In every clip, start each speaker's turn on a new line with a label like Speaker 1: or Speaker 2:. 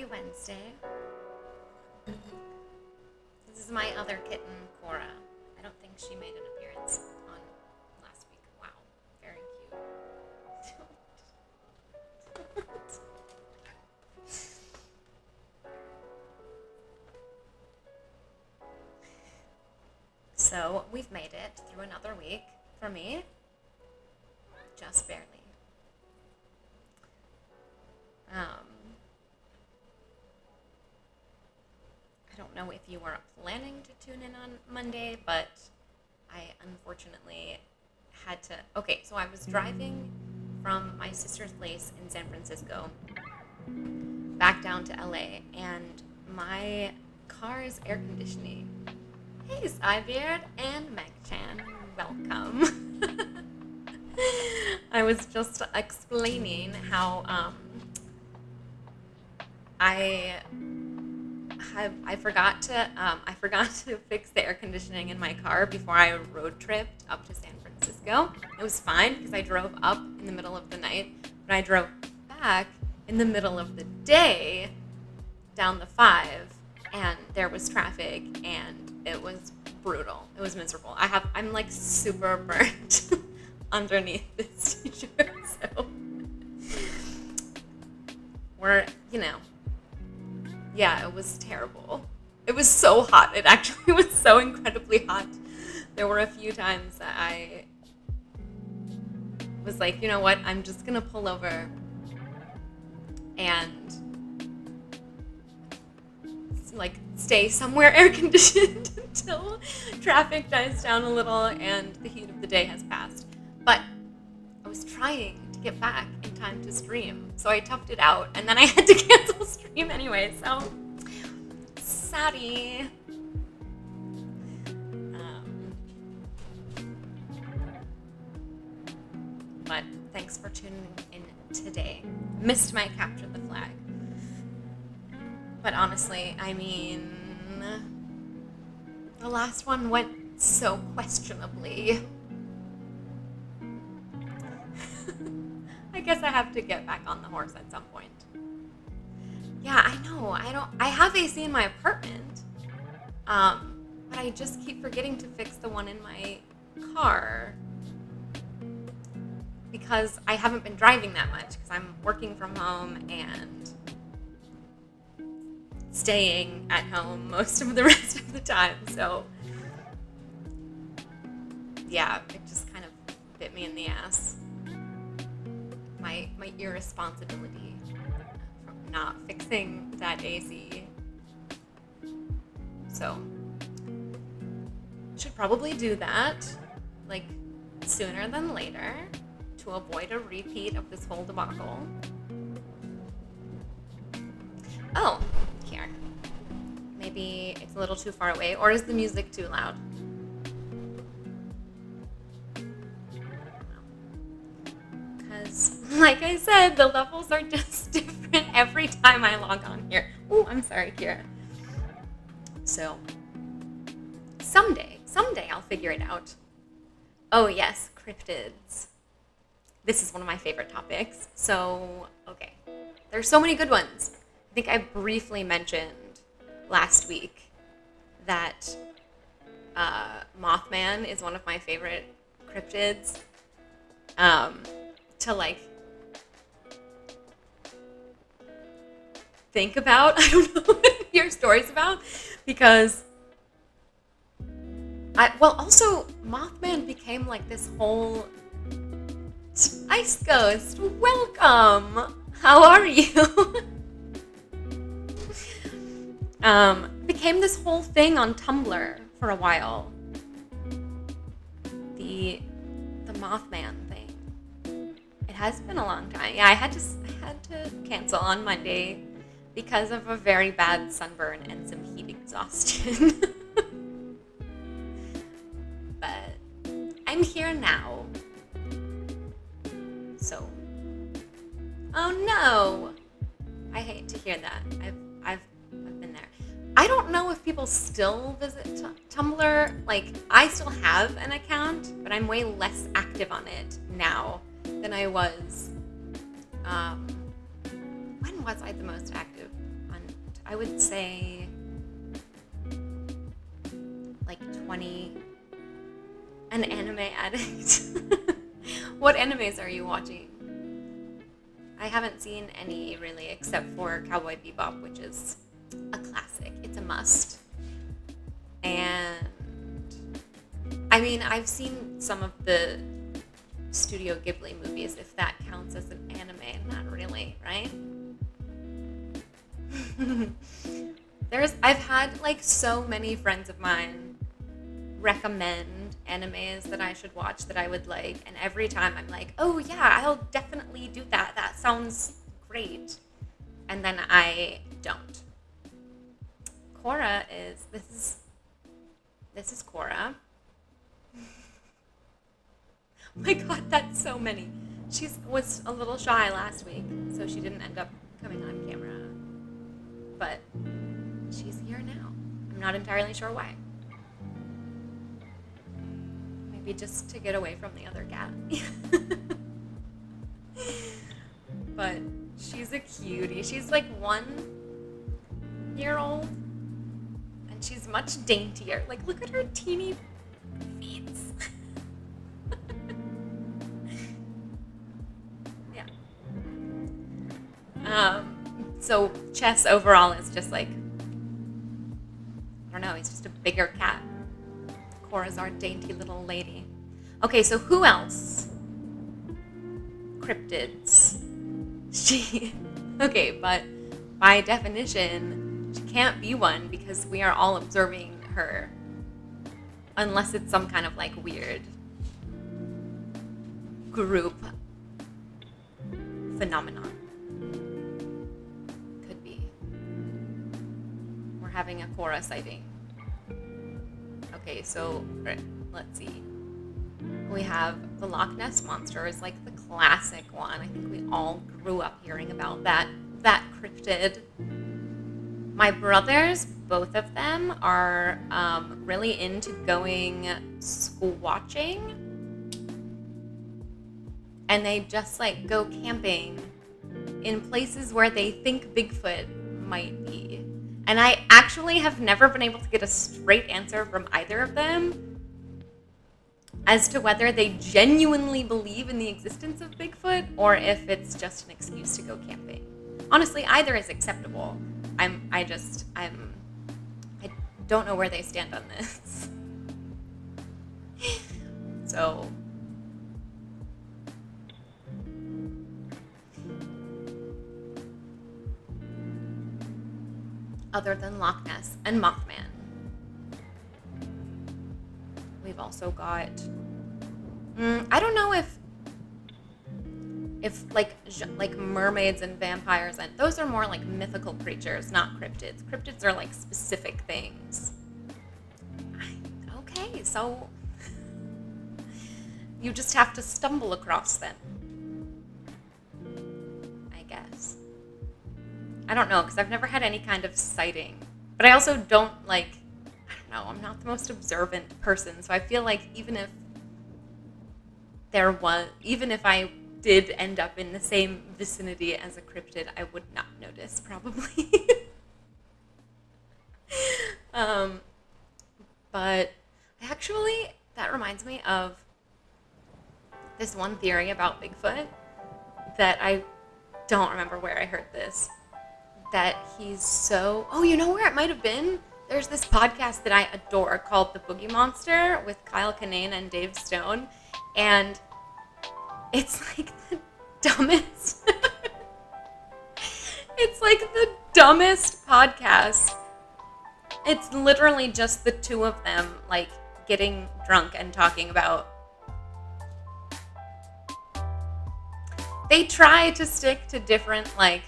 Speaker 1: Happy Wednesday. This is my other kitten, Cora. I don't think she made an appearance on last week. Wow, very cute. So, we've made it through another week for me. Just barely. I don't know if you were planning to tune in on Monday, but I unfortunately had to. Okay, so I was driving from my sister's place in San Francisco back down to LA, and my car's air conditioning. Hey, Cybeard and Meg-chan, welcome. I was just explaining how I forgot to fix the air conditioning in my car before I road tripped up to San Francisco. It was fine because I drove up in the middle of the night, but I drove back in the middle of the day down the 5, and there was traffic, and it was brutal. It was miserable. I'm like super burnt underneath this t-shirt, so yeah, it was terrible. It was so hot. It actually was so incredibly hot. There were a few times that I was like, you know what, I'm just gonna pull over and like stay somewhere air conditioned until traffic dies down a little and the heat of the day has passed. But I was trying to get back in time to stream, so I toughed it out, and then I had to cancel stream anyway, so sorry. But thanks for tuning in today. Missed my capture the flag. But honestly, I mean, the last one went so questionably. I guess I have to get back on the horse at some point. Yeah, I know. I have AC in my apartment. But I just keep forgetting to fix the one in my car because I haven't been driving that much because I'm working from home and staying at home most of the rest of the time. So yeah, it just kind of bit me in the ass. My irresponsibility from not fixing that AC. So should probably do that like sooner than later to avoid a repeat of this whole debacle. Oh, here. Maybe it's a little too far away, or is the music too loud? Because, like I said, the levels are just different every time I log on here. Oh, I'm sorry, Kira. So, someday I'll figure it out. Oh yes, cryptids. This is one of my favorite topics. So, okay. There's so many good ones. I think I briefly mentioned last week that Mothman is one of my favorite cryptids to like think about. I don't know, hear stories about, because also Mothman became like this whole Ice Ghost, welcome. How are you? Became this whole thing on Tumblr for a while. The Mothman thing. It has been a long time. Yeah, I had to cancel on Monday because of a very bad sunburn and some heat exhaustion. But I'm here now. So, oh no, I hate to hear that. I've been there. I don't know if people still visit Tumblr. Like, I still have an account, but I'm way less active on it now than I was. When was I the most active on I would say like 20, an anime addict. What animes are you watching? I haven't seen any really except for Cowboy Bebop, which is a classic. It's a must. And I mean, I've seen some of the Studio Ghibli movies, if that counts as an anime. Not really, right? I've had like so many friends of mine recommend animes that I should watch that I would like, and every time I'm like, oh yeah, I'll definitely do that. That sounds great. And then I don't. Korra is this is Korra. Oh my god, that's so many. She was a little shy last week, so she didn't end up coming on camera. But she's here now. I'm not entirely sure why. Maybe just to get away from the other cat. But she's a cutie. She's like 1 year old, and she's much daintier. Like, look at her teeny feet. Yeah. So Chess overall is just like, I don't know, he's just a bigger cat. Korra's our dainty little lady. Okay, so who else? Cryptids. Okay, but by definition, she can't be one because we are all observing her. Unless it's some kind of like weird group phenomenon. Could be. We're having a Korra sighting. Okay, so let's see. We have the Loch Ness Monster is like the classic one. I think we all grew up hearing about that cryptid. My brothers, both of them, are really into going school watching. And they just like go camping in places where they think Bigfoot might be. And I actually have never been able to get a straight answer from either of them as to whether they genuinely believe in the existence of Bigfoot or if it's just an excuse to go camping. Honestly, either is acceptable. I don't know where they stand on this. So other than Loch Ness and Mothman, we've also got I don't know if like mermaids and vampires, and those are more like mythical creatures, not cryptids. Cryptids are like specific things. Okay, so you just have to stumble across them, I guess. I don't know, because I've never had any kind of sighting. But I also don't I don't know, I'm not the most observant person, so I feel like even if I did end up in the same vicinity as a cryptid, I would not notice, probably. But actually, that reminds me of this one theory about Bigfoot that I don't remember where I heard this. That he's so... Oh, you know where it might have been? There's this podcast that I adore called The Boogie Monster with Kyle Kinane and Dave Stone. And it's like the dumbest... It's like the dumbest podcast. It's literally just the two of them, like, getting drunk and talking about... They try to stick to different, like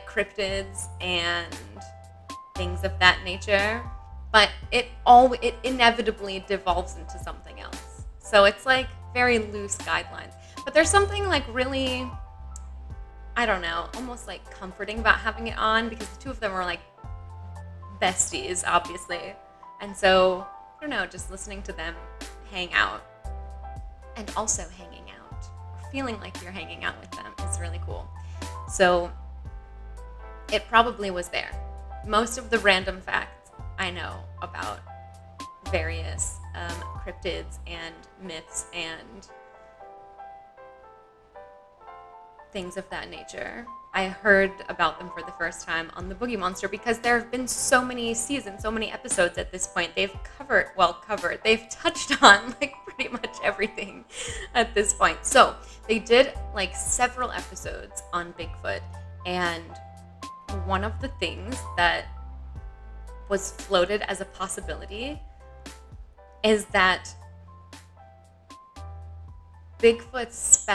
Speaker 1: cryptids and things of that nature, but it inevitably devolves into something else. So it's like very loose guidelines. But there's something like really, I don't know, almost like comforting about having it on, because the two of them are like besties, obviously. And so, I don't know, just listening to them hang out and also hanging out, or feeling like you're hanging out with them is really cool. So it probably was there. Most of the random facts I know about various cryptids and myths and things of that nature, I heard about them for the first time on the Boogie Monster because there have been so many seasons, so many episodes at this point. They've they've touched on like pretty much everything at this point. So they did like several episodes on Bigfoot, and one of the things that was floated as a possibility is that Bigfoot's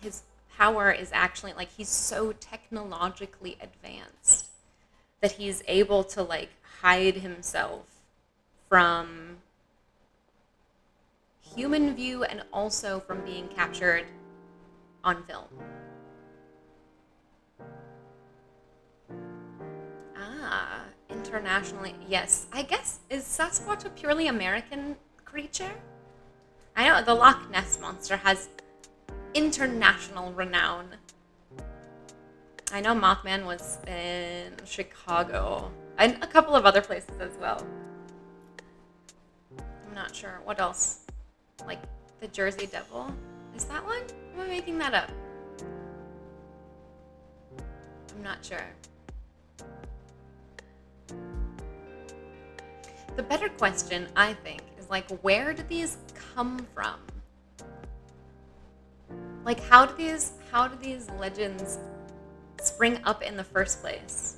Speaker 1: his power is actually like he's so technologically advanced that he's able to like hide himself from human view and also from being captured on film. Internationally, yes. I guess, is Sasquatch a purely American creature? I know the Loch Ness Monster has international renown. I know Mothman was in Chicago and a couple of other places as well. I'm not sure. What else? Like the Jersey Devil? Is that one? Am I making that up? I'm not sure. The better question, I think, is like, where did these come from? Like, how do these legends spring up in the first place?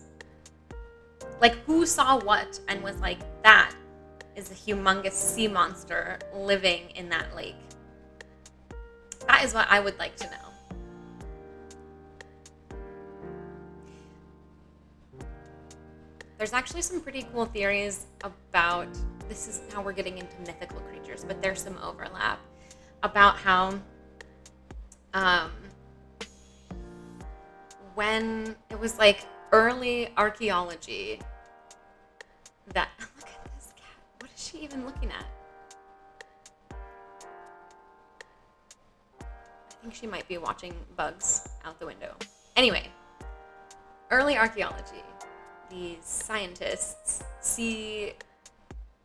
Speaker 1: Like, who saw what and was like, that is a humongous sea monster living in that lake? That is what I would like to know. There's actually some pretty cool theories about, this is how we're getting into mythical creatures, but there's some overlap about how when it was like early archaeology that, look at this cat, what is she even looking at? I think she might be watching bugs out the window. Anyway, early archaeology. These scientists see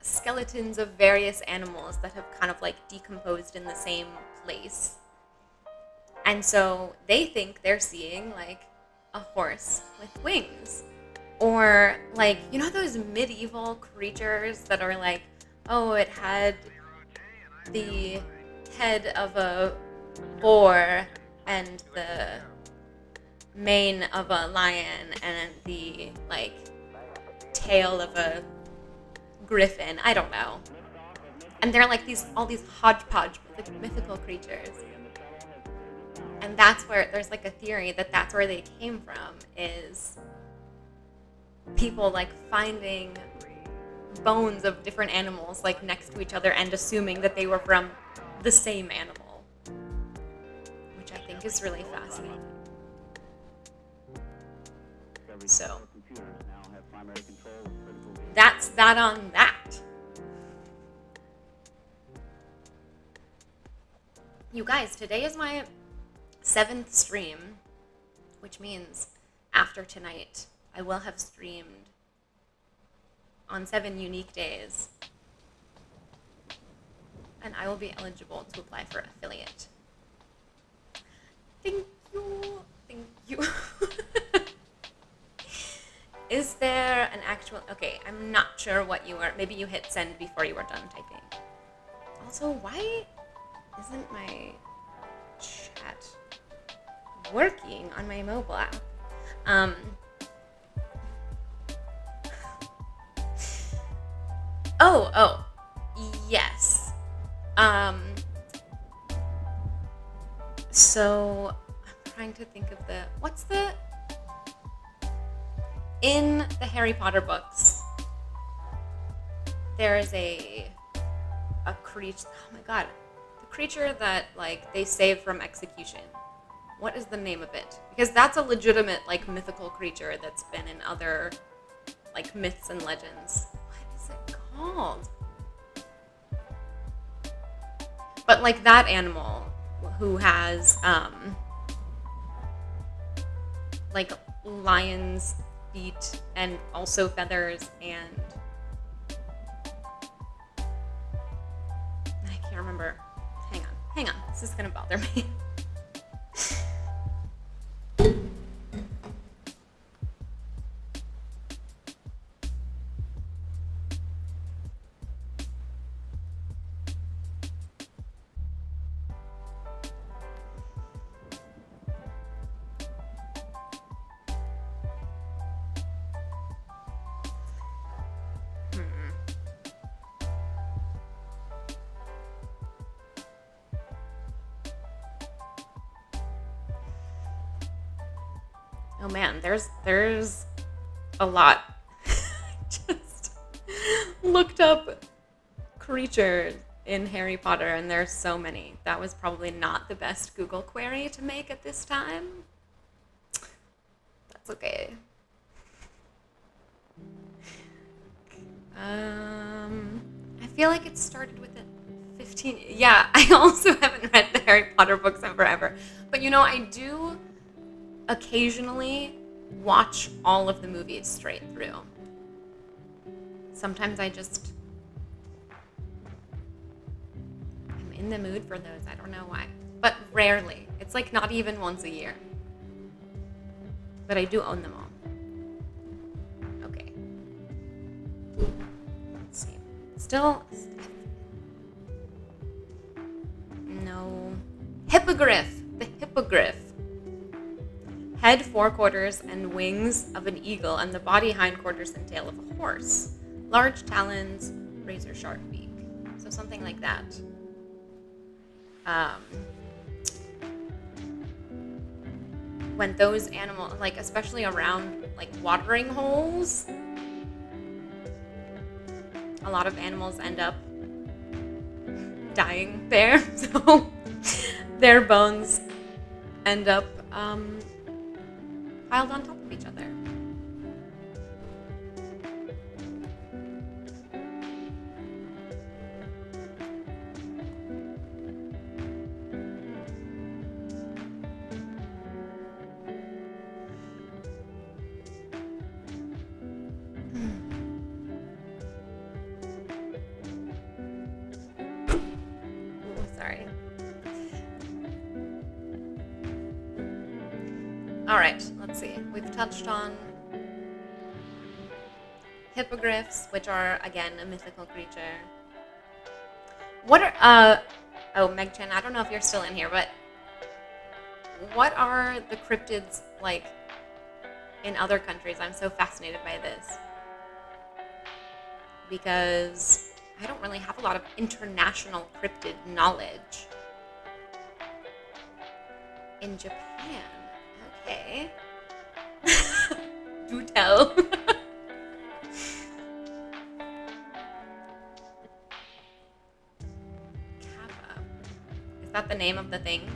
Speaker 1: skeletons of various animals that have kind of like decomposed in the same place. And so they think they're seeing like a horse with wings. Or like, you know those medieval creatures that are like, oh, it had the head of a boar and the mane of a lion and the like tail of a griffin. I don't know. And they're like all these hodgepodge mythical creatures. And that's where there's like a theory that that's where they came from, is people like finding bones of different animals like next to each other and assuming that they were from the same animal, which I think is really fascinating. So that's that on that. You guys, today is my 7th stream, which means after tonight I will have streamed on 7 unique days, and I will be eligible to apply for affiliate. Thank you. Is there an actual... Okay, I'm not sure what you were... Maybe you hit send before you were done typing. Also, why isn't my chat working on my mobile app? Oh, yes. So, I'm trying to think of what's the... In the Harry Potter books, there is a creature... Oh my god. The creature that, like, they saved from execution. What is the name of it? Because that's a legitimate, like, mythical creature that's been in other, like, myths and legends. What is it called? But, like, that animal who has, like, lion's feet and also feathers, and I can't remember. Hang on. This is gonna bother me. Oh man, there's a lot. Just looked up creatures in Harry Potter, and there's so many. That was probably not the best Google query to make at this time. That's okay. I feel like it started with a 15. Yeah, I also haven't read the Harry Potter books in forever. But I do occasionally watch all of the movies straight through. Sometimes I'm in the mood for those. I don't know why. But rarely. It's like not even once a year. But I do own them all. Okay. Let's see. Still. No. Hippogriff. The hippogriff. Head, forequarters, and wings of an eagle, and the body, hindquarters, and tail of a horse. Large talons, razor sharp beak. So something like that. When those animals, like especially around like watering holes, a lot of animals end up dying there. So their bones end up piled on top of each other. Sorry. All right, let's see. We've touched on hippogriffs, which are, again, a mythical creature. What are, Meg Chan, I don't know if you're still in here, but what are the cryptids like in other countries? I'm so fascinated by this. Because I don't really have a lot of international cryptid knowledge. In Japan. Okay. Do tell. Kappa. Is that the name of the thing?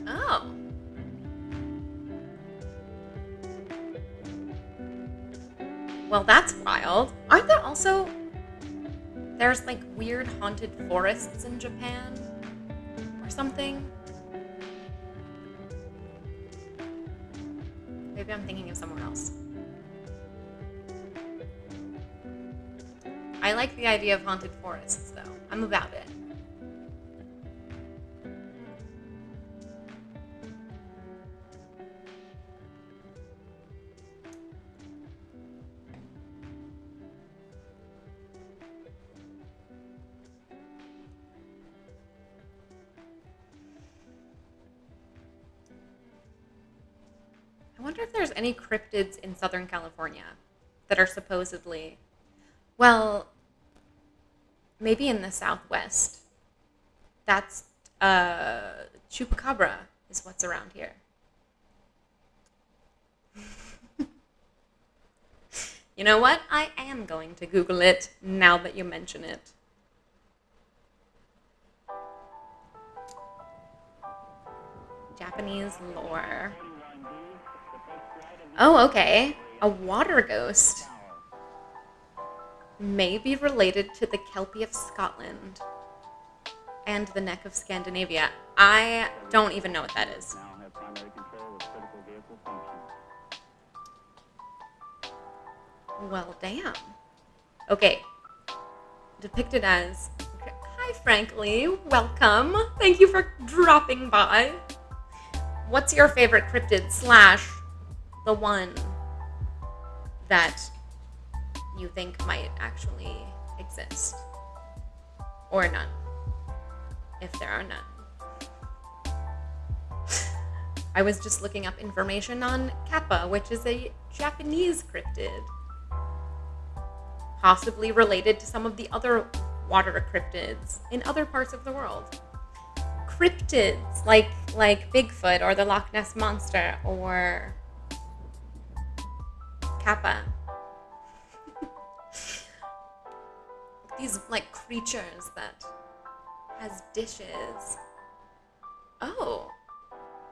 Speaker 1: Oh. Well, that's wild. Aren't there also... There's like weird haunted forests in Japan? Or something? Maybe I'm thinking of somewhere else. I like the idea of haunted forests, though. I'm about it. I wonder if there's any cryptids in Southern California that are supposedly, well, maybe in the Southwest. That's, Chupacabra is what's around here. You know what? I am going to Google it now that you mention it. Japanese lore. Oh, okay. A water ghost may be related to the Kelpie of Scotland and the Neck of Scandinavia. I don't even know what that is. Well, damn. Okay. Depicted as... Hi, Frankly. Welcome. Thank you for dropping by. What's your favorite cryptid / the one that you think might actually exist? Or none, if there are none. I was just looking up information on Kappa, which is a Japanese cryptid, possibly related to some of the other water cryptids in other parts of the world. Cryptids like Bigfoot or the Loch Ness Monster or Kappa. These like creatures that has dishes. Oh,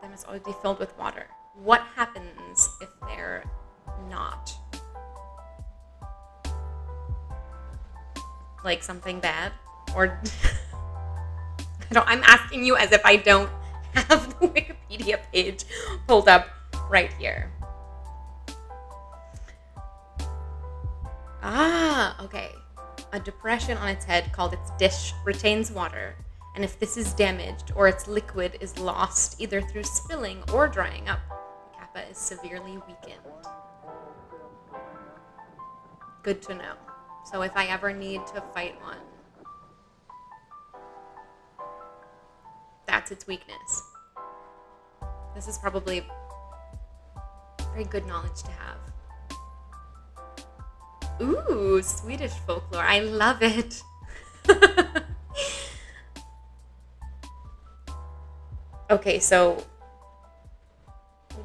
Speaker 1: they must always be filled with water. What happens if they're not? Like something bad? Or I'm asking you as if I don't have the Wikipedia page pulled up right here. Ah, okay. A depression on its head called its dish retains water, and if this is damaged or its liquid is lost either through spilling or drying up, the kappa is severely weakened. Good to know. So if I ever need to fight one, that's its weakness. This is probably very good knowledge to have. Ooh, Swedish folklore. I love it. Okay, so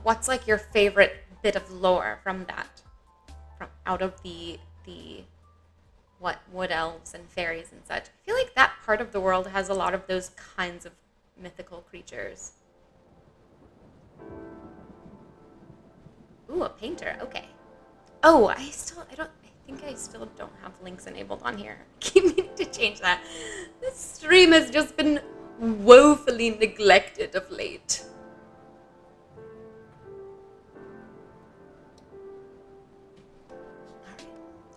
Speaker 1: what's like your favorite bit of lore from that? From out of the what wood elves and fairies and such. I feel like that part of the world has a lot of those kinds of mythical creatures. Ooh, a painter. Okay. Oh, I think I still don't have links enabled on here. I keep meaning to change that. This stream has just been woefully neglected of late. Alright.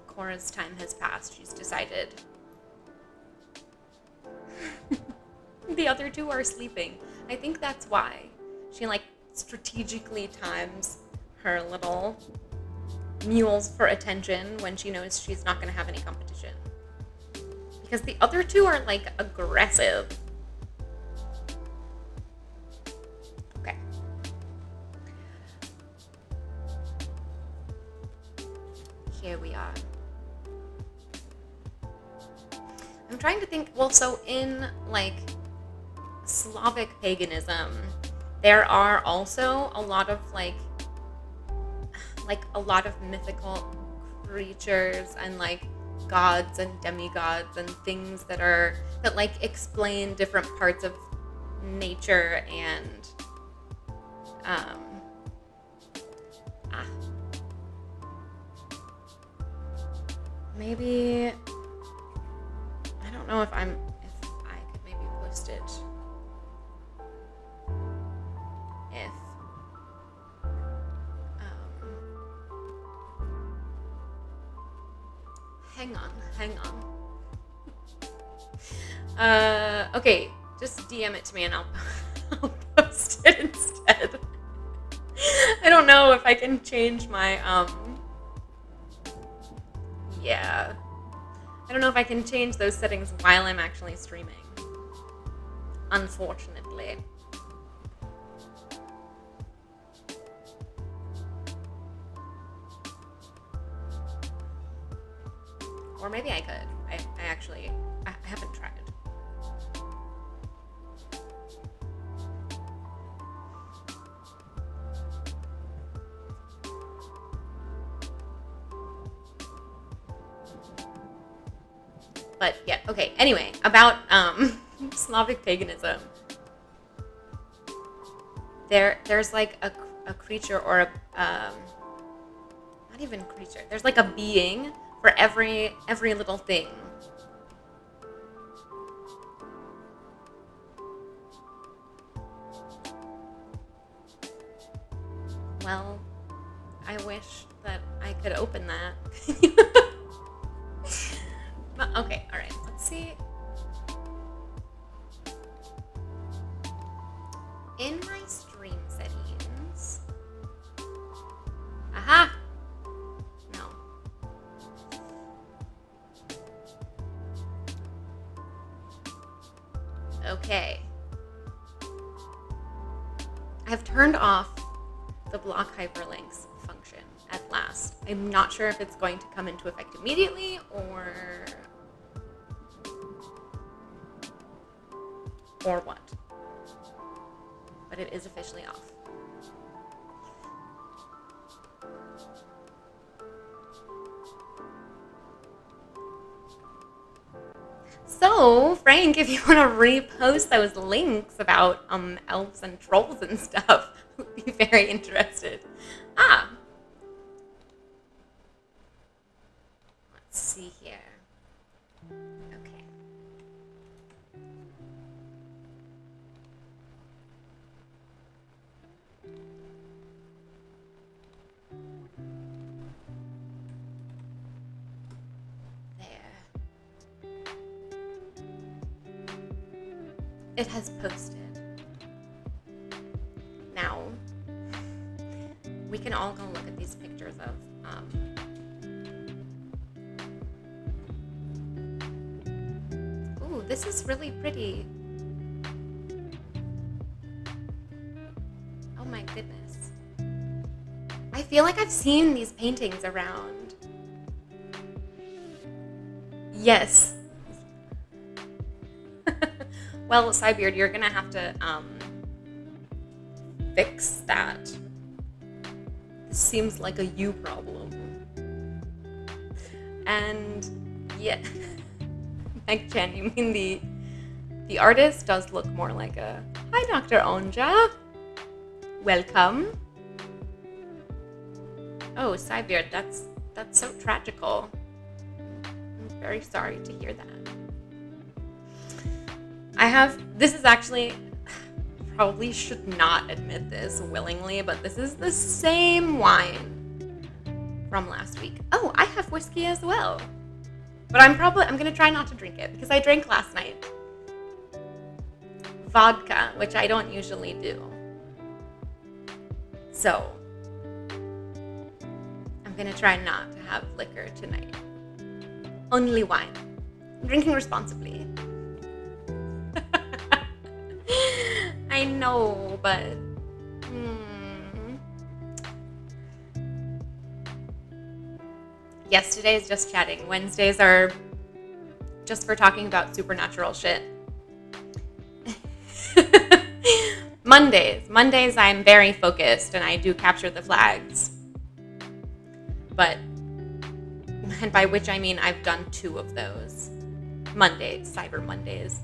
Speaker 1: Cora's time has passed. She's decided. The other two are sleeping. I think that's why. She like strategically times her little mules for attention when she knows she's not going to have any competition. Because the other two are like aggressive. Okay. Here we are. I'm trying to think, well, so in like Slavic paganism, there are also a lot of like a lot of mythical creatures and like gods and demigods and things that like explain different parts of nature and maybe I don't know if I could maybe post it. If hang on. Okay, just DM it to me and I'll post it instead. I don't know if I can change my, yeah. I don't know if I can change those settings while I'm actually streaming. Unfortunately. Or maybe I could. I haven't tried. But yeah, okay. Anyway, about Slavic paganism. There's like a creature or Not even creature. There's like a being for every little thing. Well, I wish that I could open that. Okay, all right. Let's see. In my stream settings. Aha! No. Okay. I've turned off the block hyperlinks function at last. I'm not sure if it's going to come into effect immediately or what. But it is officially off. So, Frank, if you want to repost those links about elves and trolls and stuff, I'd be very interested. Let's see here. Okay. It has posted. Now, we can all go look at these pictures of ooh, this is really pretty. Oh my goodness. I feel like I've seen these paintings around. Yes. Well, Cybeard, you're gonna have to fix that. This seems like a you problem. And yeah, Meg Chan, you mean the artist does look more like a hi, Dr. Onja. Welcome. Oh, Cybeard, that's so tragical. I'm very sorry to hear that. This is actually, probably should not admit this willingly, but this is the same wine from last week. Oh, I have whiskey as well. But I'm going to try not to drink it because I drank last night. Vodka, which I don't usually do. So, I'm going to try not to have liquor tonight. Only wine. I'm drinking responsibly. I know, but yes, today is just chatting. Wednesdays are just for talking about supernatural shit. Mondays I'm very focused and I do capture the flags. But, and by which I mean I've done 2 of those. Mondays, Cyber Mondays.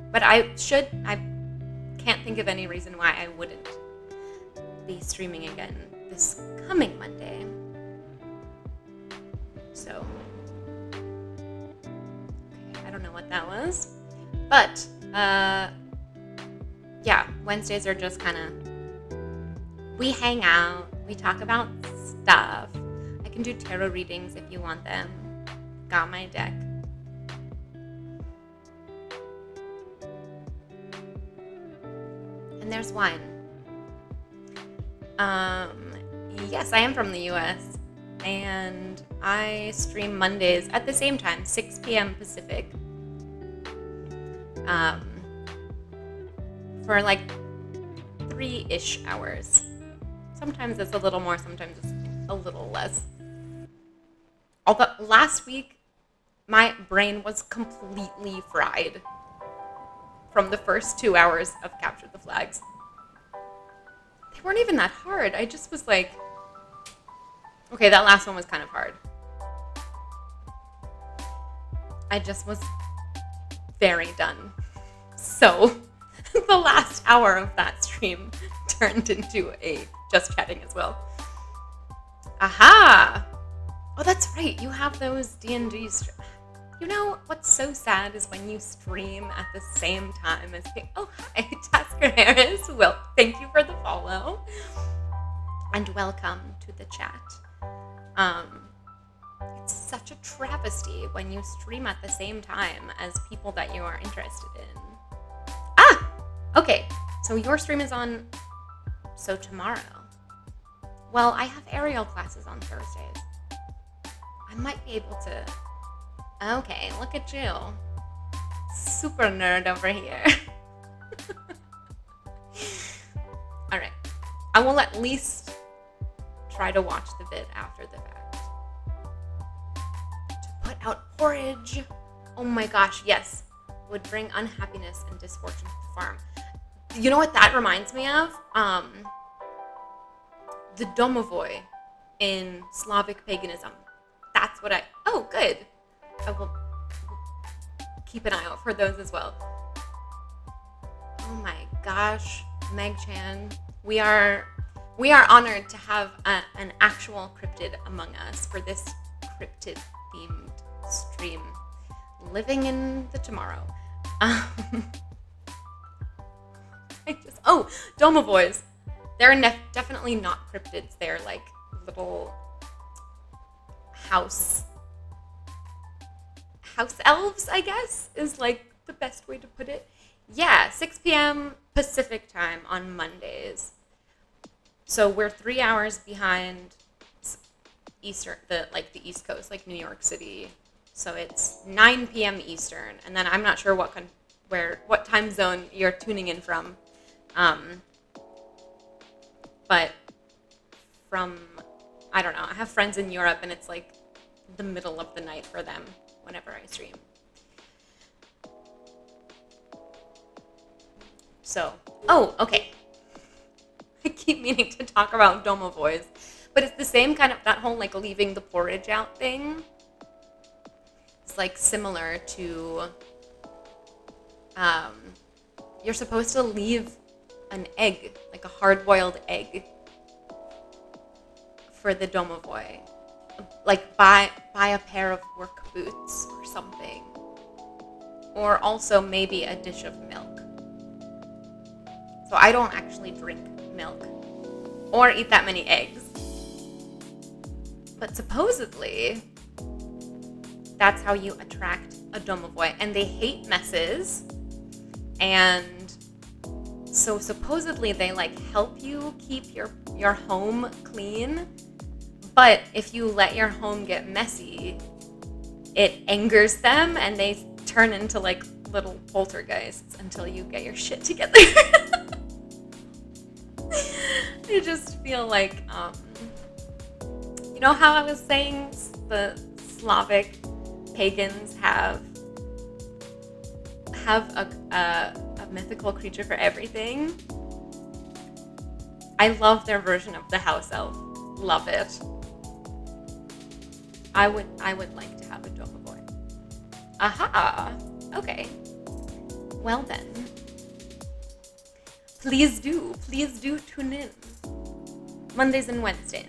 Speaker 1: But I can't think of any reason why I wouldn't be streaming again this coming Monday. So, okay, I don't know what that was. But, yeah, Wednesdays are just kind of, we hang out, we talk about stuff. I can do tarot readings if you want them. Got my deck. And there's wine. Yes, I am from the US. And I stream Mondays at the same time, 6 p.m. Pacific. For like 3-ish hours. Sometimes it's a little more, sometimes it's a little less. Although last week, my brain was completely fried from the first 2 hours of Capture the Flags. They weren't even that hard. I just was like, okay, that last one was kind of hard. I just was very done. So the last hour of that stream turned into a just chatting as well. Aha! Oh, that's right. You have those D&D You know, what's so sad is when you stream at the same time as people. Oh, hi, Tasker Harris. Well, thank you for the follow. And welcome to the chat. It's such a travesty when you stream at the same time as people that you are interested in. Ah! Okay, so your stream is on, so tomorrow. Well, I have aerial classes on Thursdays. I might be able to... Okay, look at you. Super nerd over here. Alright, I will at least try to watch the vid after the fact. To put out porridge. Oh my gosh, yes. Would bring unhappiness and misfortune to the farm. You know what that reminds me of? The domovoi in Slavic paganism. That's what oh, good. I will keep an eye out for those as well. Oh my gosh, Meg Chan. We are honored to have an actual cryptid among us for this cryptid themed stream. Living in the tomorrow. Domovoys. They're definitely not cryptids. They're like little house elves, I guess, is like the best way to put it. Yeah, 6 p.m. Pacific time on Mondays. So we're 3 hours behind Eastern, the East Coast, like New York City. So it's 9 p.m. Eastern, and then I'm not sure what time zone you're tuning in from. But from, I don't know, I have friends in Europe, and it's like the middle of the night for them whenever I stream. So, okay. I keep meaning to talk about domovoys, but it's the same kind of, that whole like leaving the porridge out thing. It's like similar to, you're supposed to leave an egg, like a hard-boiled egg, for the domovoi. Like buy a pair of work boots or something. Or also maybe a dish of milk. So I don't actually drink milk or eat that many eggs. But supposedly, that's how you attract a domovoi. And they hate messes. And so supposedly they like help you keep your home clean. But if you let your home get messy, it angers them and they turn into like little poltergeists until you get your shit together. I just feel like, you know how I was saying the Slavic pagans have a mythical creature for everything? I love their version of the house elf. Love it. I would like to have a domovoi. Aha! Okay. Well then. Please do tune in. Mondays and Wednesdays.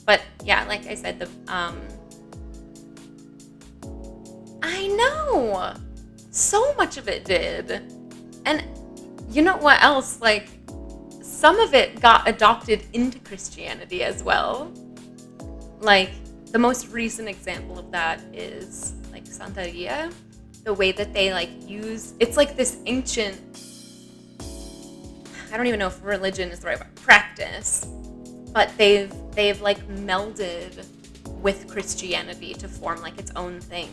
Speaker 1: But yeah, like I said, I know! So much of it did. And you know what else? Like, some of it got adopted into Christianity as well. Like, the most recent example of that is like Santeria. The way that they like use, it's like this ancient, I don't even know if religion is the right word, practice, but they've like melded with Christianity to form like its own thing.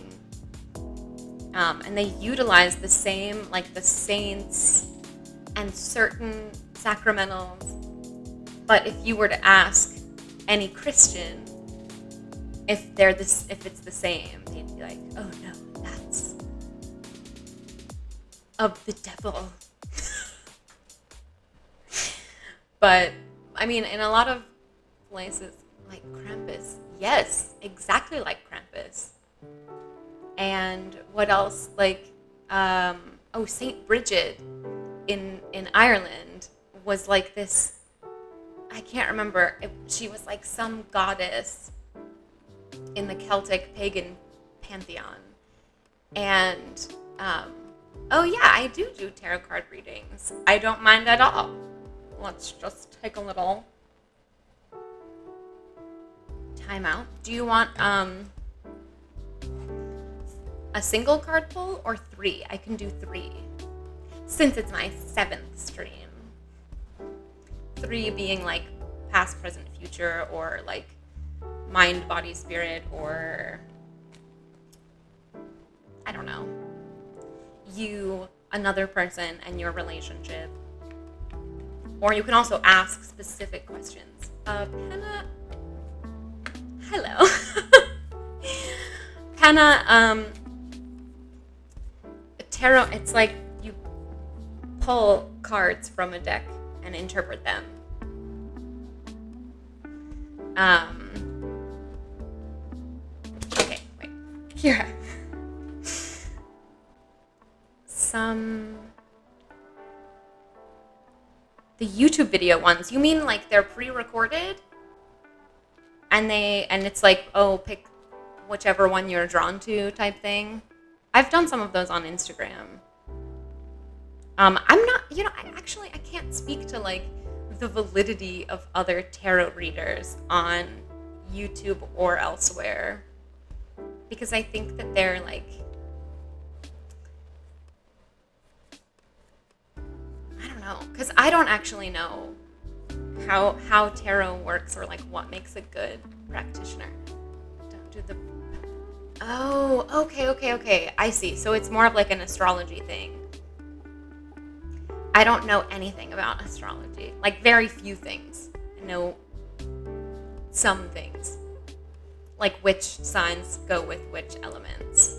Speaker 1: And they utilize the same, like the saints and certain sacramentals. But if you were to ask any Christian if it's the same, they'd be like, oh no, that's of the devil. But I mean, in a lot of places like Krampus, yes, exactly like Krampus. And what else? Like, Saint Bridget in Ireland was like this I can't remember. She was like some goddess in the Celtic pagan pantheon. And, oh yeah, I do tarot card readings. I don't mind at all. Let's just take a little time out. Do you want, a single card pull or 3? I can do 3. Since it's my 7th stream. 3 being like past, present, future, or like mind, body, spirit, or I don't know. You, another person, and your relationship. Or you can also ask specific questions. Penna, hello. Penna, tarot, it's like you pull cards from a deck and interpret them. Okay, wait. Here. The YouTube video ones. You mean like they're pre-recorded? And it's like, oh, pick whichever one you're drawn to type thing. I've done some of those on Instagram. I'm not, I can't speak to like the validity of other tarot readers on YouTube or elsewhere. Because I think that they're like, I don't know, because I don't actually know how tarot works or like what makes a good practitioner. Don't do the, oh, okay, I see. So it's more of like an astrology thing. I don't know anything about astrology. Like, very few things. I know some things. Like, which signs go with which elements.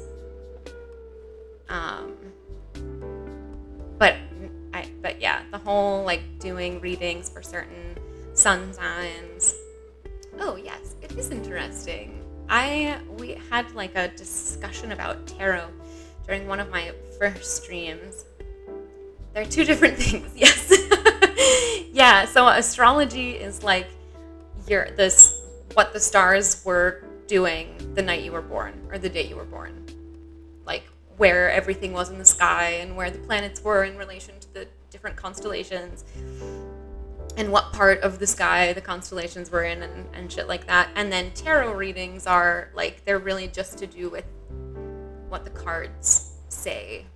Speaker 1: But yeah, the whole, like, doing readings for certain sun signs. Oh, yes, it is interesting. We had, like, a discussion about tarot during one of my first streams. They're 2 different things, yes. Yeah, so astrology is like what the stars were doing the night you were born, or the day you were born. Like, where everything was in the sky, and where the planets were in relation to the different constellations, and what part of the sky the constellations were in, and shit like that. And then tarot readings are, like, they're really just to do with what the cards say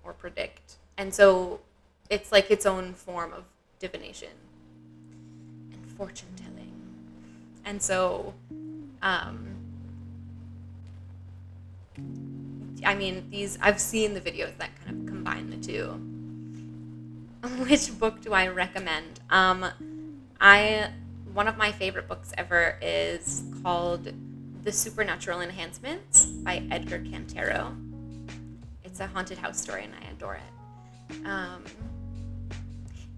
Speaker 1: or predict. And so it's like its own form of divination and fortune telling. And so, I've seen the videos that kind of combine the 2. Which book do I recommend? One of my favorite books ever is called The Supernatural Enhancements by Edgar Cantero. It's a haunted house story, and I adore it.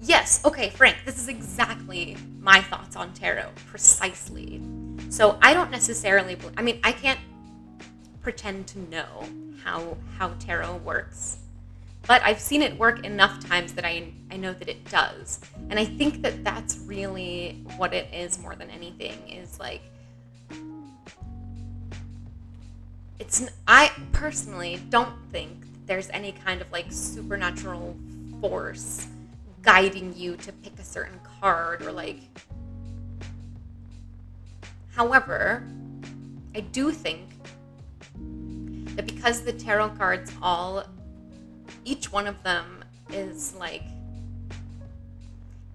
Speaker 1: Yes, okay, Frank, this is exactly my thoughts on tarot, precisely. So I don't necessarily, I can't pretend to know how tarot works, but I've seen it work enough times that I know that it does. And I think that that's really what it is more than anything, is like, I personally don't think that there's any kind of like supernatural force guiding you to pick a certain card, or like, however, I do think that because the tarot cards each one of them is like,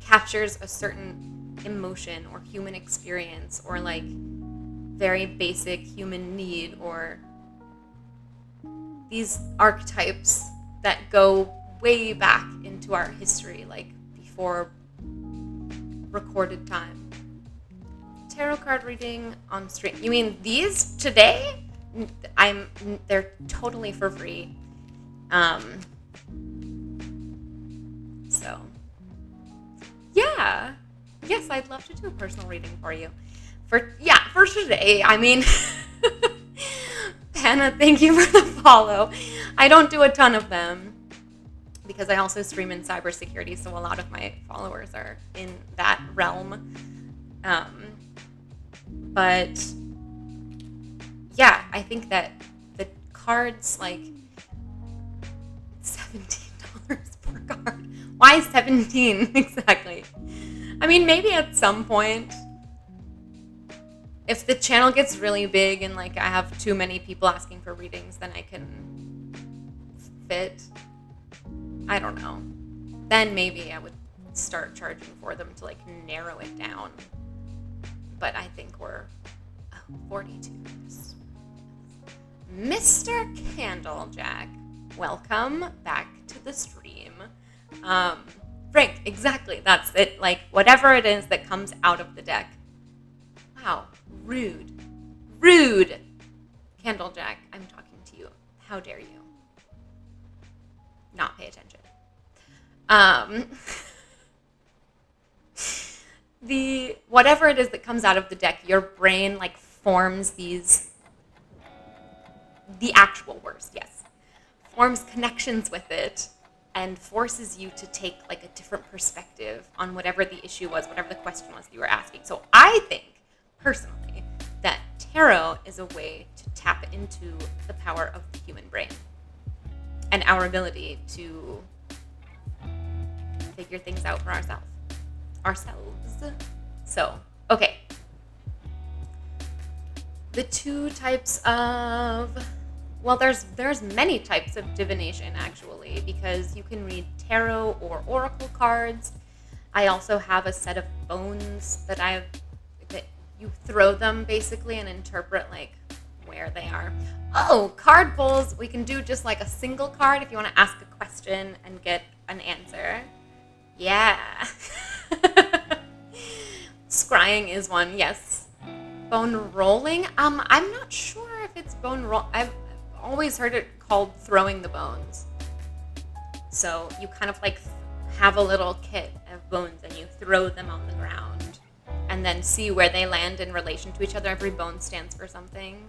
Speaker 1: captures a certain emotion or human experience, or like very basic human need, or these archetypes that go way back into our history, like before recorded time. Tarot card reading on stream. You mean these today? They're totally for free. So yeah. Yes, I'd love to do a personal reading for you. For today. Hannah, thank you for the follow. I don't do a ton of them because I also stream in cybersecurity, so a lot of my followers are in that realm. But yeah, I think that the cards, like, $17 per card. Why 17 exactly? I mean, maybe at some point, if the channel gets really big and like I have too many people asking for readings, then I can fit. I don't know. Then maybe I would start charging for them to like narrow it down. But I think we're 42. Mr. Candlejack, welcome back to the stream. Frank, exactly. That's it. Like, whatever it is that comes out of the deck. Wow. Rude. Rude. Candlejack, I'm talking to you. How dare you not pay attention? The whatever it is that comes out of the deck, your brain like forms the actual worst, yes. Forms connections with it and forces you to take like a different perspective on whatever the issue was, whatever the question was that you were asking. So I think, personally, that tarot is a way to tap into the power of the human brain and our ability to figure things out for ourselves. So, okay. The two types of, well, there's many types of divination actually, because you can read tarot or oracle cards. I also have a set of bones that you throw them basically and interpret like where they are. Oh, card pulls. We can do just like a single card if you want to ask a question and get an answer. Yeah. Scrying is one, yes. Bone rolling? I'm not sure if it's bone roll. I've always heard it called throwing the bones. So you kind of like have a little kit of bones and you throw them on the ground and then see where they land in relation to each other. Every bone stands for something,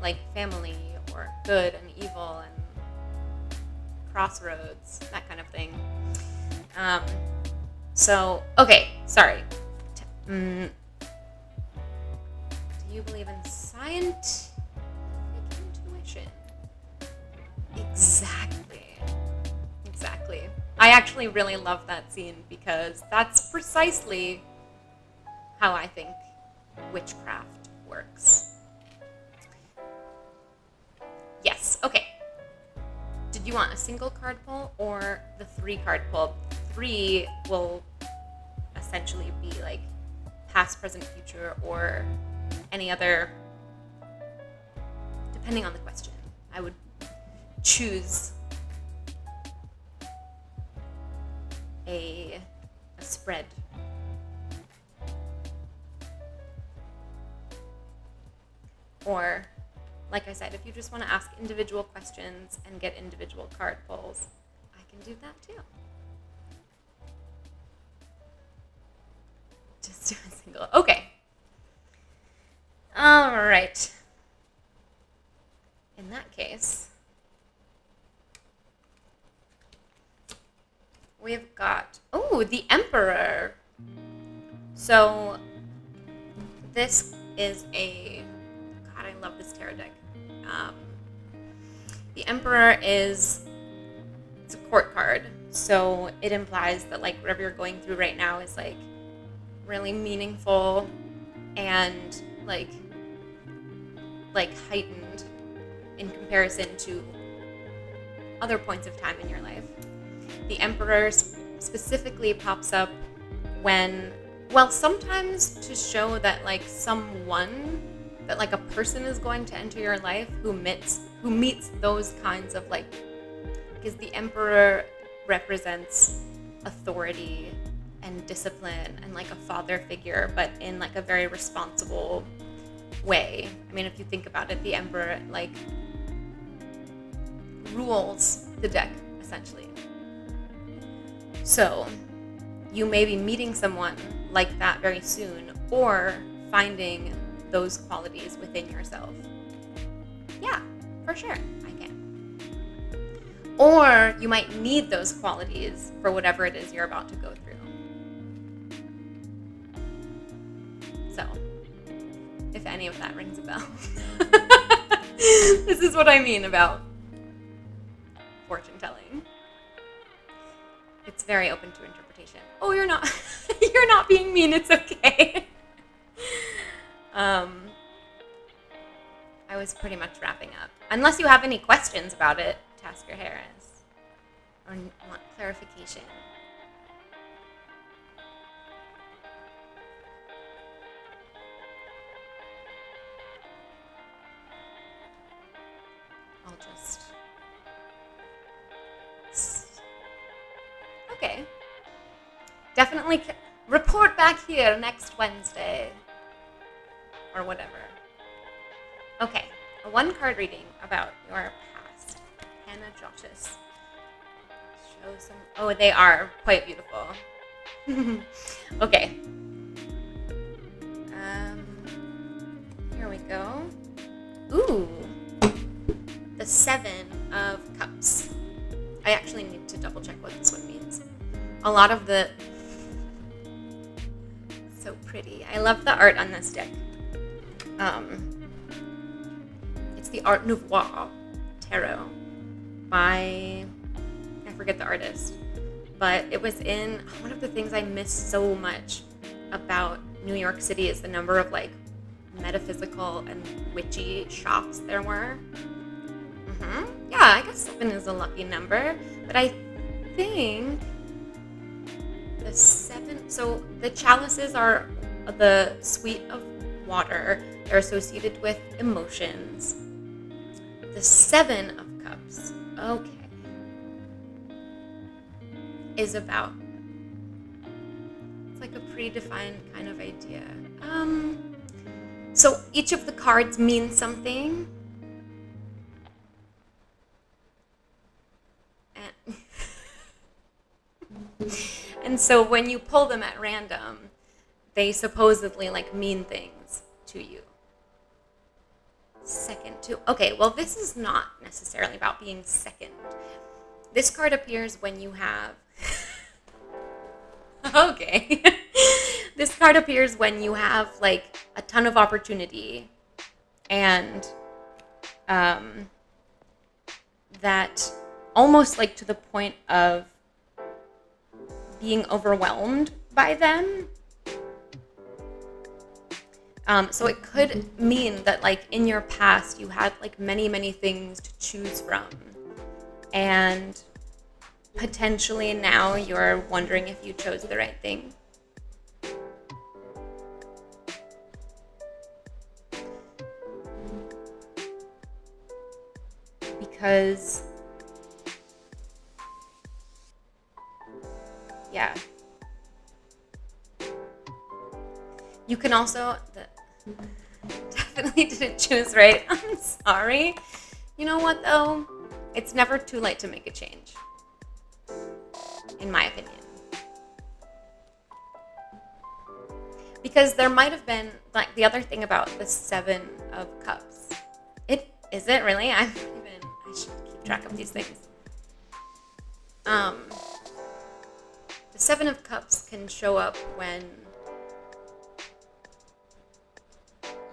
Speaker 1: like family or good and evil and crossroads, that kind of thing. So, okay, sorry. Do you believe in scientific intuition? Exactly. I actually really love that scene because that's precisely how I think witchcraft works. Yes, okay. Did you want a single card pull or the 3 card pull? 3 will essentially be like past, present, future, or any other, depending on the question. I would choose a spread. Or, like I said, if you just want to ask individual questions and get individual card pulls, I can do that too. Just do a single. Okay. All right. In that case, we've got, the Emperor. So this is God, I love this tarot deck. The Emperor it's a court card. So it implies that like whatever you're going through right now is like really meaningful and like heightened in comparison to other points of time in your life. The Emperor specifically pops up when, well, sometimes to show that like that like a person is going to enter your life who meets those kinds of like, because the Emperor represents authority and discipline and like a father figure, but in like a very responsible way. I mean, if you think about it, the Emperor like rules the deck essentially. So you may be meeting someone like that very soon, or finding those qualities within yourself. Yeah, for sure, I can. Or you might need those qualities for whatever it is you're about to go through. So, if any of that rings a bell. This is what I mean about fortune telling. It's very open to interpretation. Oh, you're not you're not being mean, it's okay. I was pretty much wrapping up. Unless you have any questions about it, Tasker Harris, or want clarification. I'll just... Okay. Definitely report back here next Wednesday. Or whatever. Okay. A one card reading about your past. Hannah Jotis. Show some... Oh, they are quite beautiful. Okay. Here we go. Ooh. The Seven of Cups. I actually need to double check what this one means. A lot of the... So pretty. I love the art on this deck. It's the Art Nouveau Tarot by... I forget the artist. But it was in... One of the things I miss so much about New York City is the number of, like, metaphysical and witchy shops there were. Yeah, I guess 7 is a lucky number, but I think the 7... So the chalices are the sweet of water. They're associated with emotions. The 7 of Cups, okay, is about... It's like a predefined kind of idea. So each of the cards means something. And so when you pull them at random, they supposedly like mean things to you. Second to... Okay, well, this is not necessarily about being second. This card appears when you have... Okay. This card appears when you have like a ton of opportunity and that almost like to the point of being overwhelmed by them. So it could mean that like in your past you had like many things to choose from, and potentially now you're wondering if you chose the right thing. Because yeah. You can also... Definitely didn't choose right. I'm sorry. You know what, though? It's never too late to make a change. In my opinion. Because there might have been... Like, the other thing about the 7 of Cups. Is it really? I should keep track of these things. The 7 of Cups can show up when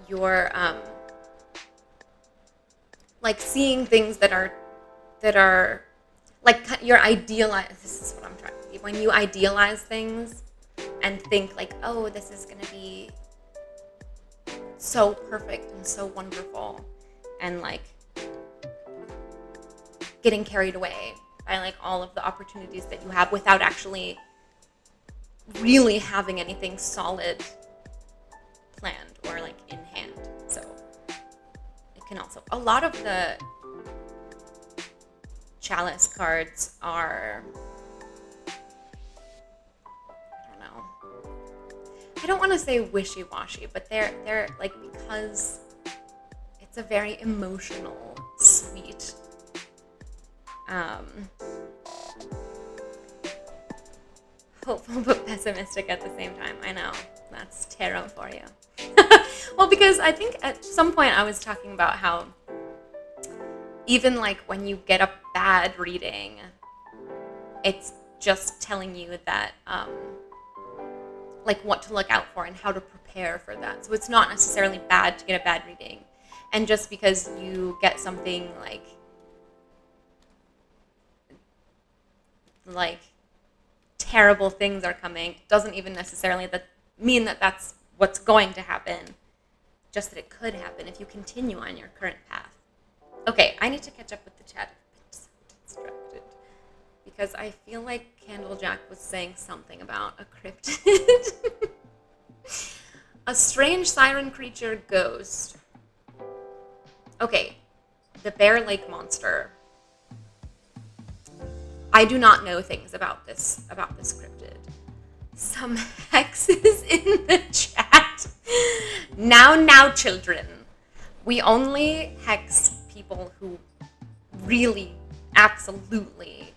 Speaker 1: you're like seeing things that are like you're idealize. This is what I'm trying to do. When you idealize things and think like, oh, this is gonna be so perfect and so wonderful, and like getting carried away by like all of the opportunities that you have without actually really having anything solid planned or like in hand. So it can also... A lot of the chalice cards are... I don't want to say wishy-washy, but they're like, because it's a very emotional, sweet, hopeful but pessimistic at the same time. I know, that's tarot for you. Well, because I think at some point I was talking about how even like when you get a bad reading. It's just telling you that, like, what to look out for and how to prepare for that. So it's not necessarily bad to get a bad reading. And just because you get something like terrible things are coming doesn't even necessarily mean that that's what's going to happen. Just that it could happen if you continue on your current path. Okay, I need to catch up with the chat. I'm so distracted because I feel like Candlejack was saying something about a cryptid. A strange siren creature ghost. Okay, the Bear Lake monster. I do not know things about this cryptid. Some hexes in the chat. Now, children. We only hex people who really, absolutely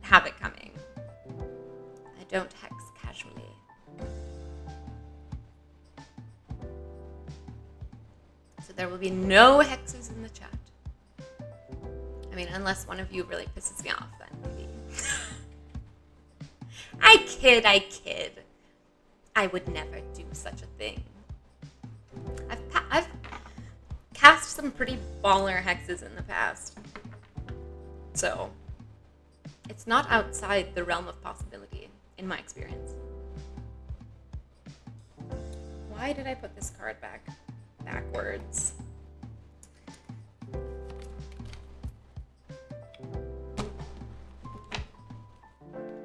Speaker 1: have it coming. I don't hex casually. So there will be no hexes in the chat. I mean, unless one of you really pisses me off, then maybe. I kid. I would never do such a thing. I've cast some pretty baller hexes in the past. So, it's not outside the realm of possibility, in my experience. Why did I put this card backwards?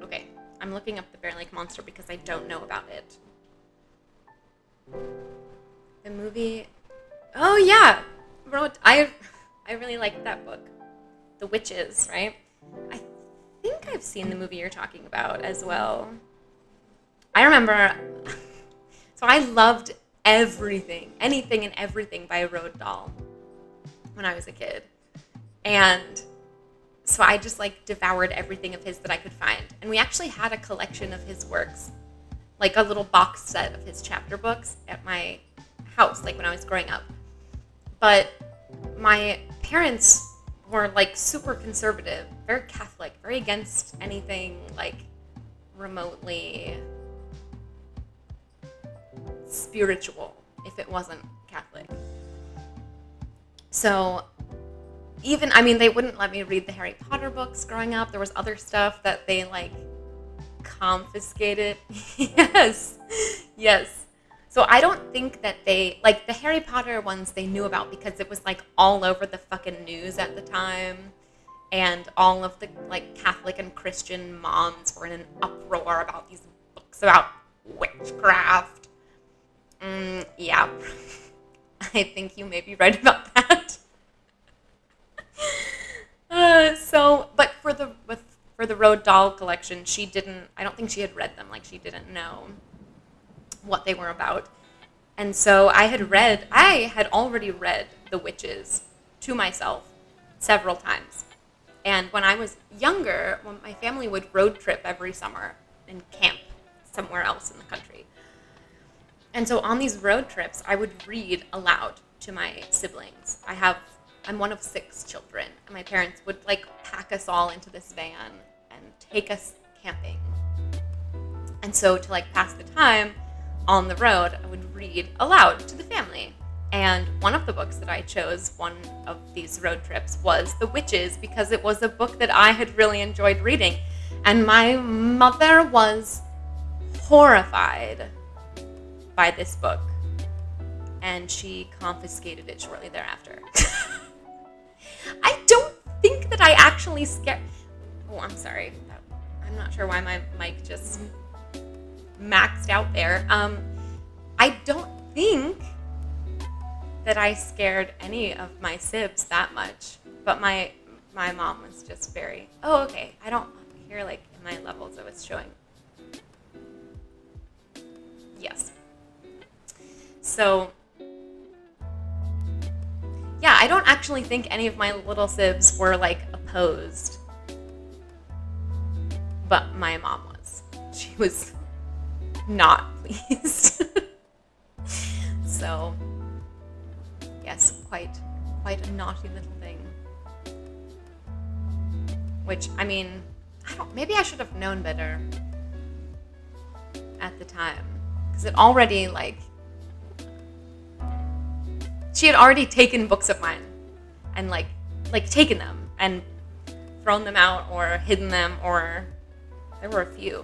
Speaker 1: Okay, I'm looking up the Bear Lake Monster because I don't know about it. The movie... Oh, yeah! I really liked that book. The Witches, right? I think I've seen the movie you're talking about as well. I remember... So I loved everything, anything and everything by Roald Dahl when I was a kid. And so I just devoured everything of his that I could find. And we actually had a collection of his works, like a little box set of his chapter books at my house, when I was growing up. But my parents were super conservative, very Catholic, very against anything remotely spiritual if it wasn't Catholic. So they wouldn't let me read the Harry Potter books growing up. There was other stuff that they confiscated. Yes. So I don't think that they, the Harry Potter ones they knew about because it was all over the fucking news at the time. And all of the Catholic and Christian moms were in an uproar about these books about witchcraft. Yeah. I think you may be right about that. But for the Roald Dahl collection, I don't think she had read them. She didn't know what they were about. And so I had already read The Witches to myself several times. And when I was younger, when my family would road trip every summer and camp somewhere else in the country. And so on these road trips, I would read aloud to my siblings. I'm one of 6 children, and my parents would pack us all into this van and take us camping. And so to pass the time on the road, I would read aloud to the family. And one of the books that I chose, one of these road trips, was The Witches, because it was a book that I had really enjoyed reading. And my mother was horrified by this book, and she confiscated it shortly thereafter. I don't think that I actually scared... Oh, I'm sorry. I'm not sure why my mic just maxed out there. I don't think that I scared any of my sibs that much, but my mom was just very... Oh, okay. I don't hear in my levels it was showing. Yes. So, yeah, I don't actually think any of my little sibs were opposed, but my mom was. She was not pleased. So, yes, quite a naughty little thing. which, I mean, maybe I should have known better at the time, because it already, like, she had already taken books of mine and, like taken them and thrown them out or hidden them, or there were a few.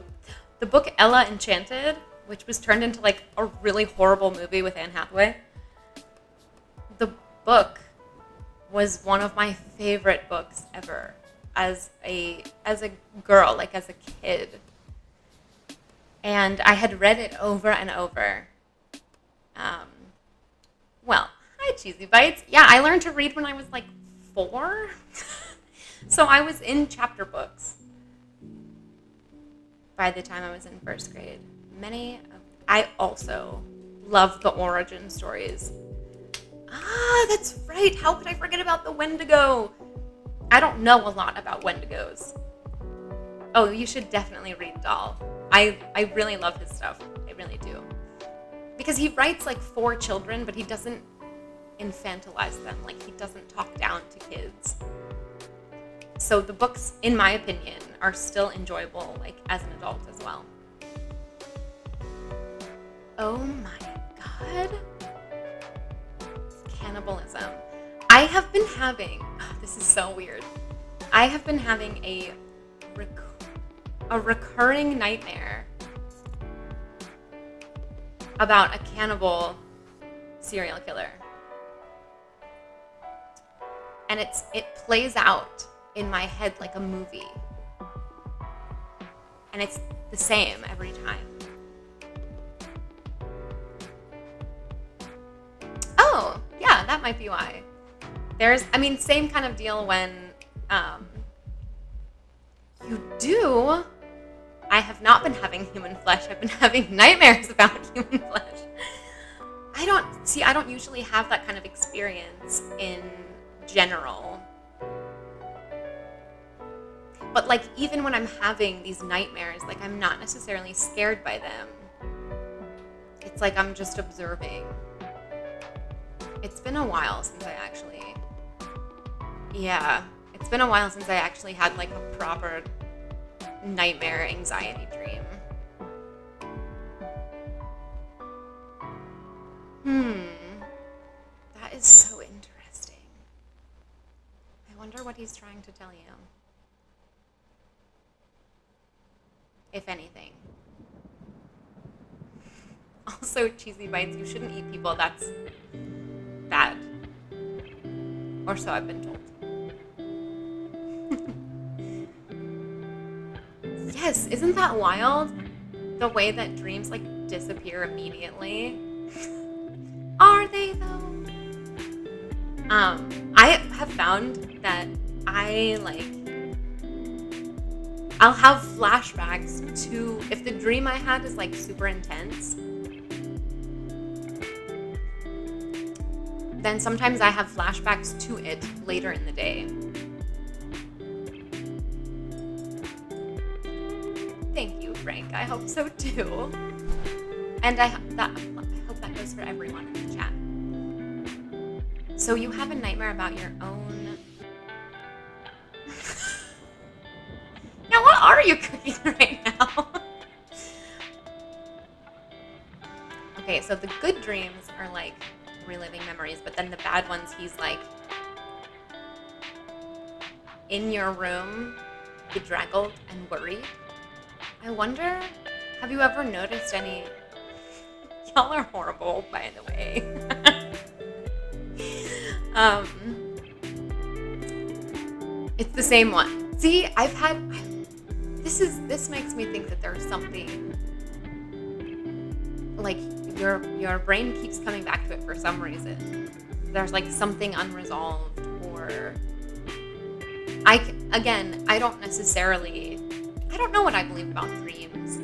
Speaker 1: The book Ella Enchanted, which was turned into, like, a really horrible movie with Anne Hathaway, the book was one of my favorite books ever as a girl, like as a kid. And I had read it over and over. Well, hi, Cheesy Bites. Yeah, I learned to read when I was like 4. So I was in chapter books by the time I was in first grade. I also love the origin stories. Ah, that's right. How could I forget about the Wendigo? I don't know a lot about Wendigos. Oh, you should definitely read Dahl. I really love his stuff. I really do. Because he writes like for children, but he doesn't infantilize them. Like, he doesn't talk down to kids. So the books, in my opinion, are still enjoyable, like, as an adult as well. Oh my god. Cannibalism. I have been having, this is so weird. I have been having a recurring nightmare about a cannibal serial killer. And it plays out in my head like a movie. And it's the same every time. Oh, yeah, that might be why. Same kind of deal when I have not been having human flesh. I've been having nightmares about human flesh. I don't usually have that kind of experience in general. But like, even when I'm having these nightmares, like, I'm not necessarily scared by them. It's like I'm just observing. It's been a while since I actually had like a proper nightmare anxiety dream. That is so interesting. I wonder what he's trying to tell you. If anything. Also, Cheesy Bites, you shouldn't eat people. That's bad. Or so I've been told. Yes, isn't that wild? The way that dreams, like, disappear immediately. Are they, though? I have found that I'll have flashbacks to, if the dream I had is, like, super intense, then sometimes I have flashbacks to it later in the day. Thank you, Frank. I hope so too. And I hope that goes for everyone in the chat. So you have a nightmare about your own... Now, what are you cooking right now? Okay, so the good dreams are like reliving memories, but then the bad ones, he's like in your room, bedraggled and worried. I wonder, have you ever noticed any... Y'all are horrible, by the way. It's the same one. See, this makes me think that there's something, like, your brain keeps coming back to it for some reason. There's like something unresolved, or I don't know what I believe about dreams.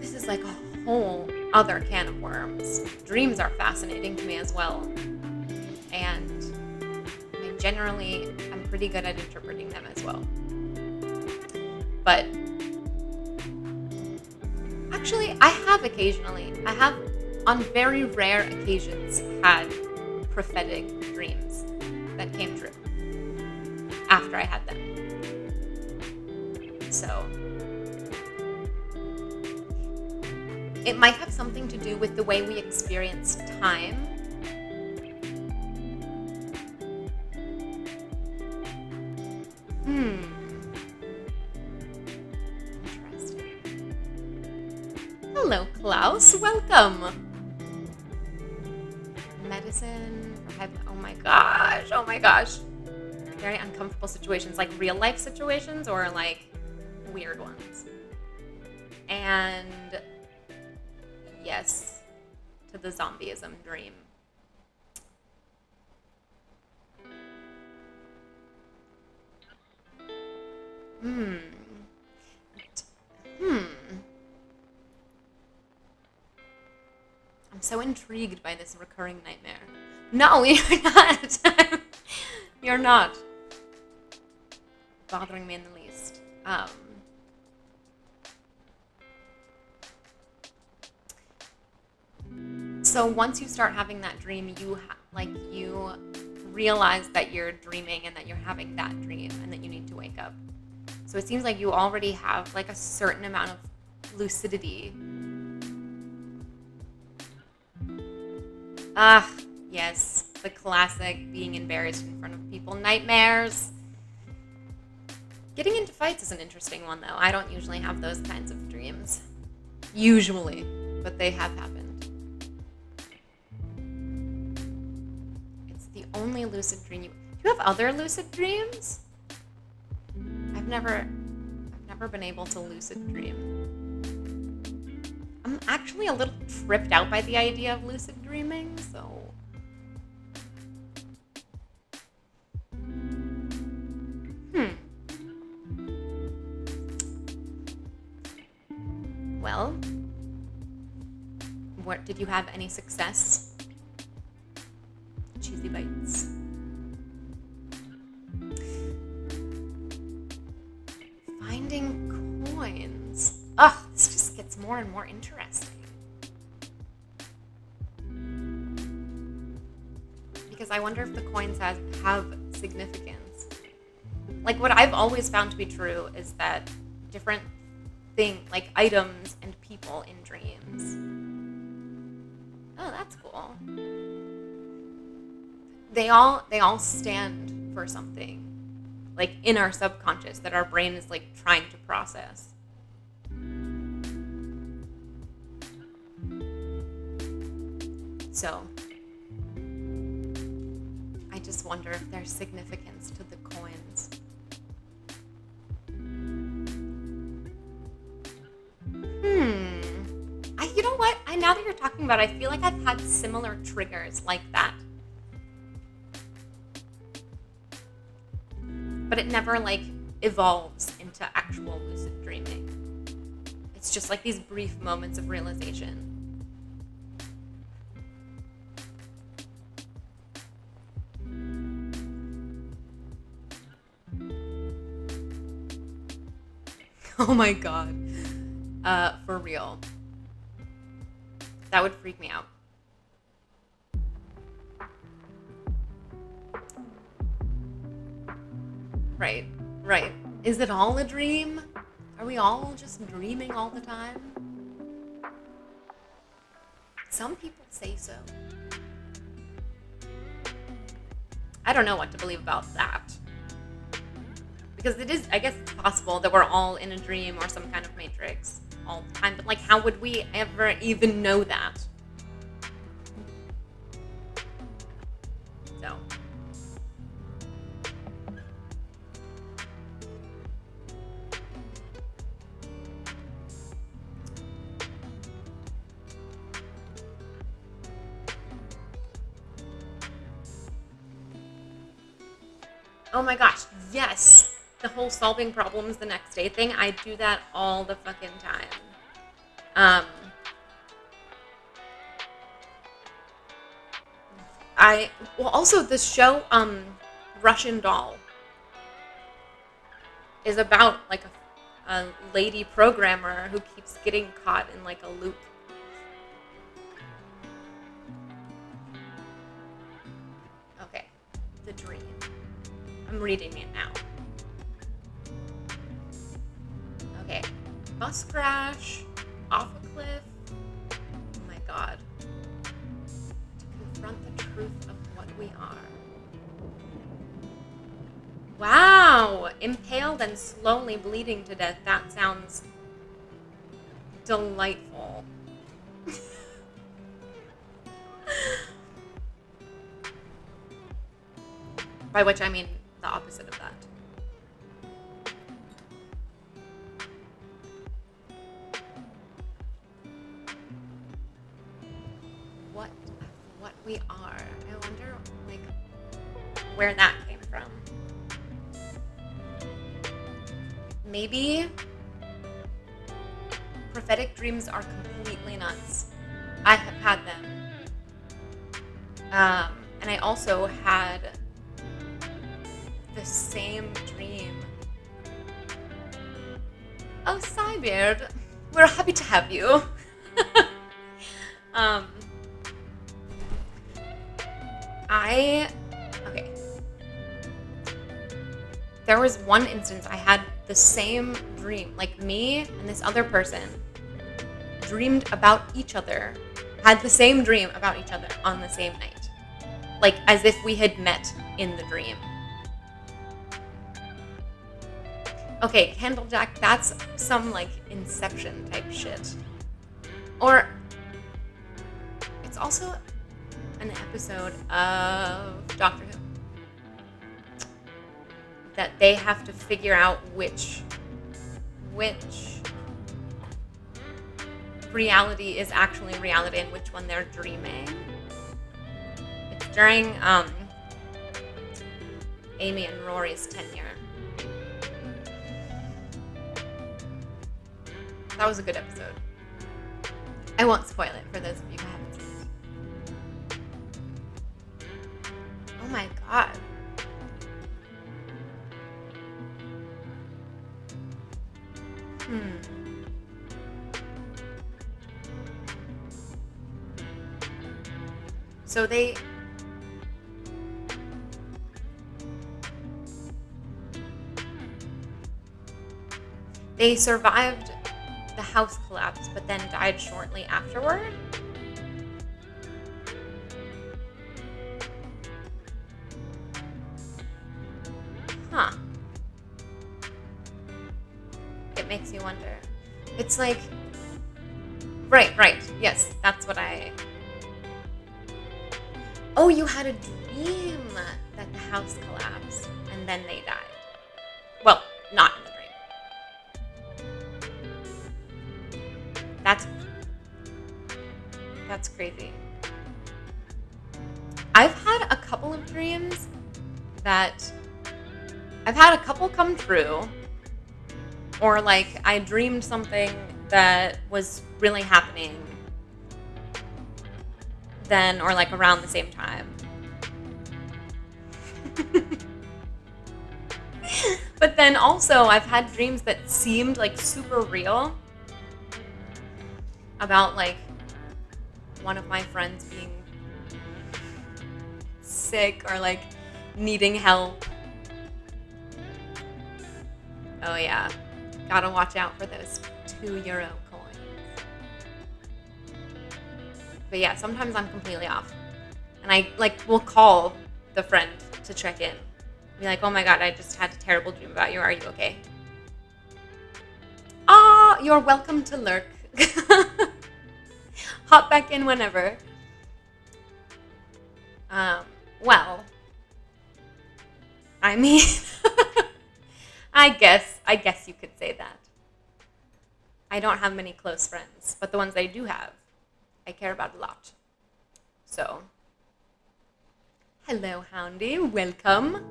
Speaker 1: This is like a whole other can of worms. Dreams are fascinating to me as well. And I'm pretty good at interpreting them as well. But actually, I have on very rare occasions had prophetic dreams that came true. after I had them. So it might have something to do with the way we experience time. Interesting. Hello, Klaus. Welcome. Medicine for oh my gosh. Very uncomfortable situations, like real life situations or like weird ones. And yes to the zombieism dream. I'm so intrigued by this recurring nightmare. No, you're not. You're not bothering me in the least. So once you start having that dream, you realize that you're dreaming and that you're having that dream and that you need to wake up. So it seems like you already have like a certain amount of lucidity. Yes, the classic being embarrassed in front of people nightmares. Getting into fights is an interesting one, though. I don't usually have those kinds of dreams. Usually, but they have happened. It's the only lucid dream you have other lucid dreams? I've never been able to lucid dream. I'm actually a little tripped out by the idea of lucid dreaming, so... Well, did you have any success? Cheesy bites. Finding coins. Ugh, this just gets more and more interesting. Because I wonder if the coins have significance. Like, what I've always found to be true is that different like items and people in dreams. Oh, that's cool. They all stand for something, like in our subconscious that our brain is like trying to process. So I just wonder if there's significance to the coins. You know what? Now that you're talking about it, I feel like I've had similar triggers like that. But it never, like, evolves into actual lucid dreaming. It's just like these brief moments of realization. Oh my god. For real. That would freak me out. Right. Is it all a dream? Are we all just dreaming all the time? Some people say so. I don't know what to believe about that. Because I guess it's possible that we're all in a dream or some kind of matrix all the time, but like, how would we ever even know that? So. Oh my gosh, yes! The whole solving problems the next day thing, I do that all the fucking time. Also this show, Russian Doll, is about like a lady programmer who keeps getting caught in like a loop. Okay, the dream. I'm reading it now. bus crash, off a cliff. Oh my god. To confront the truth of what we are. Wow! Impaled and slowly bleeding to death. That sounds delightful. By which I mean the opposite of that. What we are. I wonder, like, where that came from. Maybe prophetic dreams are completely nuts. I have had them. And I also had the same dream. Oh, Cybeard, we're happy to have you. Okay. There was one instance I had the same dream. Like, me and this other person dreamed about each other, had the same dream about each other on the same night. Like, as if we had met in the dream. Okay, Candlejack, that's some, like, Inception type shit. Or, it's also an episode of Doctor Who that they have to figure out which reality is actually reality and which one they're dreaming. It's during Amy and Rory's tenure. That was a good episode. I won't spoil it for those of you who haven't seen it. Oh my god. So they survived the house collapse, but then died shortly afterward. Huh. It makes you wonder. It's like, right, yes, that's what I... Oh, you had a dream that the house collapsed, and then they died. Well, not in the dream. That's crazy. I've had a couple of dreams that... I've had a couple come true, or like I dreamed something that was really happening then, or like around the same time. But then also I've had dreams that seemed like super real about like one of my friends being sick or like needing help. Oh yeah, gotta watch out for those €2 coins. But yeah, sometimes I'm completely off. And I like will call the friend to check in. Be like, oh my god, I just had a terrible dream about you. Are you okay? You're welcome to lurk. Hop back in whenever. Well, I mean, I guess you could say that. I don't have many close friends, but the ones I do have, I care about a lot. So, hello, Houndy. Welcome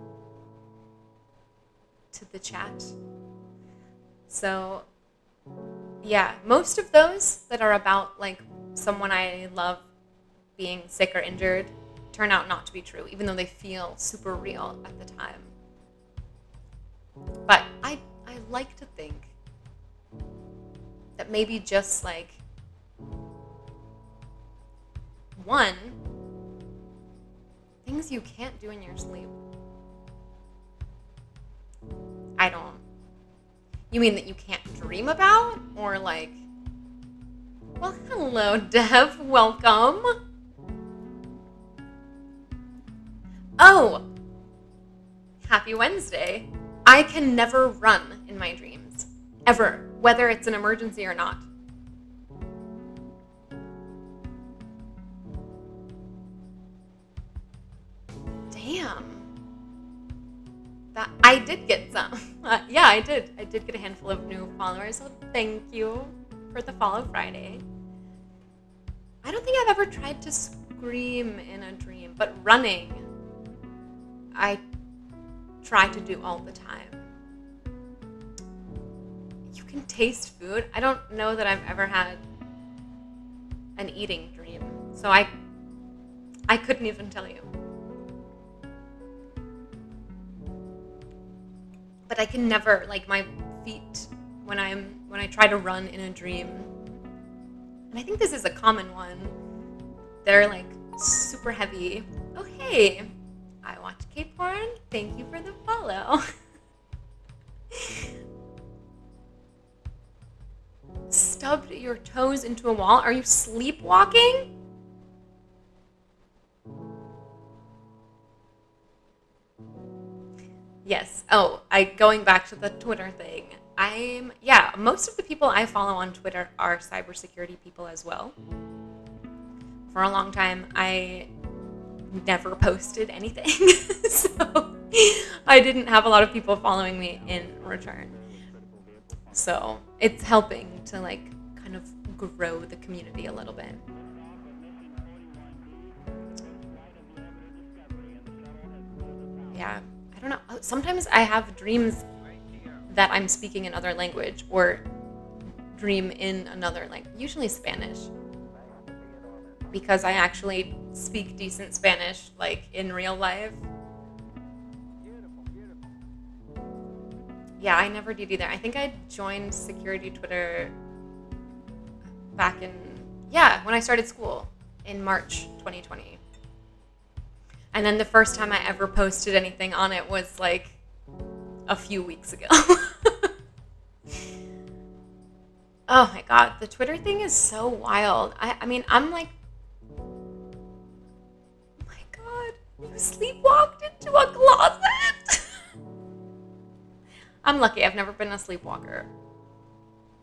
Speaker 1: to the chat. So, yeah, most of those that are about, like, someone I love being sick or injured turn out not to be true, even though they feel super real at the time. But I like to think that maybe just, like, one, things you can't do in your sleep. You mean that you can't dream about? Or like, well, hello, Dev. Welcome. Oh, happy Wednesday. I can never run in my dreams. Ever. Whether it's an emergency or not. Damn. I did get some. Yeah, I did. I did get a handful of new followers, so thank you for the follow Friday. I don't think I've ever tried to scream in a dream, but running, I try to do all the time. You can taste food. I don't know that I've ever had an eating dream, so I couldn't even tell you. But I can never, like, my feet when I try to run in a dream, and I think this is a common one, they're like super heavy. Oh hey, I watch K-porn. Thank you for the follow. Stubbed your toes into a wall? Are you sleepwalking? Yes. Oh, going back to the Twitter thing. Most of the people I follow on Twitter are cybersecurity people as well. For a long time, I never posted anything, so I didn't have a lot of people following me in return. So it's helping to like kind of grow the community a little bit. Yeah. I don't know. Sometimes I have dreams that I'm speaking another language or dream in another language, usually Spanish, because I actually speak decent Spanish, like in real life. Yeah, I never did either. I think I joined security Twitter back when I started school in March 2020. And then the first time I ever posted anything on it was like a few weeks ago. Oh my God, the Twitter thing is so wild. I mean, I'm like, oh my God, you sleepwalked into a closet. I'm lucky. I've never been a sleepwalker.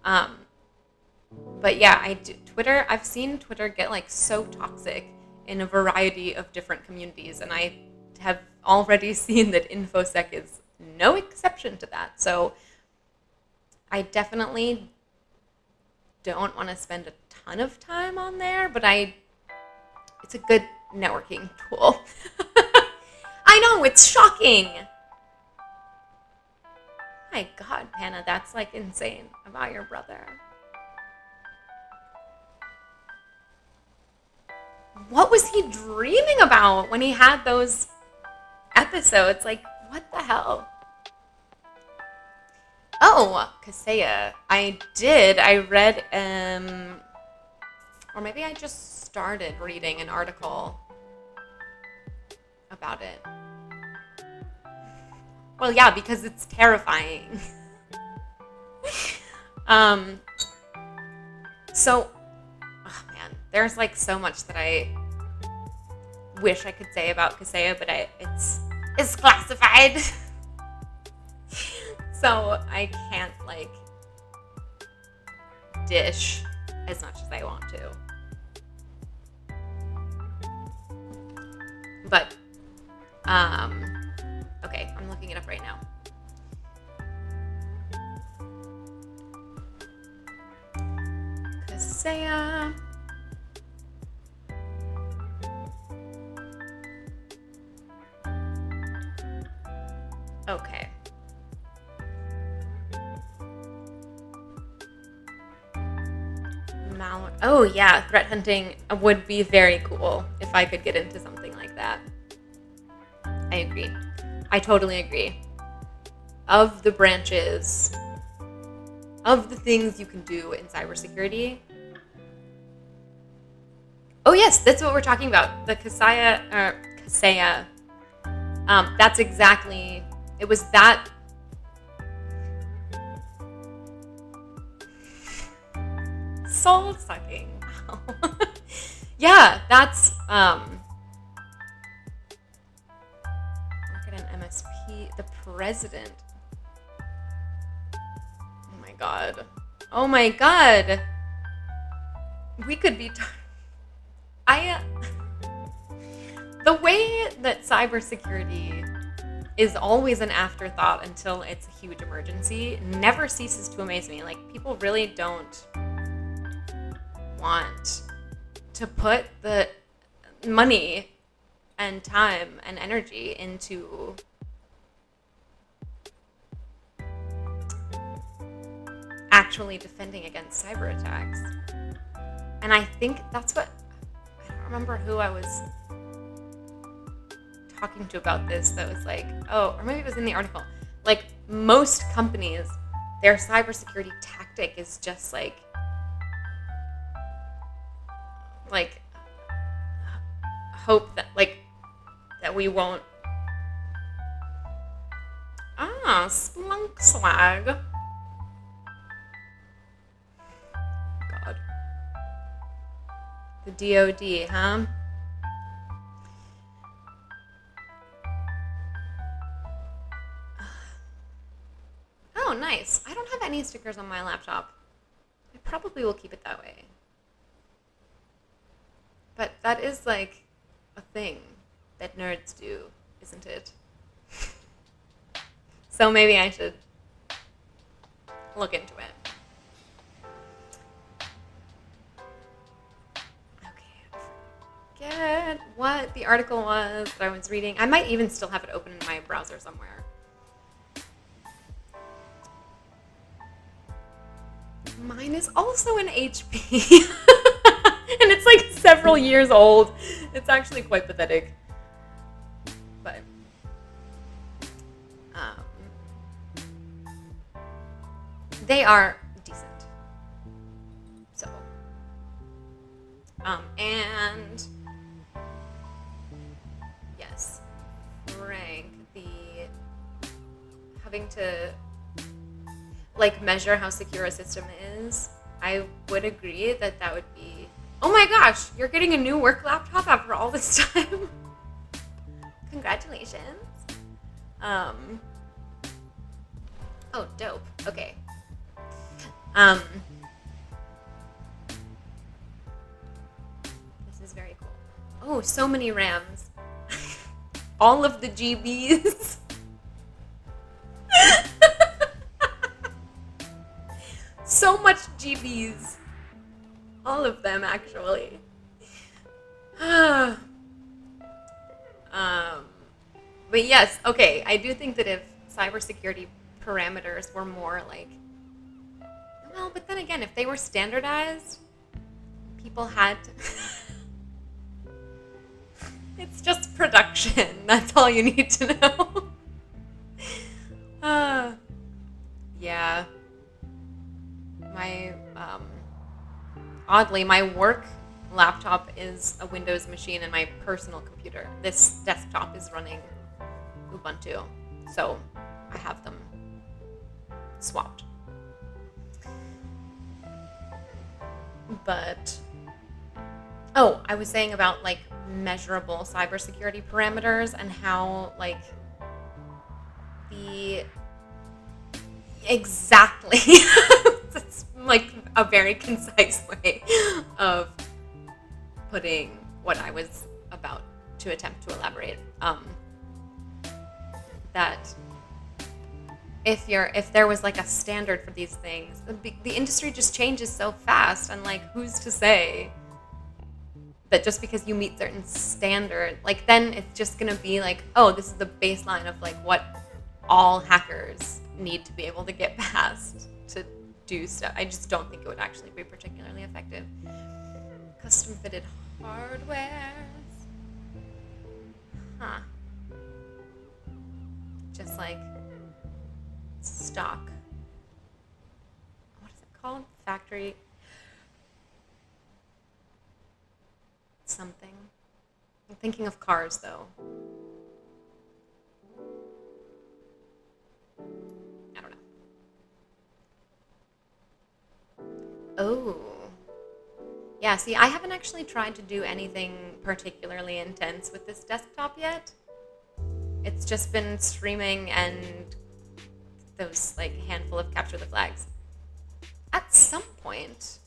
Speaker 1: But yeah, I've seen Twitter get like so toxic in a variety of different communities, and I have already seen that InfoSec is no exception to that. So I definitely don't want to spend a ton of time on there, but it's a good networking tool. I know, it's shocking. My God, Panna, that's like insane about your brother. What was he dreaming about when he had those episodes? Like, what the hell? Oh, Kaseya. I read, or maybe I just started reading an article about it. Well, yeah, because it's terrifying. So, oh man, there's like so much that I wish I could say about Kaseya, but it's classified. So I can't like dish as much as I want to. But okay, I'm looking it up right now. Kaseya. Okay. Oh yeah, threat hunting would be very cool if I could get into something like that. I agree. I totally agree. Of the branches, of the things you can do in cybersecurity. Oh yes, that's what we're talking about. The Kaseya. That's exactly. It was that. soul sucking. Wow. Yeah, that's market and MSP. The president. Oh my god. Oh my god. We could be. The way that cybersecurity is always an afterthought until it's a huge emergency never ceases to amaze me. Like, people really don't want to put the money and time and energy into actually defending against cyber attacks. And I think that's what, I don't remember who I was talking to about this that was like, oh, or maybe it was in the article. Like, most companies, their cybersecurity tactic is just like hope that that we won't. Splunk swag. God. The DoD, huh? Oh, nice. I don't have any stickers on my laptop. I probably will keep it that way. But that is like a thing that nerds do, isn't it? So maybe I should look into it. Okay, I forget what the article was that I was reading. I might even still have it open in my browser somewhere. Mine is also an HP. And it's like several years old. It's actually quite pathetic. But they are decent. So and yes, Frank, the having to like measure how secure a system is, I would agree that that would be. Oh my gosh, you're getting a new work laptop after all this time. Congratulations. Oh, dope. Okay. This is very cool. Oh, so many RAMs. All of the GBs. So much GBs. All of them, actually. But yes, okay. I do think that if cybersecurity parameters were more like, well, but then again, if they were standardized, people had to. It's just production. That's all you need to know. Yeah. My oddly, my work laptop is a Windows machine and my personal computer. This desktop is running Ubuntu, so I have them swapped. But oh, I was saying about like measurable cybersecurity parameters and how like the exactly it's like a very concise way of putting what I was about to attempt to elaborate. That if there was like a standard for these things, the industry just changes so fast, and like who's to say that just because you meet certain standard, like then it's just gonna be like, oh, this is the baseline of like what all hackers need to be able to get past to do stuff. I just don't think it would actually be particularly effective. Custom fitted hardware. Huh. Just like stock. What is it called? Factory something. I'm thinking of cars though. I don't know. Oh, Yeah, see, I haven't actually tried to do anything particularly intense with this desktop yet. It's just been streaming and those like handful of capture the flags. At some point,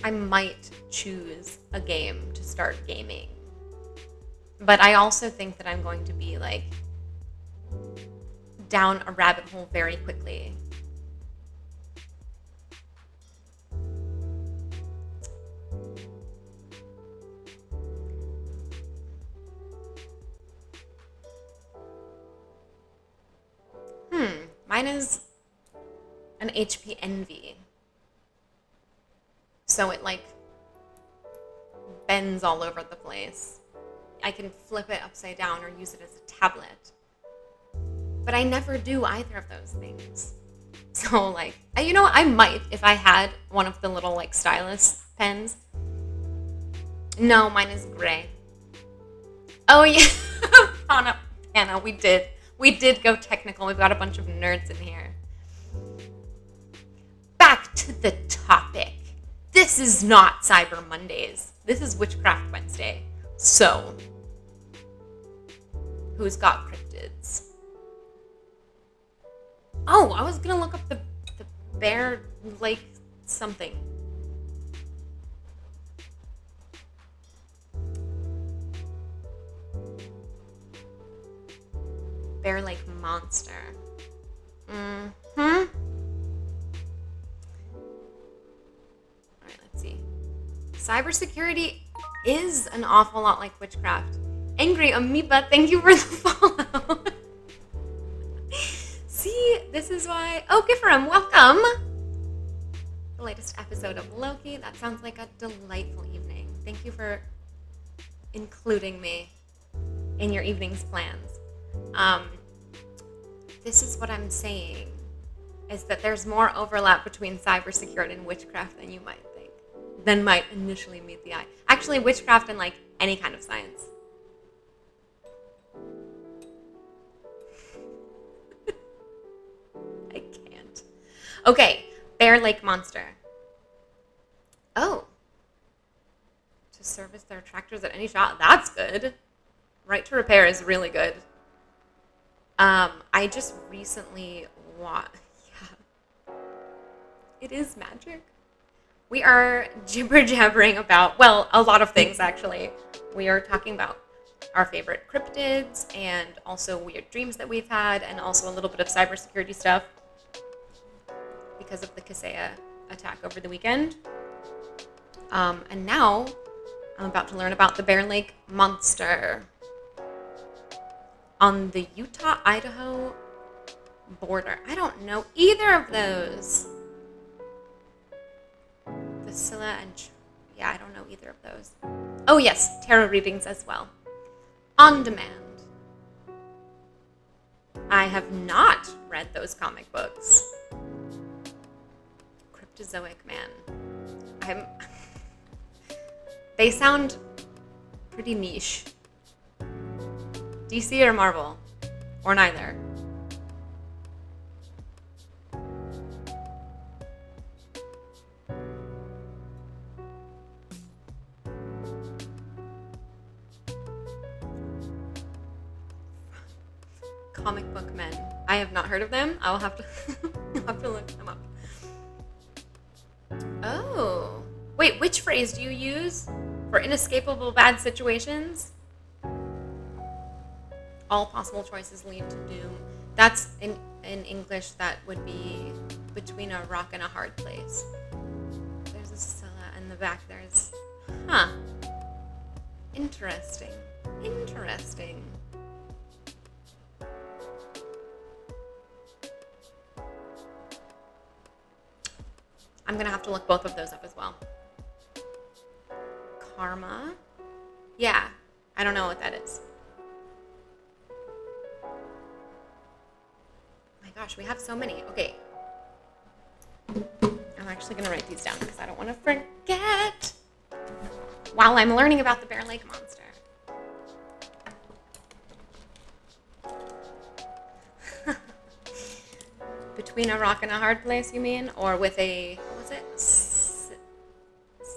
Speaker 1: I might choose a game to start gaming. But I also think that I'm going to be like down a rabbit hole very quickly. Mine is an HP Envy. So it like bends all over the place. I can flip it upside down or use it as a tablet. But I never do either of those things. So like, you know what? I might if I had one of the little like stylus pens. No, mine is gray. Oh yeah, Anna, we did go technical. We've got a bunch of nerds in here. Back to the topic. This is not Cyber Mondays. This is Witchcraft Wednesday. So, who's got cryptids? Oh, I was gonna look up the Bear Lake something. Bear Lake monster. Alright, let's see. Cybersecurity is an awful lot like witchcraft. Angry Amoeba, thank you for the follow. See, this is why... Oh, Gifferum, welcome! The latest episode of Loki. That sounds like a delightful evening. Thank you for including me in your evening's plans. This is what I'm saying, is that there's more overlap between cybersecurity and witchcraft than you might think, than might initially meet the eye. Actually, witchcraft and like any kind of science. I can't. Okay, Bear Lake Monster. Oh. To service their tractors at any shot. That's good. Right to repair is really good. I just recently watched... Yeah. It is magic. We are jibber-jabbering about, well, a lot of things, actually. We are talking about our favorite cryptids and also weird dreams that we've had and also a little bit of cybersecurity stuff because of the Kaseya attack over the weekend. And now I'm about to learn about the Bear Lake Monster on the Utah-Idaho border. I don't know either of those. Vasilla and... Yeah, I don't know either of those. Oh yes, tarot readings as well. On demand. I have not read those comic books. Cryptozoic Man. They sound pretty niche. DC or Marvel? Or neither? Comic book men. I have not heard of them. I will have to I'll have to look them up. Oh. Wait, which phrase do you use for inescapable bad situations? All possible choices lead to doom. That's in English, that would be between a rock and a hard place. There's a Scylla in the back. There's... Huh. Interesting. Interesting. I'm going to have to look both of those up as well. Karma? Yeah. I don't know what that is. My gosh, we have so many. Okay. I'm actually going to write these down because I don't want to forget while I'm learning about the Bear Lake Monster. Between a rock and a hard place, you mean? Or with a, what was it?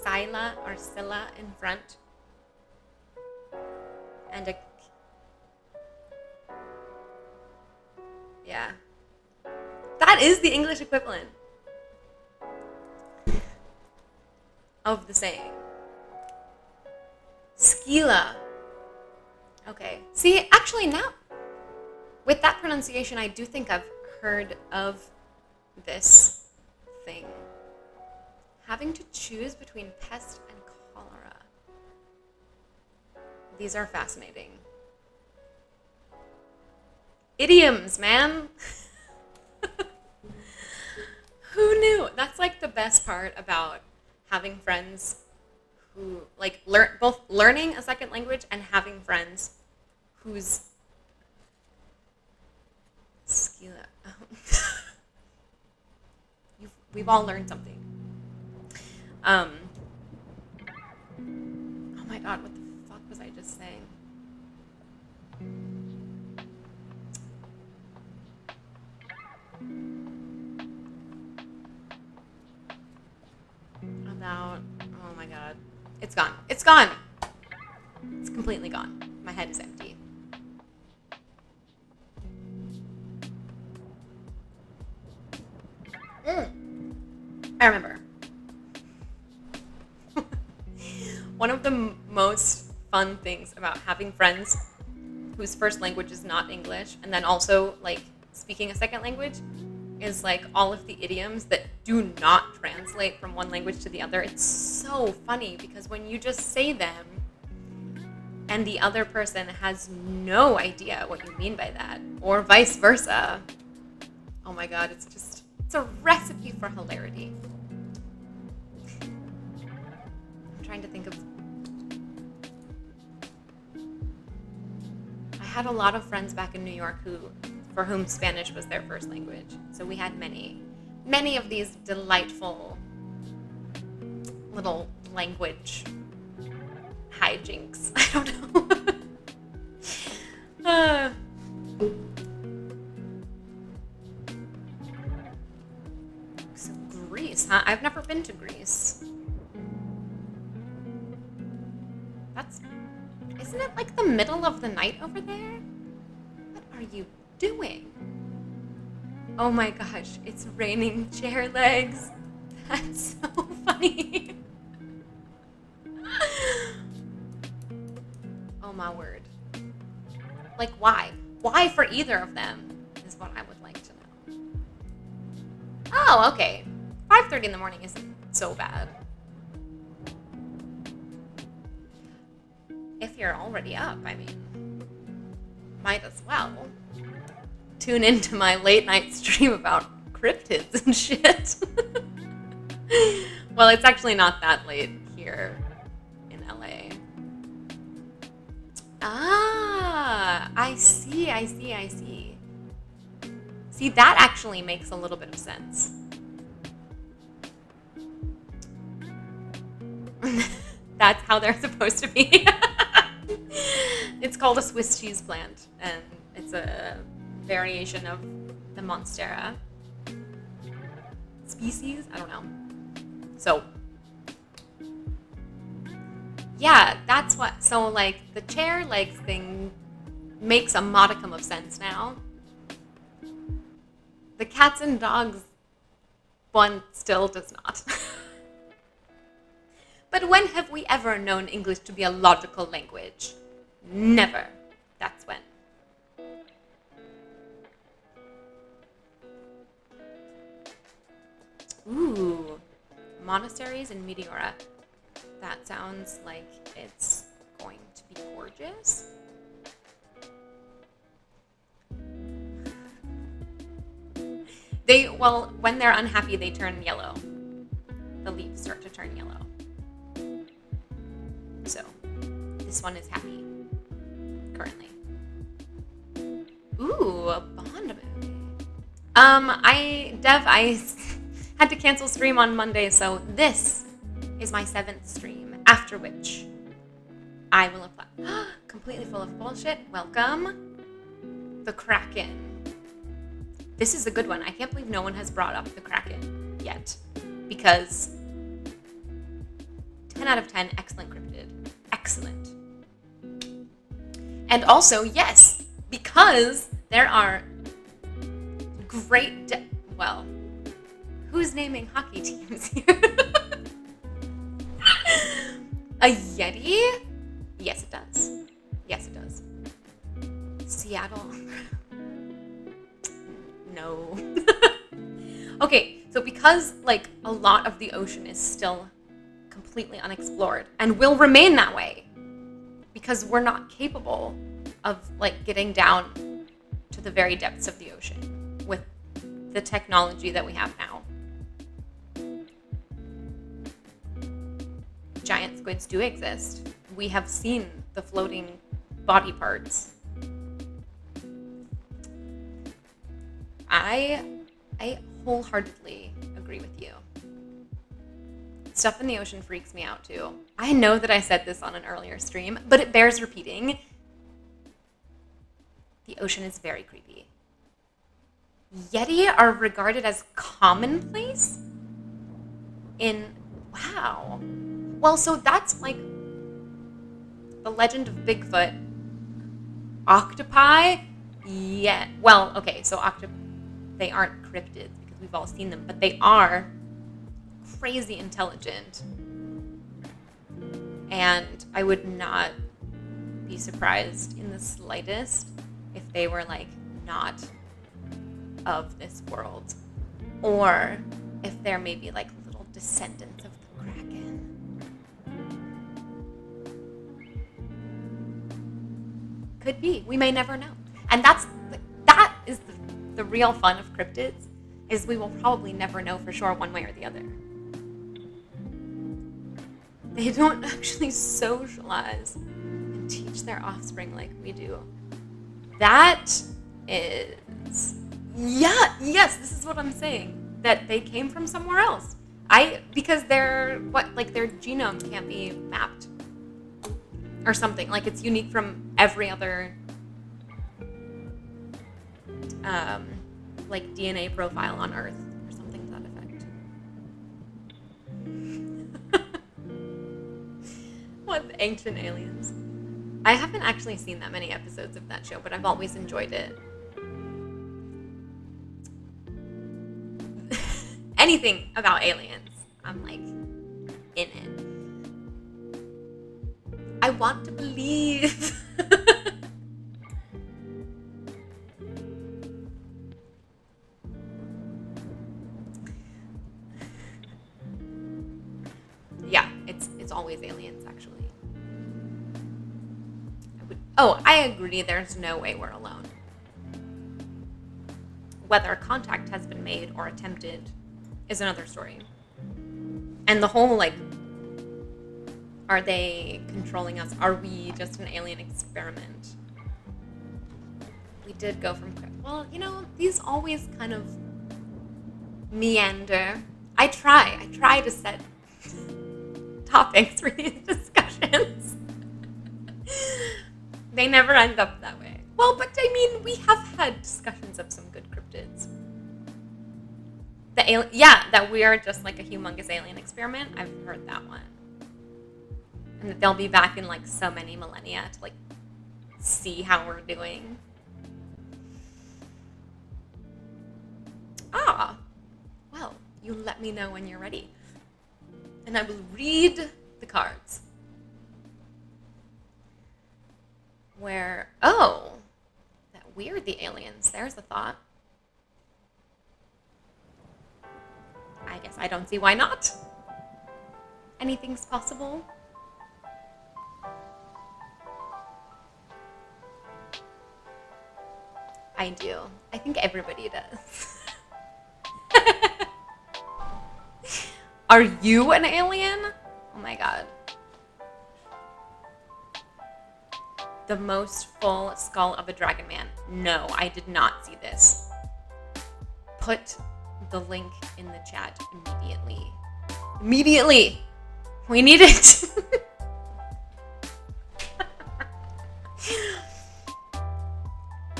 Speaker 1: Scylla or Scylla in front. And a... Yeah. That is the English equivalent of the saying. Scylla. Okay. See, actually now, with that pronunciation, I do think I've heard of this thing. Having to choose between pest and cholera. These are fascinating. Idioms, man. Who knew? That's like the best part about having friends who like both learning a second language and having friends whose skill. We've all learned something. Oh my god, what the fuck was I just saying? About, oh my god. It's gone. It's gone. It's completely gone. My head is empty. I remember. One of the most fun things about having friends whose first language is not English and then also like speaking a second language is like all of the idioms that do not translate from one language to the other. It's so funny because when you just say them and the other person has no idea what you mean by that, or vice versa, oh my god, it's a recipe for hilarity. I'm trying to think of... I had a lot of friends back in New York for whom Spanish was their first language. So we had many of these delightful little language hijinks. I don't know. So Greece, huh? I've never been to Greece. Isn't it like the middle of the night over there? What are you doing? Oh my gosh, it's raining chair legs. That's so funny. Oh my word. Like why? Why for either of them is what I would like to know. Oh, okay. 5:30 in the morning isn't so bad. If you're already up, I mean, might as well tune into my late night stream about cryptids and shit. Well, it's actually not that late here in LA. Ah, I see. See, that actually makes a little bit of sense. That's how they're supposed to be. It's called a Swiss cheese plant, and it's a variation of the Monstera species. I don't know. So, yeah, that's what. So, like, the chair legs thing makes a modicum of sense now. The cats and dogs one still does not. But when have we ever known English to be a logical language? Never. That's when. Ooh, monasteries in Meteora. That sounds like it's going to be gorgeous. When they're unhappy, they turn yellow. The leaves start to turn yellow. So, this one is happy, currently. Ooh, a Bond movie. I had to cancel stream on Monday, so this is my 7th stream, after which I will apply. Completely full of bullshit. Welcome. The Kraken. This is a good one. I can't believe no one has brought up the Kraken yet, because 10 out of 10, excellent cryptid. Excellent. And also, yes, because there are great, well, who's naming hockey teams here? A Yeti? Yes, it does. Yes, it does. Seattle? No. Okay, so because like a lot of the ocean is still completely unexplored and will remain that way because we're not capable of like getting down to the very depths of the ocean with the technology that we have now. Giant squids do exist. We have seen the floating body parts. I wholeheartedly agree with you. Stuff in the ocean freaks me out too. I know that I said this on an earlier stream, but it bears repeating. The ocean is very creepy. Yeti are regarded as commonplace in, wow. Well, so that's like the legend of Bigfoot. Octopi? Yeah. Well, okay, so they aren't cryptids because we've all seen them, but they are crazy intelligent. And I would not be surprised in the slightest if they were like not of this world, or if they're maybe like little descendants of the Kraken. Could be. We may never know. And that is the real fun of cryptids, is we will probably never know for sure one way or the other. They don't actually socialize and teach their offspring like we do. That is, yes, this is what I'm saying. That they came from somewhere else. Because their genome can't be mapped or something. Like it's unique from every other like DNA profile on Earth or something to that effect. What, ancient aliens? I haven't actually seen that many episodes of that show, but I've always enjoyed it. Anything about aliens, I'm like in it. I want to believe. Yeah, it's always aliens, actually. I agree, there's no way we're alone. Whether contact has been made or attempted is another story. And the whole, like, are they controlling us? Are we just an alien experiment? We did go from, well, these always kind of meander. I try to set topics for these discussions. They never end up that way. Well, but I mean, we have had discussions of some good cryptids. That we are just like a humongous alien experiment. I've heard that one. And that they'll be back in like so many millennia to like see how we're doing. Well, you let me know when you're ready. And I will read the cards. That weird, the aliens. There's a thought. I guess I don't see why not. Anything's possible. I do. I think everybody does. Are you an alien? Oh my god. The most full skull of a dragon man. No, I did not see this. Put the link in the chat immediately. Immediately! We need it!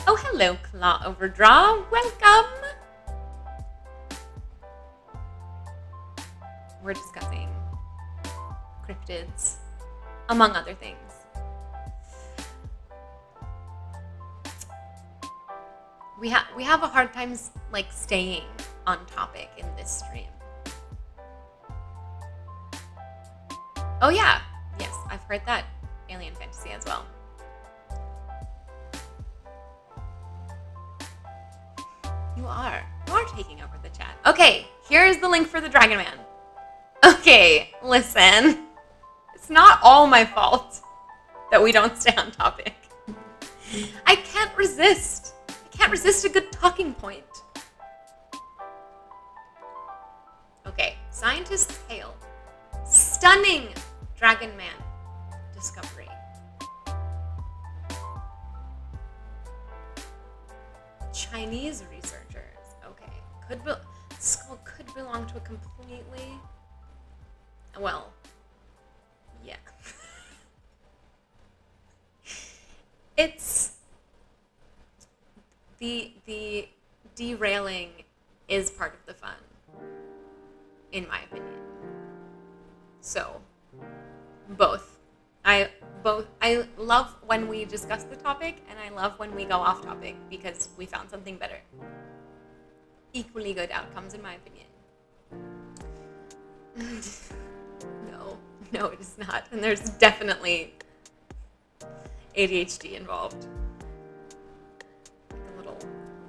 Speaker 1: Oh, hello, Claw Overdraw. Welcome! We're discussing cryptids, among other things. We have a hard time like staying on topic in this stream. Oh yeah, yes, I've heard that alien fantasy as well. You are taking over the chat. Okay, here's the link for the Dragon Man. Okay, listen. It's not all my fault that we don't stay on topic. I can't resist. I can't resist a good talking point. Okay, scientists hail stunning Dragon Man discovery. Chinese researchers. Okay, skull could belong to a completely. Well, yeah. It's the derailing is part of the fun, in my opinion. So, both. I love when we discuss the topic, and I love when we go off topic because we found something better. Equally good outcomes, in my opinion. No, it is not. And there's definitely ADHD involved. Like a little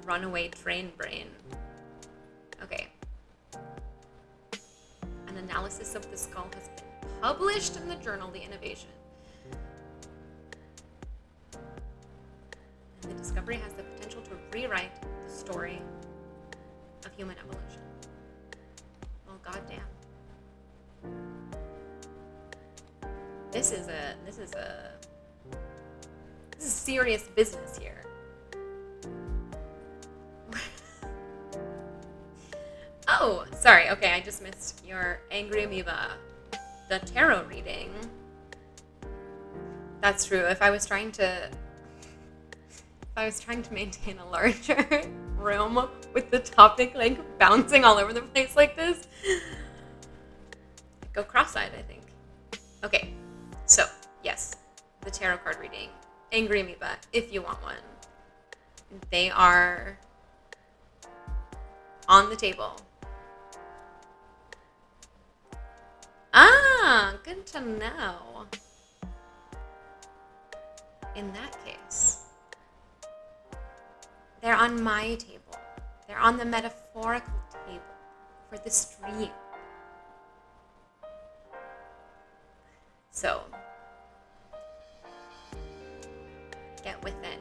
Speaker 1: runaway train brain. Okay. An analysis of the skull has been published in the journal The Innovation. And the discovery has the potential to rewrite the story of human evolution. Well, goddamn. This is serious business here. Oh, sorry. Okay, I just missed your Angry Amoeba, the tarot reading. That's true. If I was trying to maintain a larger room with the topic like bouncing all over the place like this, I'd go cross-eyed, I think. Okay, so yes, the tarot card reading, Angry Amoeba, if you want one. They are on the table. Ah, good to know. In that case, they're on my table. They're on the metaphorical table for the stream. So, get with it.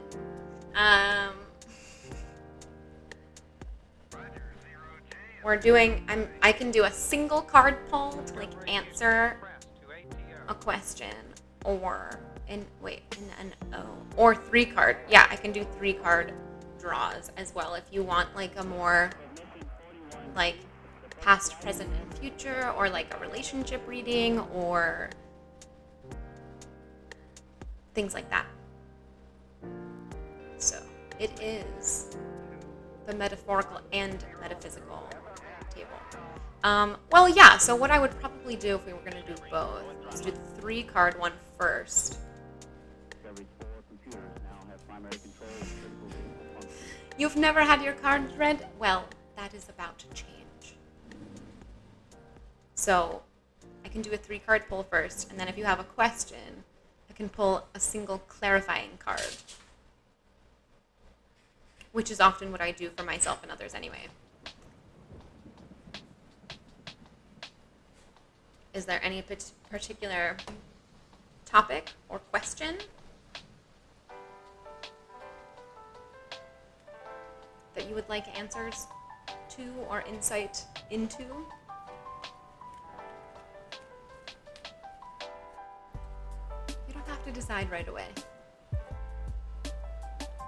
Speaker 1: We're doing, I can do a single card pull to like answer a question, or or 3 card. Yeah, I can do 3 card draws as well if you want like a more like past, present, and future, or like a relationship reading, or things like that. So it is the metaphorical and metaphysical table. Well, yeah, so what I would probably do if we were going to do both is do the 3 card one first. You've never had your cards read? Well, that is about to change. So I can do a 3 card pull first, and then if you have a question, I can pull a single clarifying card, which is often what I do for myself and others anyway. Is there any particular topic or question that you would like answers to or insight into? You don't have to decide right away. You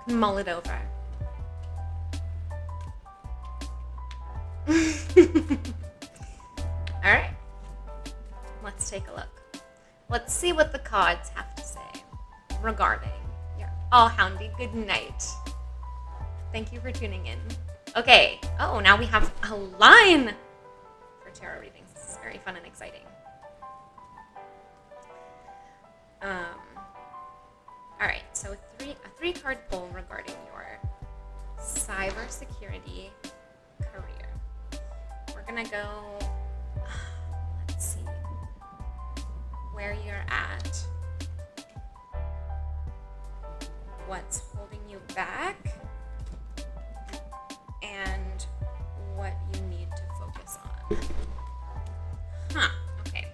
Speaker 1: can mull it over. All right. Let's take a look. Let's see what the cards have to say regarding your all-houndy good night. Thank you for tuning in. Okay. Oh, now we have a line for tarot readings. This is very fun and exciting. So a three card pull regarding your cybersecurity career. We're gonna go, let's see, where you're at, what's holding you back, and what you need to focus on. Okay.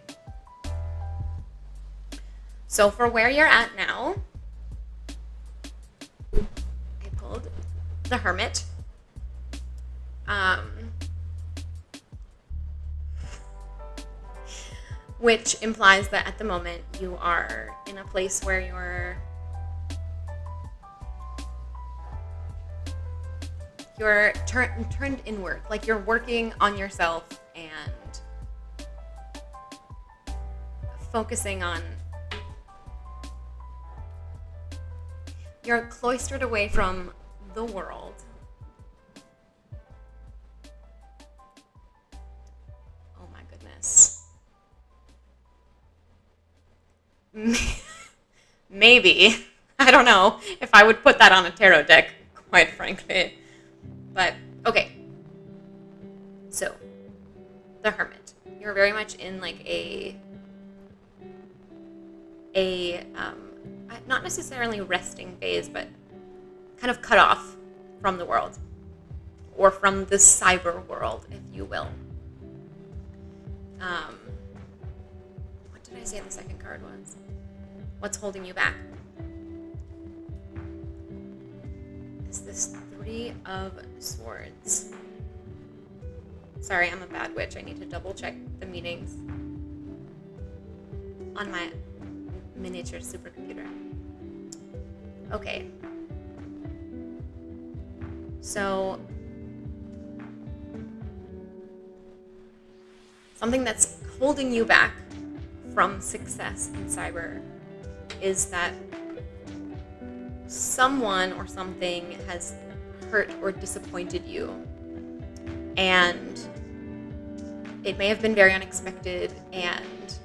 Speaker 1: So for where you're at now, I pulled the Hermit. Which implies that at the moment you are in a place where you're turned inward, like you're working on yourself and focusing on, you're cloistered away from the world. Oh my goodness. Maybe. I don't know if I would put that on a tarot deck, quite frankly. But, okay. So, the Hermit. You're very much in like a not necessarily resting phase, but kind of cut off from the world. Or from the cyber world, if you will. What did I say the second card was? What's holding you back? Is this Three of Swords? Sorry, I'm a bad witch. I need to double check the meanings on my miniature supercomputer. Okay. So, something that's holding you back from success in cyber is that someone or something has hurt or disappointed you, and it may have been very unexpected and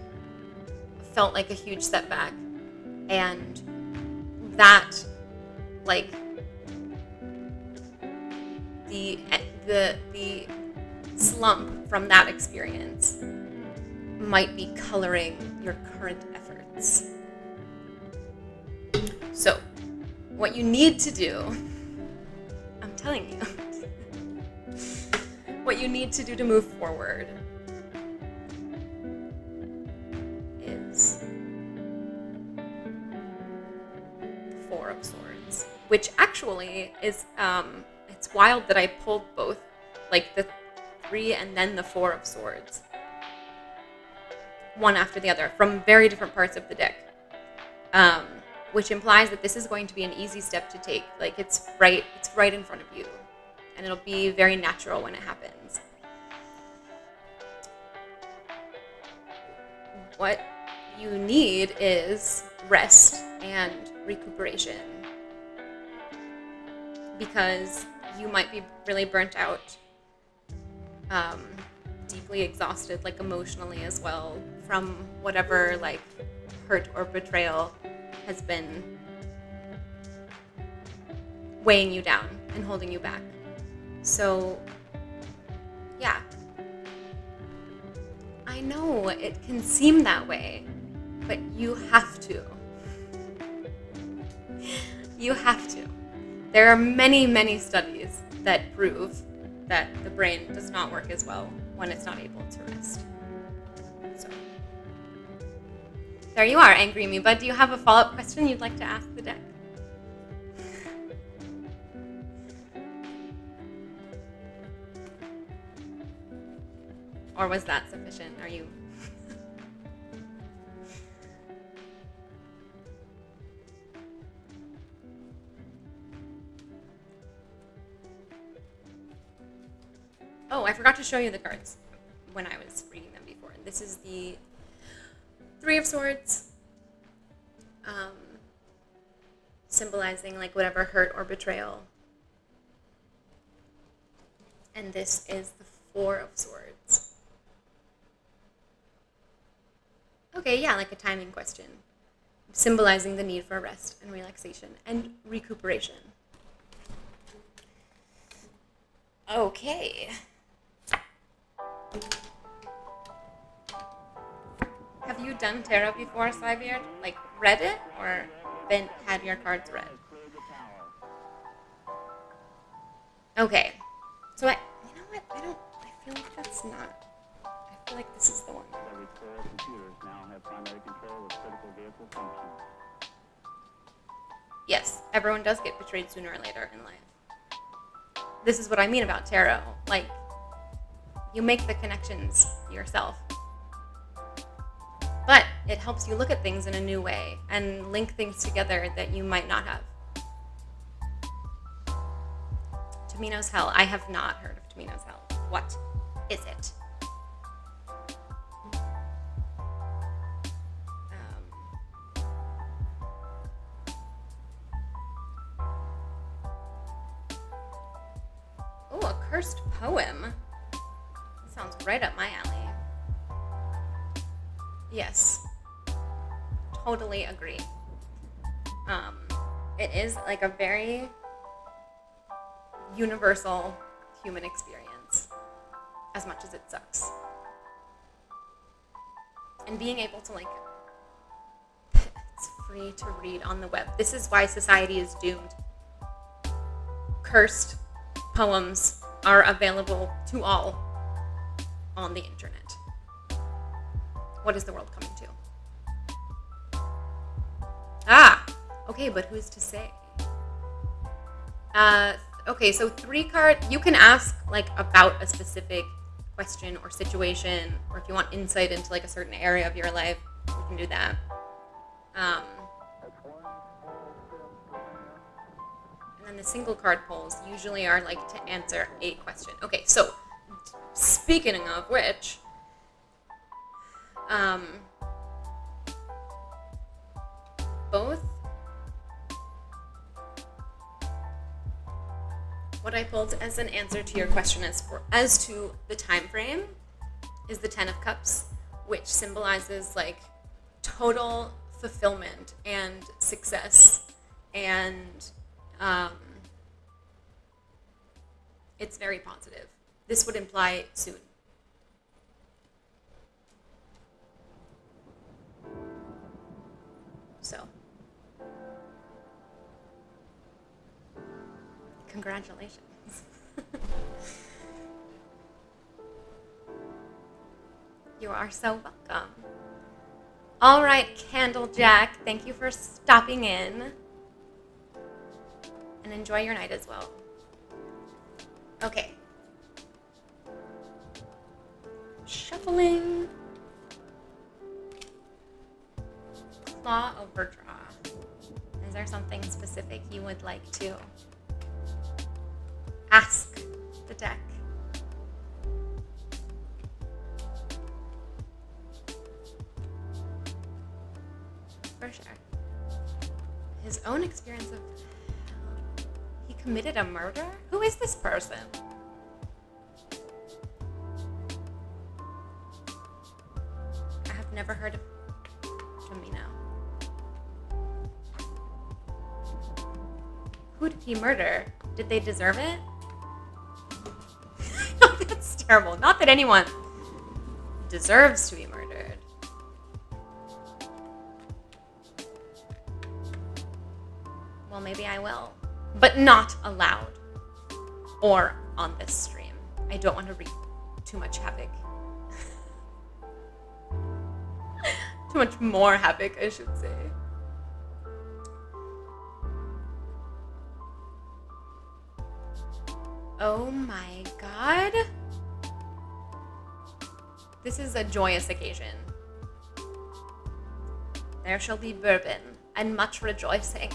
Speaker 1: felt like a huge setback, and that, like, the slump from that experience might be coloring your current efforts. So, what you need to do, I'm telling you, what you need to do to move forward is the Four of Swords, which actually is, it's wild that I pulled both, like the Three and then the Four of Swords, one after the other, from very different parts of the deck. Which implies that this is going to be an easy step to take. Like, it's right in front of you, and it'll be very natural when it happens. What you need is rest and recuperation, because you might be really burnt out, deeply exhausted, like emotionally as well, from whatever like hurt or betrayal has been weighing you down and holding you back. So, yeah. I know it can seem that way, but you have to. You have to. There are many, many studies that prove that the brain does not work as well when it's not able to rest. So, there you are, Angry Me Bud. Do you have a follow-up question you'd like to ask the deck? Or was that sufficient? Are you... Oh, I forgot to show you the cards when I was reading them before. This is the Three of Swords, symbolizing like whatever hurt or betrayal. And this is the Four of Swords. Okay, yeah, like a timing question. symbolizing the need for rest and relaxation and recuperation. Okay. Have you done tarot before, Slybeard? Like, read it or had your cards read? Okay. So you know what? I feel like that's not. I feel like this is the one. Computers now have primary control of critical vehicle functions. Yes, everyone does get betrayed sooner or later in life. This is what I mean about tarot. Like, you make the connections yourself. But it helps you look at things in a new way and link things together that you might not have. Tamino's Hell. I have not heard of Tamino's Hell. What is it? Oh, a cursed poem. That sounds right up my alley. Yes. Totally agree. It is like a very universal human experience, as much as it sucks. And being able to, like, it's free to read on the web. This is why society is doomed. Cursed poems are available to all on the internet. What is the world coming to? Okay, but who's to say? Okay, so 3 card, you can ask, like, about a specific question or situation, or if you want insight into, like, a certain area of your life, you can do that. And then the single card polls usually are, like, to answer a question. Okay, so speaking of which, both what I pulled as an answer to your question as to the time frame is the 10 of Cups, which symbolizes, like, total fulfillment and success, and it's very positive. This would imply soon. So, congratulations. You are so welcome. All right, Candlejack, thank you for stopping in. And enjoy your night as well. Okay. Shuffling. Claw overdraw. Is there something specific you would like to ask the deck? For sure. His own experience of he committed a murder? Who is this person? I have never heard of Tamino. Who did he murder? Did they deserve it? That's terrible. Not that anyone deserves to be murdered. Well, maybe I will. But not allowed. Or on this stream. I don't want to wreak too much havoc. Too much more havoc, I should say. Oh my god. This is a joyous occasion. There shall be bourbon and much rejoicing.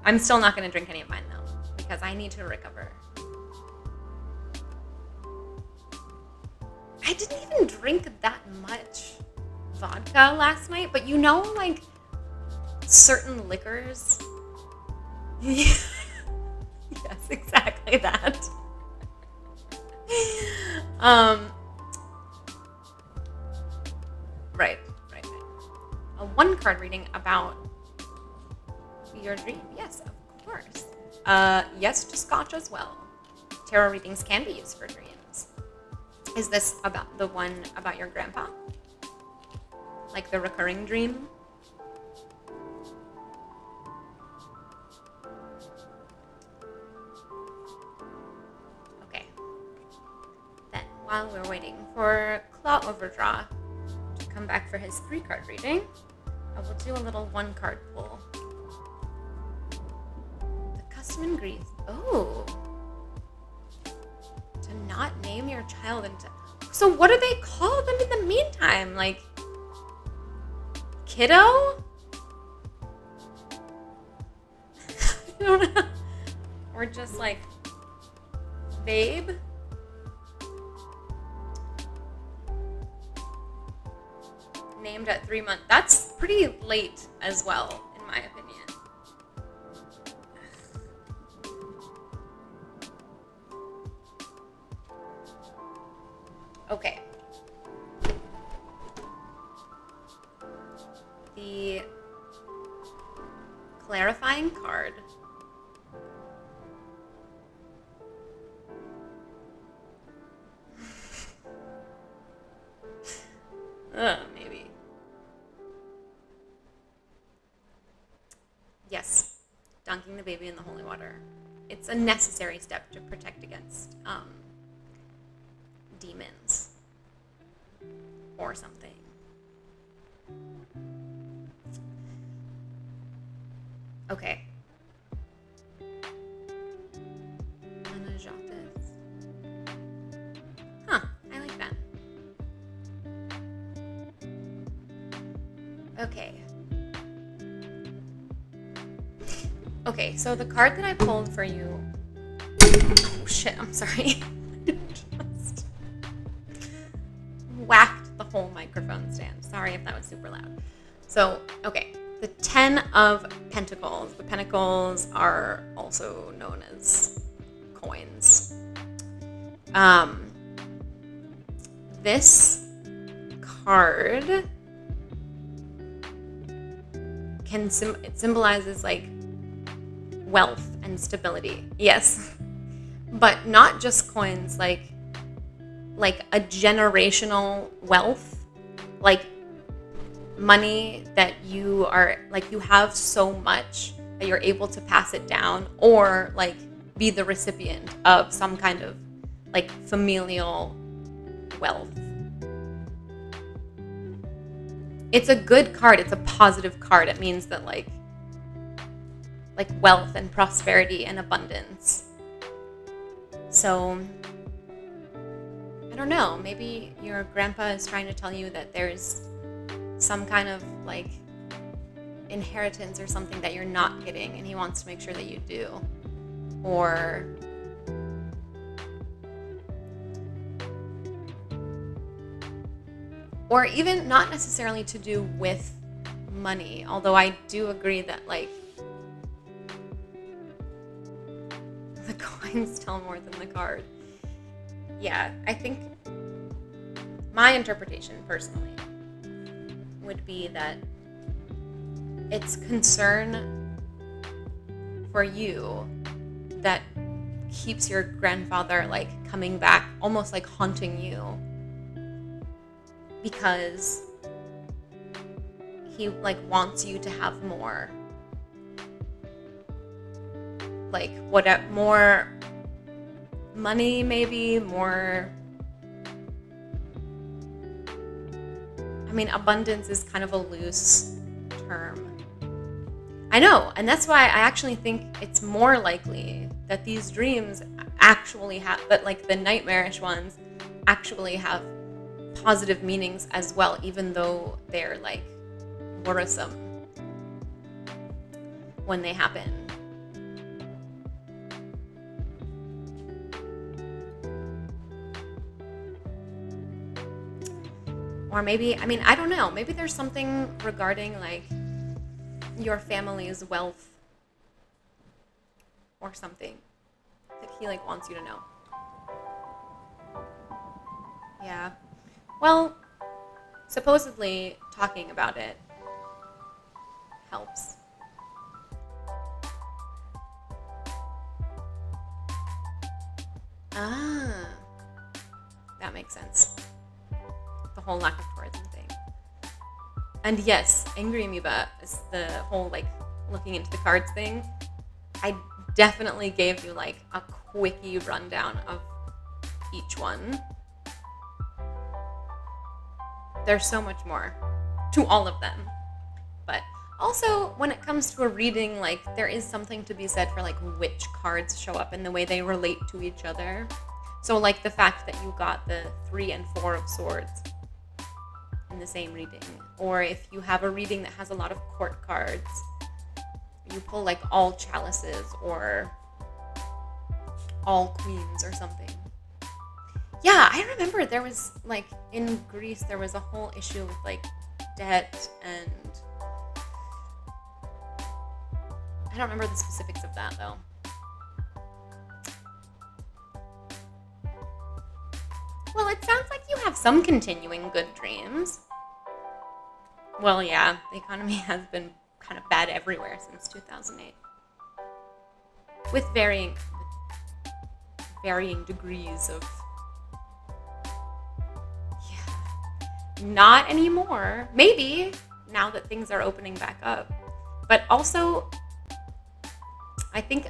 Speaker 1: I'm still not going to drink any of mine, though, because I need to recover. I didn't even drink that much vodka last night, but you know, like, certain liquors... Yes, exactly that. Right. A one card reading about your dream. Yes, of course. Yes to Scotch as well. Tarot readings can be used for dreams. Is this about the one about your grandpa? Like the recurring dream? Okay. Then, while we're waiting for Claw Overdraw to come back for his 3-card reading, I will do a little 1-card pull. The custom and grease. Oh. To not name your child until... So what do they call them in the meantime? Like, kiddo? I don't know. Or just like, babe? Named at 3 months. That's pretty late as well, in my opinion. Okay. The clarifying card maybe. Yes, dunking the baby in the holy water. It's a necessary step to protect against demons or something. Okay. Huh, I like that. Okay. Okay, so the card that I pulled for you... Oh shit, I'm sorry. Just whacked the whole microphone stand. Sorry if that was super loud. So, okay. The 10 of Pentacles. The Pentacles are also known as coins. This card it symbolizes like wealth and stability. Yes. But not just coins, like a generational wealth, like money that you are like you have so much that you're able to pass it down, or like be the recipient of some kind of like familial wealth. It's a good card. It's a positive card. It means that like wealth and prosperity and abundance. So I don't know, maybe your grandpa is trying to tell you that there's some kind of like inheritance or something that you're not getting, and he wants to make sure that you do. Or even not necessarily to do with money, although I do agree that like the coins tell more than the card. Yeah, I think my interpretation personally would be that it's concern for you that keeps your grandfather like coming back, almost like haunting you, because he like wants you to have more, like more money, maybe more. I mean, abundance is kind of a loose term. I know, and that's why I actually think it's more likely that these dreams actually have, that like the nightmarish ones actually have positive meanings as well, even though they're like worrisome when they happen. Or maybe, I mean, I don't know, maybe there's something regarding like your family's wealth or something that he like wants you to know. Yeah. Well, supposedly talking about it helps. Ah, that makes sense. The whole lack of tourism thing. And yes, Angry Amoeba is the whole like looking into the cards thing. I definitely gave you like a quickie rundown of each one. There's so much more to all of them. But also, when it comes to a reading, like, there is something to be said for, like, which cards show up and the way they relate to each other. So, like, the fact that you got the 3 and 4 of Swords in the same reading. Or if you have a reading that has a lot of court cards, you pull, like, all chalices or all queens or something. Yeah, I remember there was, like, in Greece, there was a whole issue with, like, debt and... I don't remember the specifics of that, though. Well, it sounds like you have some continuing good dreams. Well, yeah, the economy has been kind of bad everywhere since 2008. With varying degrees of... Yeah. Not anymore. Maybe, now that things are opening back up. But also... I think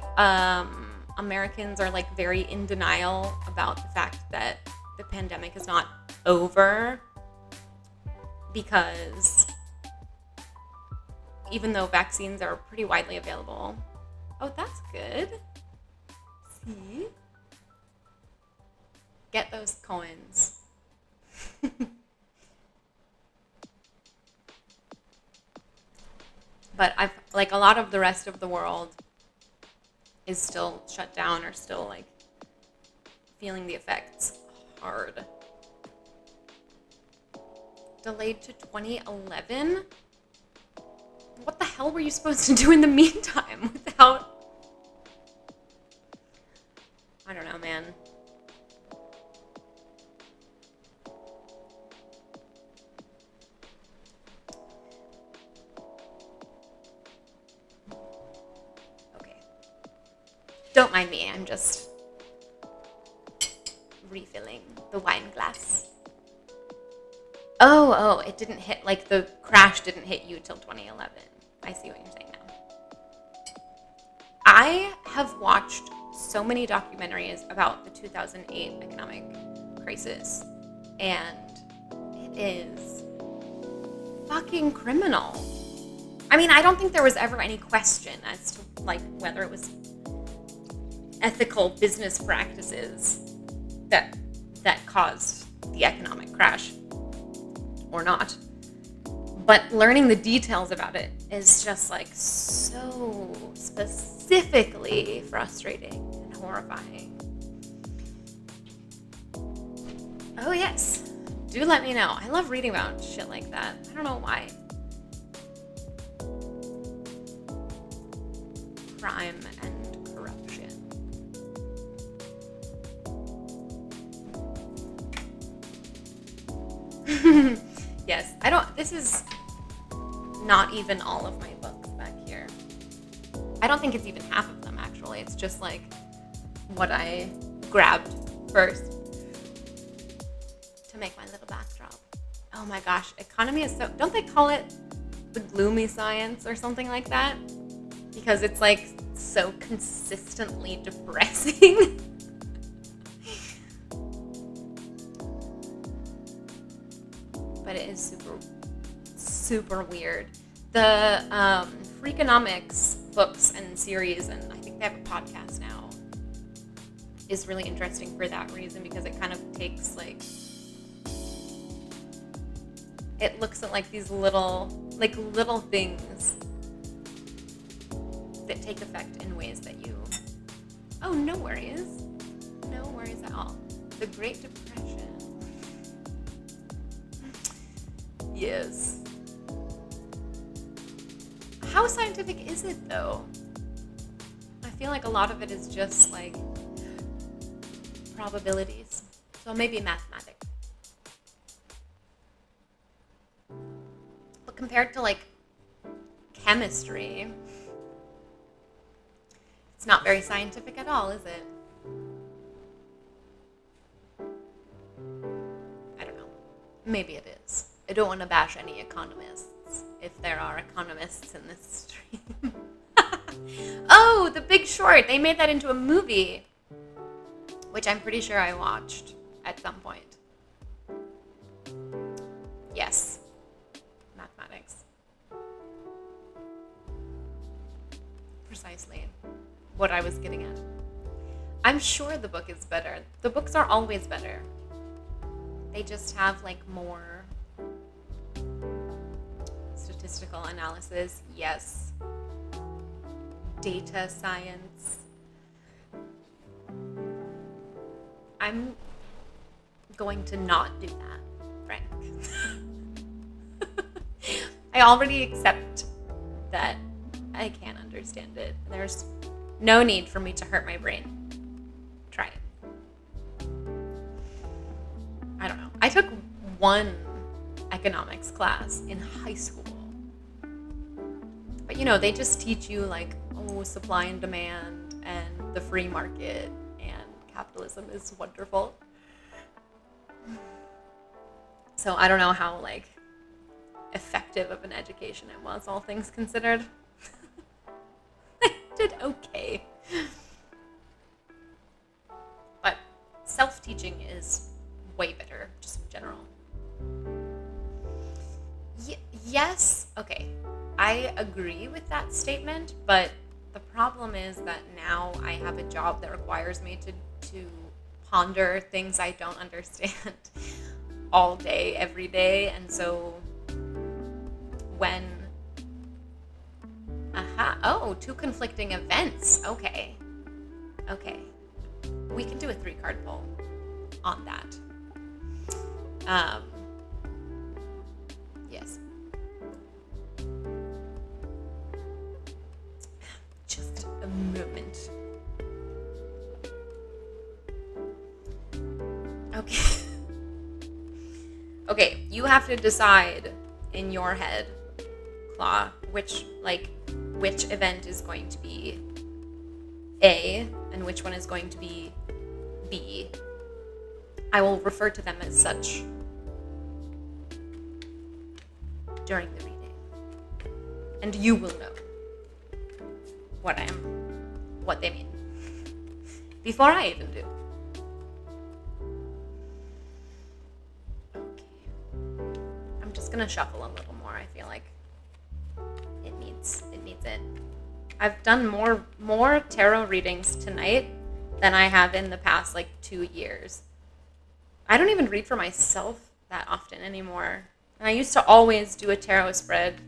Speaker 1: Americans are like very in denial about the fact that the pandemic is not over, because even though vaccines are pretty widely available. Oh, that's good. See? Get those coins. But I've like a lot of the rest of the world is still shut down or still like feeling the effects hard. Delayed to 2011? What the hell were you supposed to do in the meantime without... I don't know, man. Don't mind me, I'm just refilling the wine glass. Oh, it didn't hit, like the crash didn't hit you till 2011. I see what you're saying now. I have watched so many documentaries about the 2008 economic crisis, and it is fucking criminal. I mean, I don't think there was ever any question as to like whether it was ethical business practices that caused the economic crash or not. But learning the details about it is just like so specifically frustrating and horrifying. Oh yes, do let me know. I love reading about shit like that. I don't know why. Crime and corruption. Yes, this is not even all of my books back here. I don't think it's even half of them, actually. It's just like what I grabbed first to make my little backdrop. Oh my gosh, economy is so... Don't they call it the gloomy science or something like that? Because it's like so consistently depressing. But it is super, super weird. The Freakonomics books and series, and I think they have a podcast now, is really interesting for that reason, because it kind of takes like... It looks at like these little things that take effect in ways that you... Oh, no worries. No worries at all. The Great Depression. Yes. How scientific is it, though? I feel like a lot of it is just, like, probabilities. So maybe mathematics. But compared to like chemistry, it's not very scientific at all, is it? I don't know. Maybe it is. I don't want to bash any economists, if there are economists in this stream. Oh, The Big Short. They made that into a movie, which I'm pretty sure I watched at some point. Yes. Mathematics. Precisely what I was getting at. I'm sure the book is better. The books are always better. They just have like more statistical analysis. Yes. Data science. I'm going to not do that, Frank. I already accept that I can't understand it. There's no need for me to hurt my brain. Try it. I don't know. I took one economics class in high school. But you know, they just teach you like, oh, supply and demand and the free market and capitalism is wonderful. So I don't know how like effective of an education it was, all things considered. I did okay. But self-teaching is way better, just in general. Yes, okay. I agree with that statement, but the problem is that now I have a job that requires me to ponder things I don't understand all day, every day, and so when... Oh, two conflicting events. Okay. We can do a 3-card poll on that. Yes. Just a moment. Okay. Okay, you have to decide in your head, Claw, which event is going to be A and which one is going to be B. I will refer to them as such during the reading. And you will know what they mean before I even do. Okay. I'm just gonna shuffle a little more. I feel like it needs it. I've done more tarot readings tonight than I have in the past 2 years. I don't even read for myself that often anymore. And I used to always do a tarot spread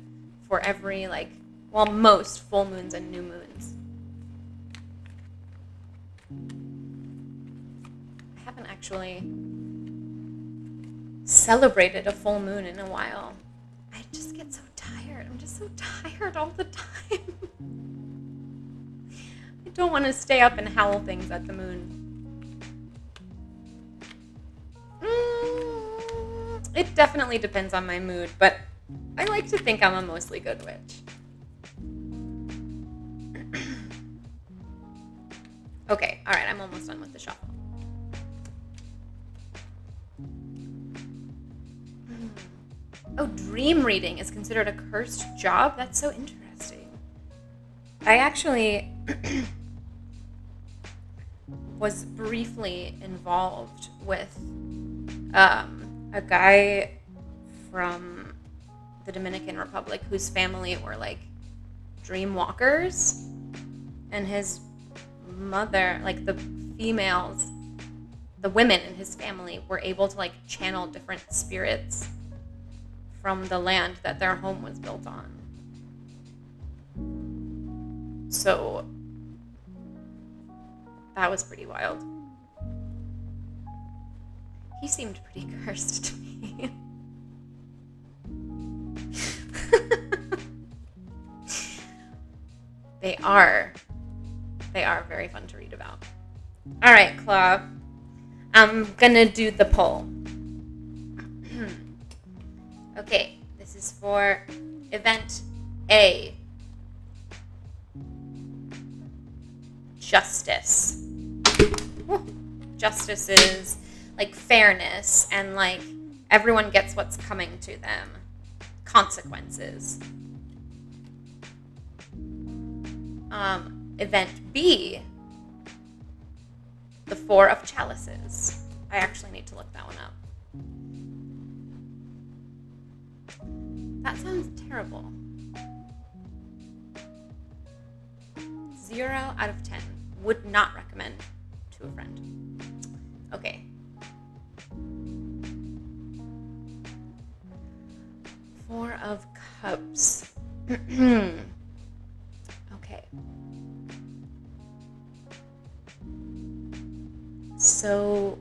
Speaker 1: for every most full moons and new moons. I haven't actually celebrated a full moon in a while. I just get so tired. I'm just so tired all the time. I don't want to stay up and howl things at the moon. It definitely depends on my mood, but I like to think I'm a mostly good witch. Okay, all right, I'm almost done with the shuffle. Oh, dream reading is considered a cursed job? That's so interesting. I actually was briefly involved with a guy from the Dominican Republic whose family were dream walkers, and his mother, the females, the women in his family were able to channel different spirits from the land that their home was built on. So that was pretty wild. He seemed pretty cursed to me. They are very fun to read about. All right, Claw. I'm gonna do the poll. Okay, this is questions for event A. Justice. Justice is like fairness and like everyone gets what's coming to them. Consequences. Event B, the Four of Chalices. I actually need to look that one up. That sounds terrible. 0 out of 10. Would not recommend to a friend. Okay. Four of Cups. Okay. So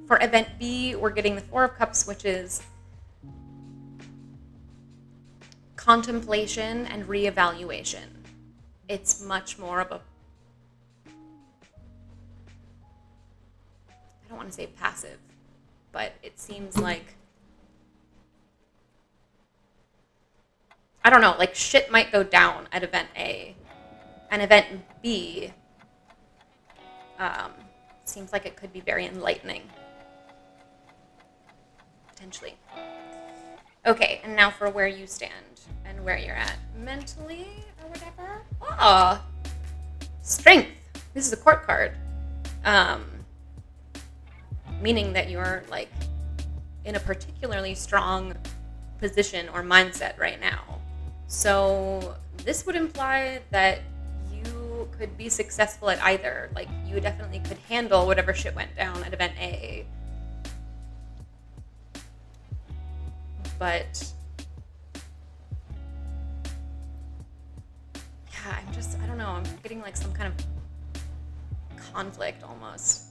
Speaker 1: for event B, we're getting the Four of Cups, which is contemplation and reevaluation. It's much more of a, I don't want to say passive, but it seems like, I don't know, like shit might go down at event A. And event B seems like it could be very enlightening. Potentially. Okay, and now for where you stand and where you're at mentally or whatever. Oh, strength. This is a court card. Meaning that you're like in a particularly strong position or mindset right now. So this would imply that you could be successful at either. Like you definitely could handle whatever shit went down at event A. But yeah, I don't know, I'm getting like some kind of conflict almost.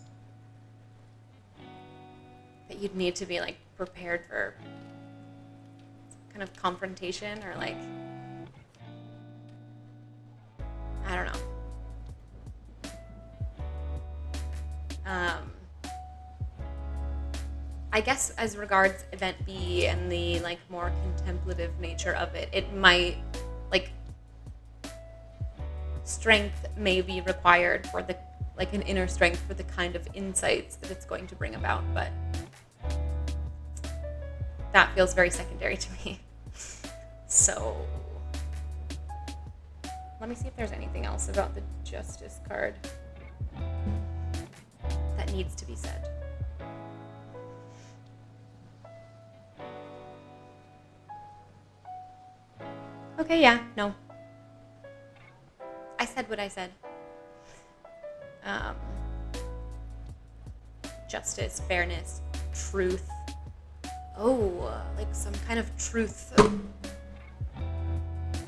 Speaker 1: That you'd need to be like prepared for some kind of confrontation or like, I don't know. I guess as regards event B and the like more contemplative nature of it, it might like strength may be required for the like an inner strength for the kind of insights that it's going to bring about, but that feels very secondary to me. So let me see if there's anything else about the Justice card that needs to be said. Okay, yeah, no. I said what I said. Justice, fairness, truth. Oh, like some kind of truth.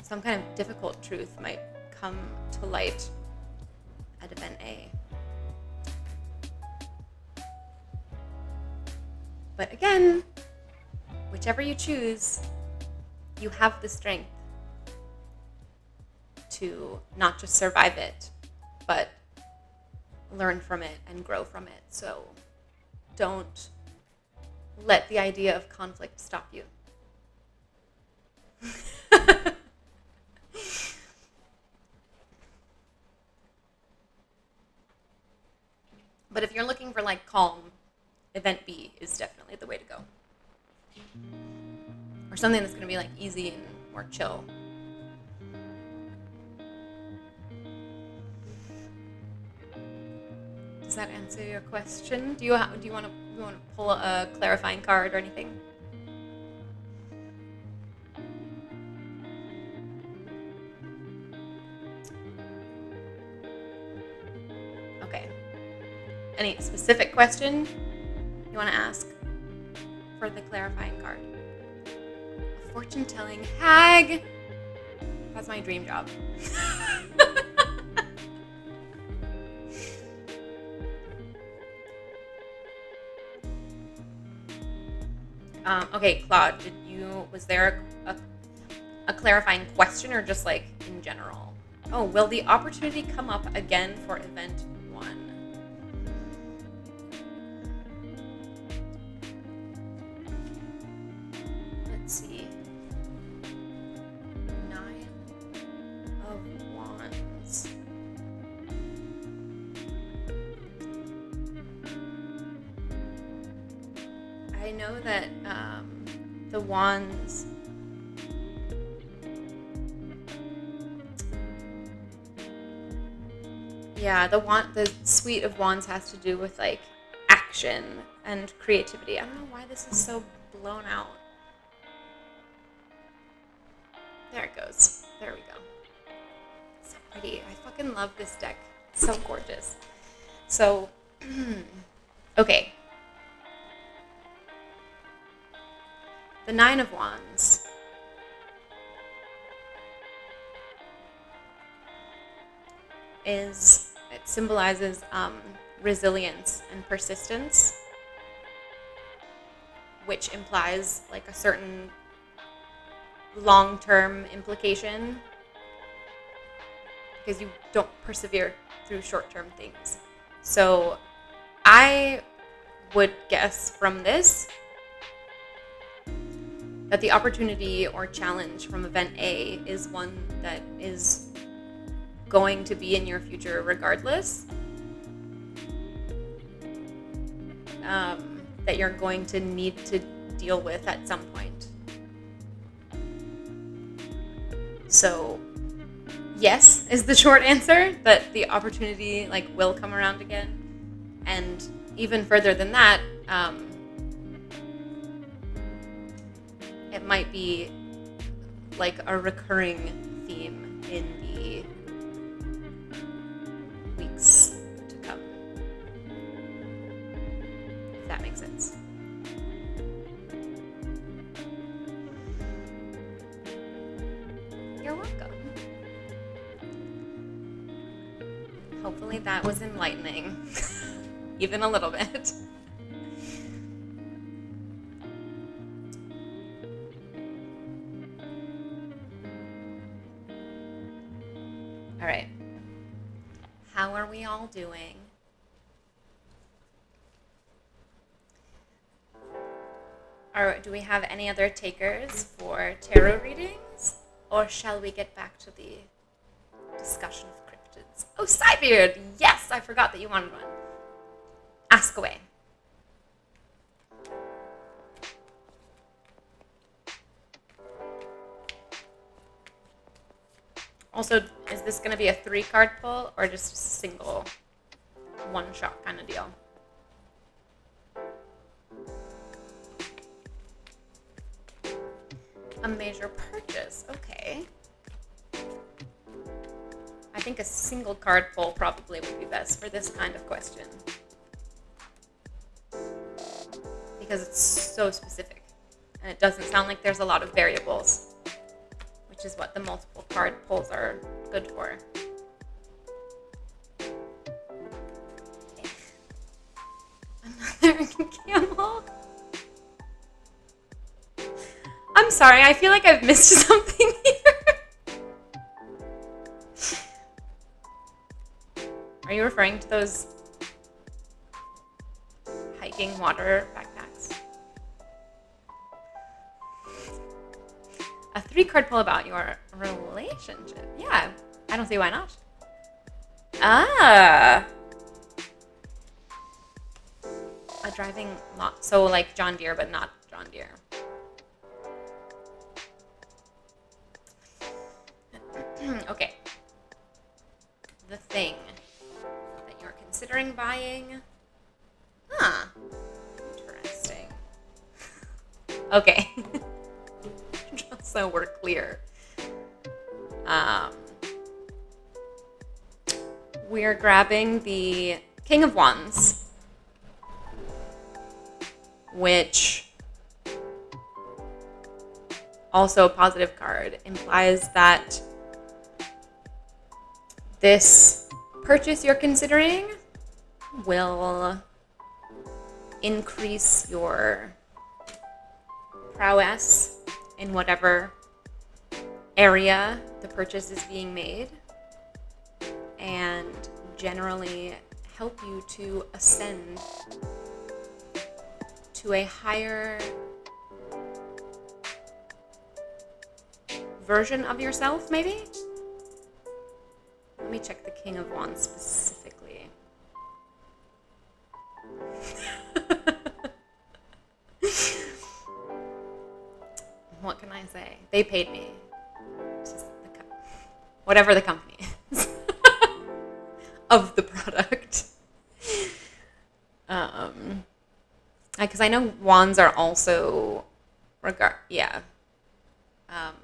Speaker 1: Some kind of difficult truth might come to light at event A. But again, whichever you choose, you have the strength to not just survive it, but learn from it and grow from it. So don't let the idea of conflict stop you. But if you're looking for like calm, event B is definitely the way to go. Or something that's going to be like easy and more chill. Does that answer your question? Do you want to pull a clarifying card or anything? Okay. Any specific question you want to ask for the clarifying card? A fortune-telling hag. That's my dream job. Okay, Claude, was there a clarifying question or just like in general? Oh, will the opportunity come up again for event 1? Wands. I know that the Wands, the Suite of Wands has to do with like action and creativity. I don't know why this is so blown out. There it goes. There we go. So pretty. I fucking love this deck. It's so gorgeous. So, okay. The Nine of Wands it symbolizes resilience and persistence, which implies like a certain long-term implication because you don't persevere through short-term things. So I would guess from this that the opportunity or challenge from event A is one that is going to be in your future regardless. That you're going to need to deal with at some point. So, yes is the short answer, that the opportunity like will come around again. And even further than that, it might be like a recurring theme in the weeks to come. If that makes sense. You're welcome. Hopefully that was enlightening. Even a little bit. All right. How are we all doing? Do we have any other takers for tarot readings? Or shall we get back to the discussion of cryptids? Oh, Cybeard! Yes, I forgot that you wanted one. Ask away. Also, is this going to be a 3-card pull or just a single one-shot kind of deal? A major purchase, okay. I think a single card pull probably would be best for this kind of question. Because it's so specific. And it doesn't sound like there's a lot of variables, which is what the multiple card pulls are good for. Another camel. I'm sorry, I feel like I've missed something here. Are you referring to those hiking water backpacks? A 3-card pull about your relationship. Yeah, I don't see why not. Ah. A driving lot. So like John Deere, but not John Deere. Okay. The thing that you're considering buying. Huh. Interesting. Okay. Just so we're clear. We're grabbing the King of Wands, which also a positive card, implies that this purchase you're considering will increase your prowess in whatever area the purchase is being made, and generally help you to ascend to a higher version of yourself, maybe? Let me King of Wands specifically. What can I say? They paid me. Just whatever the company is of the product. Because I know wands are also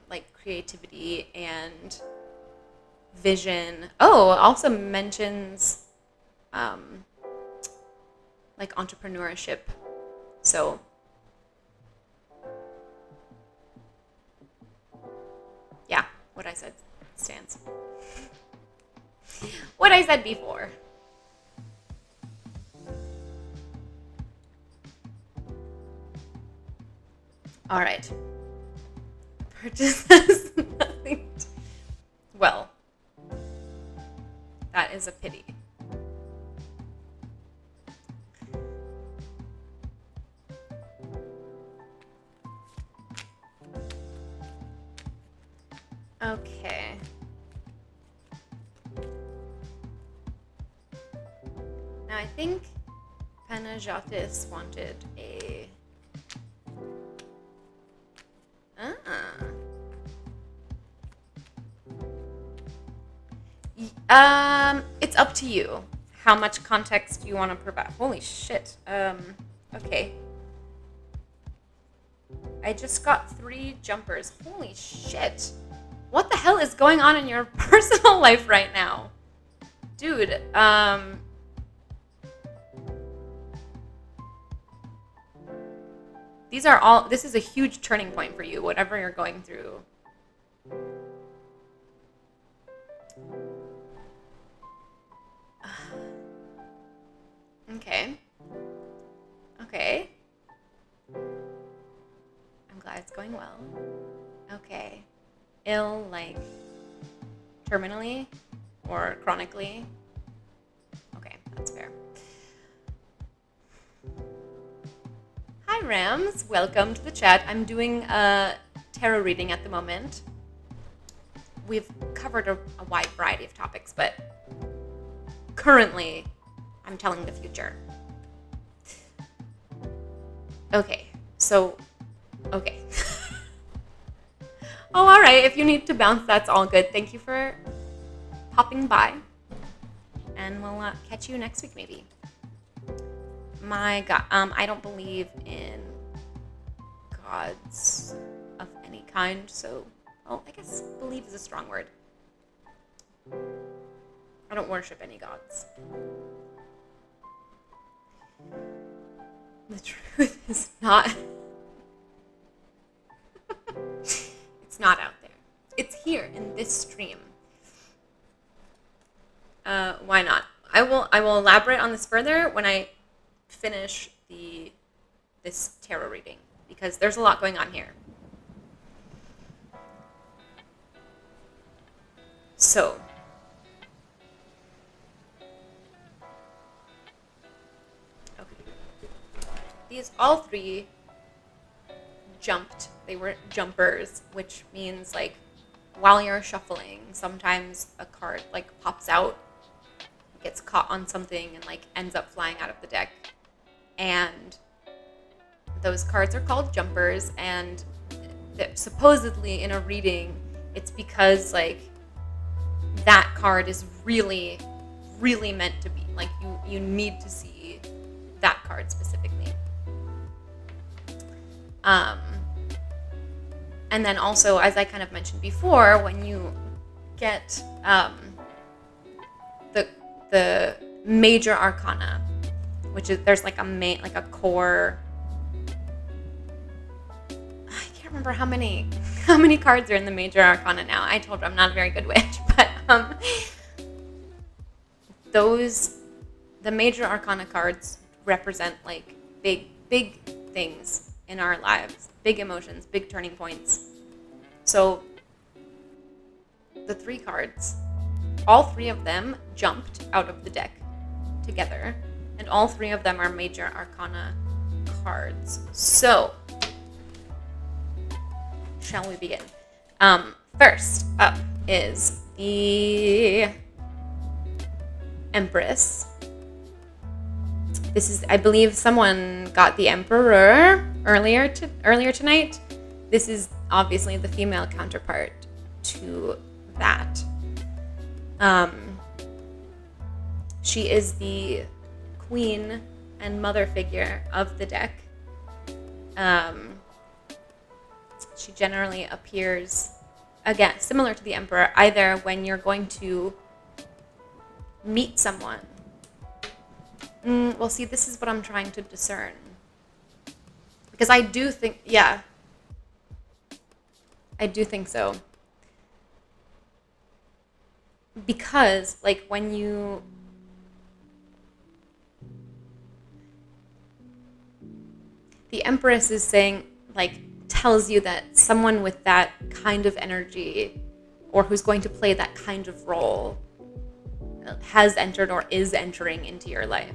Speaker 1: like creativity and vision. Oh, it also mentions like entrepreneurship. So yeah, what I said stands. What I said before. All right. Purchases nothing. Well, that is a pity. Okay. Now I think Panajotis wanted a... It's up to you how much context you want to provide. Holy shit. Okay. I just got 3 jumpers. Holy shit. What the hell is going on in your personal life right now? Dude, this is a huge turning point for you, whatever you're going through. Okay. I'm glad it's going well. Okay. Ill, like, terminally or chronically? Okay, that's fair. Hi, Rams. Welcome to the chat. I'm doing a tarot reading at the moment. We've covered a wide variety of topics, but currently I'm telling the future. Okay, so, okay. Oh, all right. If you need to bounce, that's all good. Thank you for popping by. And we'll catch you next week, maybe. My God, I don't believe in gods of any kind, so, well, I guess believe is a strong word. I don't worship any gods. The truth is not... It's not out there. It's here in this stream. Why not? I will elaborate on this further when I finish this tarot reading, because there's a lot going on here. So, these all 3 jumped. They were jumpers, which means, like, while you're shuffling, sometimes a card, like, pops out, gets caught on something, and, like, ends up flying out of the deck. And those cards are called jumpers, and supposedly in a reading, it's because, like, that card is really, really meant to be. Like, you need to see that card specifically. And then also, as I kind of mentioned before, when you get the major arcana, which is, there's like a core. I can't remember how many cards are in the major arcana now. I told you I'm not a very good witch, but the major arcana cards represent, like, big things in our lives, big emotions, big turning points. So the 3 cards, all 3 of them jumped out of the deck together, and all 3 of them are major arcana cards. So, shall we begin? First up is the Empress. This is, I believe someone got the Emperor earlier tonight. This is obviously the female counterpart to that. She is the queen and mother figure of the deck. She generally appears, again, similar to the Emperor, either when you're going to meet someone. Well, see, this is what I'm trying to discern. Because I do think, yeah. I do think so. Because, like, when you... The Empress is saying, like, tells you that someone with that kind of energy, or who's going to play that kind of role, has entered or is entering into your life.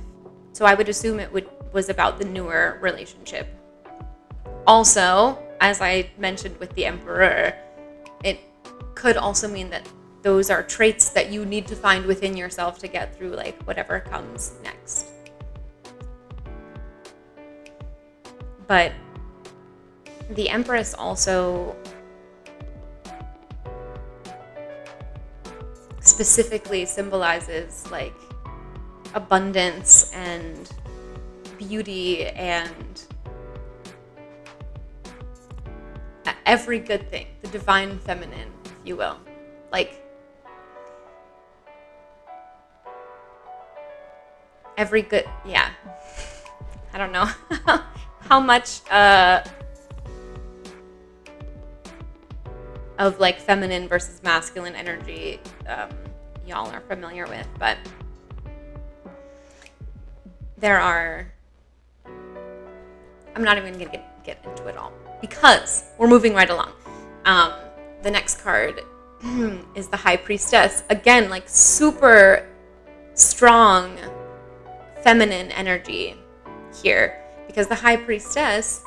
Speaker 1: So I would assume it was about the newer relationship. Also, as I mentioned with the Emperor, it could also mean that those are traits that you need to find within yourself to get through, like, whatever comes next. But the Empress also specifically symbolizes, like, abundance and beauty and every good thing, the divine feminine, if you will. Like, every good, yeah. I don't know how much of, like, feminine versus masculine energy y'all are familiar with, but there are, I'm not even going to get into it all because we're moving right along. The next card is the High Priestess. Again, like, super strong feminine energy here, because the High Priestess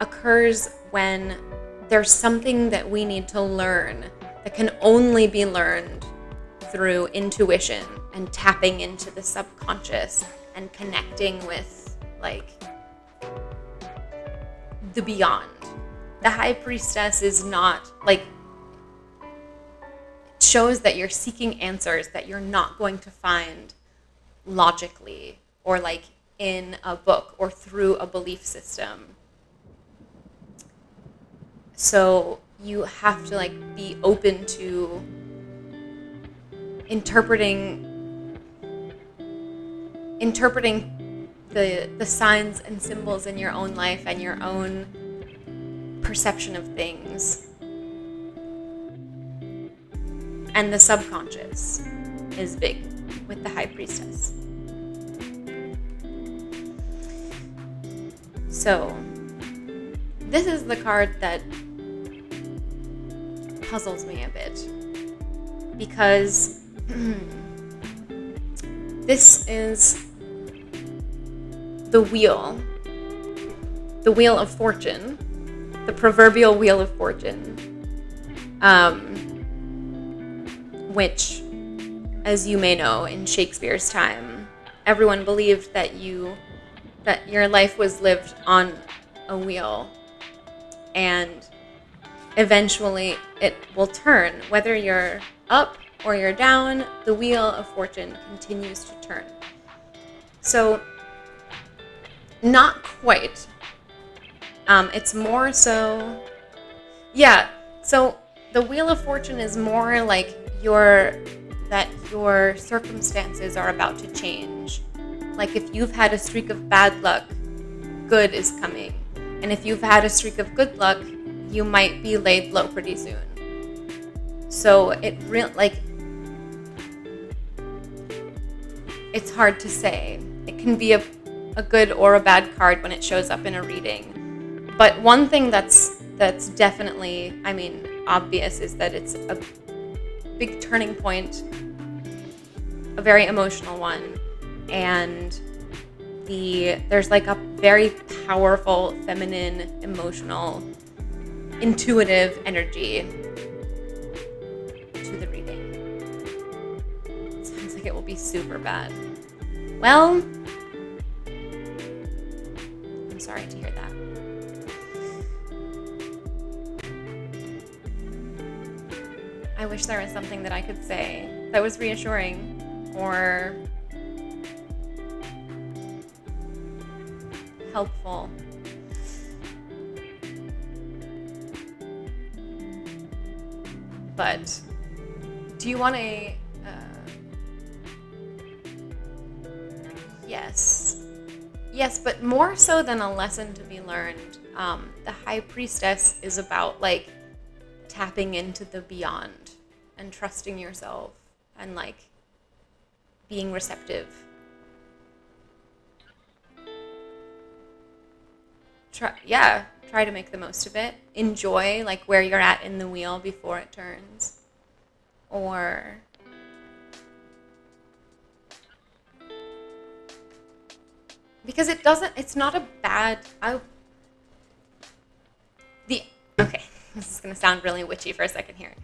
Speaker 1: occurs when there's something that we need to learn that can only be learned through intuition and tapping into the subconscious and connecting with, like, the beyond. The High Priestess is not, like, it shows that you're seeking answers that you're not going to find logically or, like, in a book or through a belief system. So you have to, like, be open to interpreting the signs and symbols in your own life and your own perception of things. And the subconscious is big with the High Priestess. So this is the card that puzzles me a bit, because this is the wheel of fortune, the proverbial wheel of fortune, which, as you may know, in Shakespeare's time, everyone believed that your life was lived on a wheel, and eventually it will turn. Whether you're up or you're down, the wheel of fortune continues to turn. So, not quite. It's more so, yeah. So the wheel of fortune is more like your circumstances are about to change. Like, if you've had a streak of bad luck, good is coming. And if you've had a streak of good luck, you might be laid low pretty soon. So it's hard to say. It can be a good or a bad card when it shows up in a reading. But one thing that's definitely, I mean, obvious is that it's a big turning point, a very emotional one, and there's like a very powerful feminine, emotional, intuitive energy to the reading. Sounds like like it will be super bad. Well, I'm sorry to hear that. I wish there was something that I could say that was reassuring or helpful. But do you want a... Yes. Yes, but more so than a lesson to be learned, the High Priestess is about, like, tapping into the beyond and trusting yourself and, like, being receptive. Try to make the most of it. Enjoy, like, where you're at in the wheel before it turns. Or... because it's not a bad... Okay, this is going to sound really witchy for a second here.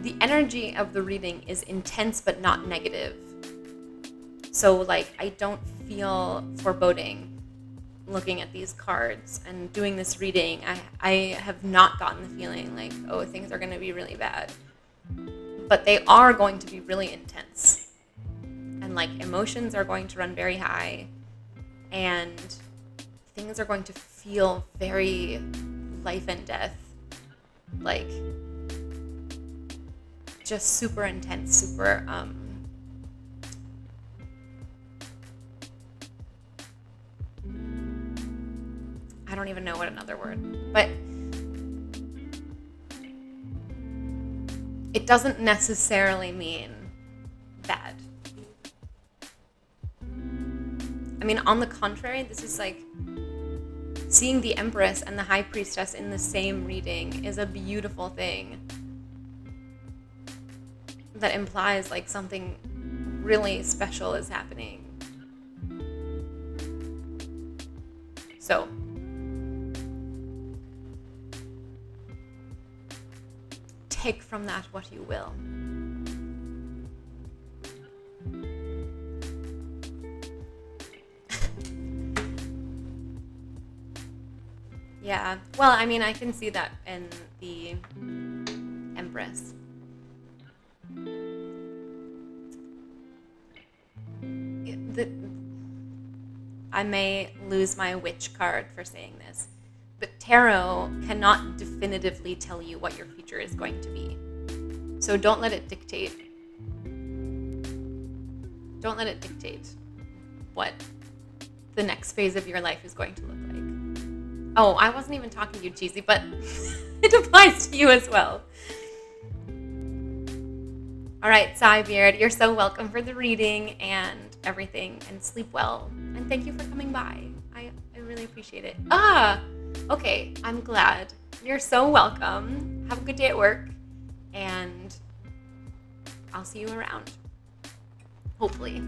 Speaker 1: The energy of the reading is intense but not negative. So, like, I don't feel foreboding looking at these cards and doing this reading. I have not gotten the feeling like, oh, things are going to be really bad. But they are going to be really intense. And, like, emotions are going to run very high. And things are going to feel very life and death. Like, just super intense, super, I don't even know what another word, but it doesn't necessarily mean bad. I mean, on the contrary, this is like seeing the Empress and the High Priestess in the same reading is a beautiful thing that implies like something really special is happening. So, take from that what you will. Yeah, well, I mean, I can see that in the Empress. I may lose my witch card for saying this, but tarot cannot definitively tell you what your future is going to be. So don't let it dictate. Don't let it dictate what the next phase of your life is going to look like. Oh, I wasn't even talking to you, Cheesy, but it applies to you as well. All right, Cybeard, you're so welcome for the reading and everything, and sleep well. And thank you for coming by. I really appreciate it. Okay, I'm glad. You're so welcome. Have a good day at work, and I'll see you around. Hopefully.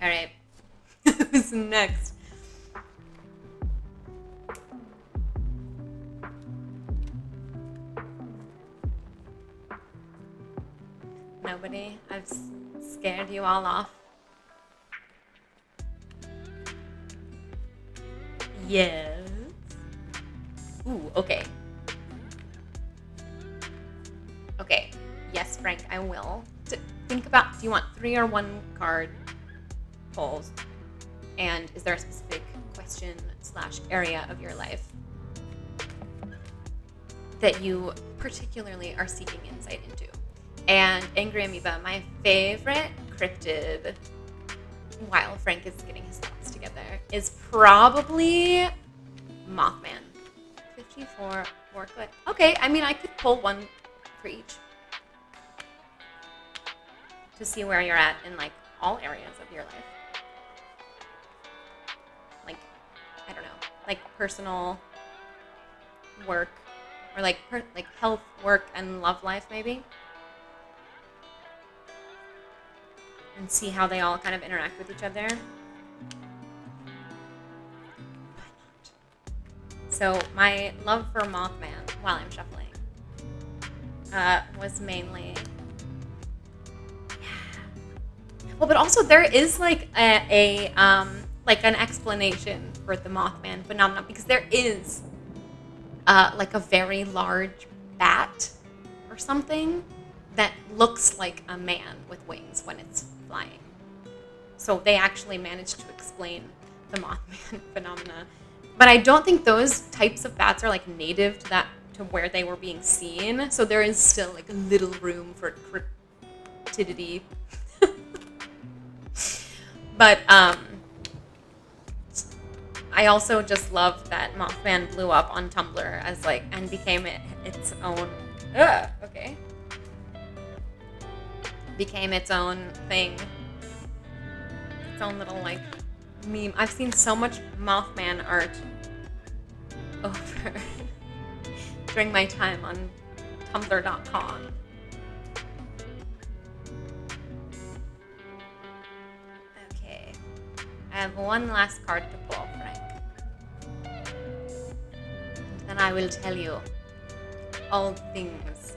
Speaker 1: All right. Who's next? Nobody? I've scared you all off. Yes. Ooh, okay. Okay. Yes, Frank, I will. Think about, do you want 3 or 1 card polls? And is there a specific question / area of your life that you particularly are seeking insight into? And Angry Amoeba, my favorite cryptid, while Frank is getting his thoughts together, is probably Mothman. 54 worklet. Okay, I mean, I could pull 1 for each to see where you're at in, like, all areas of your life. Like, I don't know, like personal, work, or like health, work, and love life, maybe. And see how they all kind of interact with each other. Why not? So my love for Mothman while I'm shuffling was mainly, well, but also there is like a like an explanation for the Mothman phenomenon, because there is like a very large bat or something that looks like a man with wings when it's flying. So they actually managed to explain the Mothman phenomena. But I don't think those types of bats are like native to where they were being seen. So there is still like a little room for cryptidity. But I also just love that Mothman blew up on Tumblr as like, and became its own. Okay. Became its own thing. Its own little like meme. I've seen so much Mothman art over during my time on Tumblr.com. Okay. I have one last card to pull, Frank. And then I will tell you all things.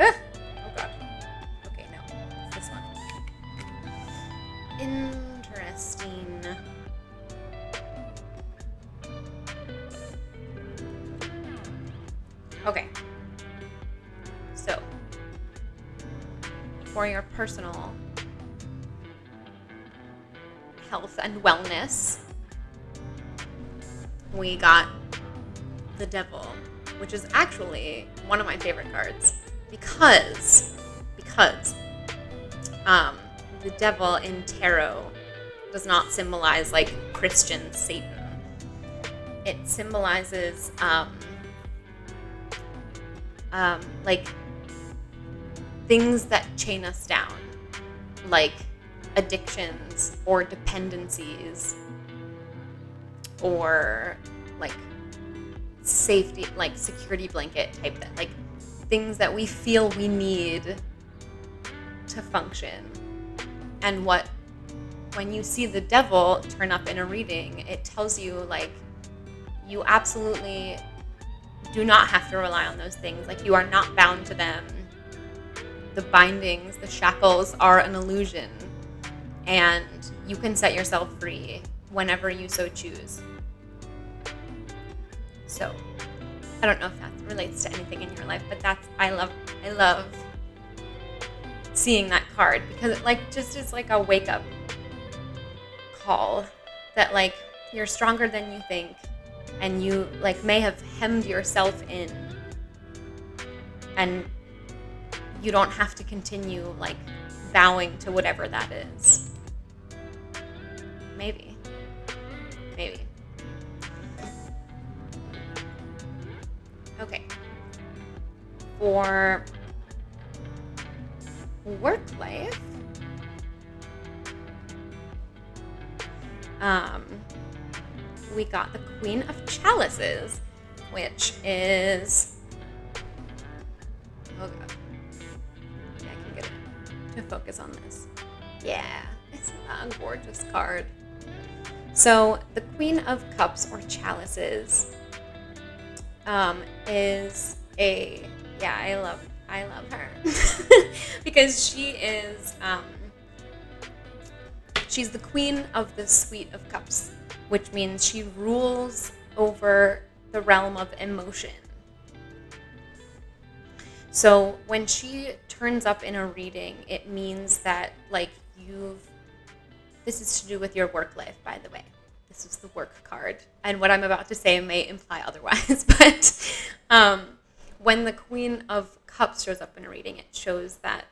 Speaker 1: Oh god. Okay, no. It's this one. Interesting. Okay. So, for your personal health and wellness, we got the Devil, which is actually one of my favorite cards because the Devil in tarot does not symbolize like Christian Satan. It symbolizes like things that chain us down, like addictions or dependencies, or like safety, like security blanket type thing, like things that we feel we need to function. And when you see the Devil turn up in a reading, it tells you like you absolutely do not have to rely on those things. Like you are not bound to them. The bindings, the shackles are an illusion, and you can set yourself free whenever you so choose. So, I don't know if that relates to anything in your life, but I love seeing that card, because it like just is like a wake up call that like you're stronger than you think, and you like may have hemmed yourself in, and you don't have to continue like bowing to whatever that is. Maybe. Okay. For work life, we got the Queen of Chalices, which is, oh god, yeah, I can get it to focus on this. Yeah, it's a gorgeous card. So the Queen of Cups or Chalices is I love her because she is she's the queen of the Suite of Cups, which means she rules over the realm of emotion. So when she turns up in a reading, it means that like this is to do with your work life, by the way. This is the work card. And what I'm about to say may imply otherwise. But when the Queen of Cups shows up in a reading, it shows that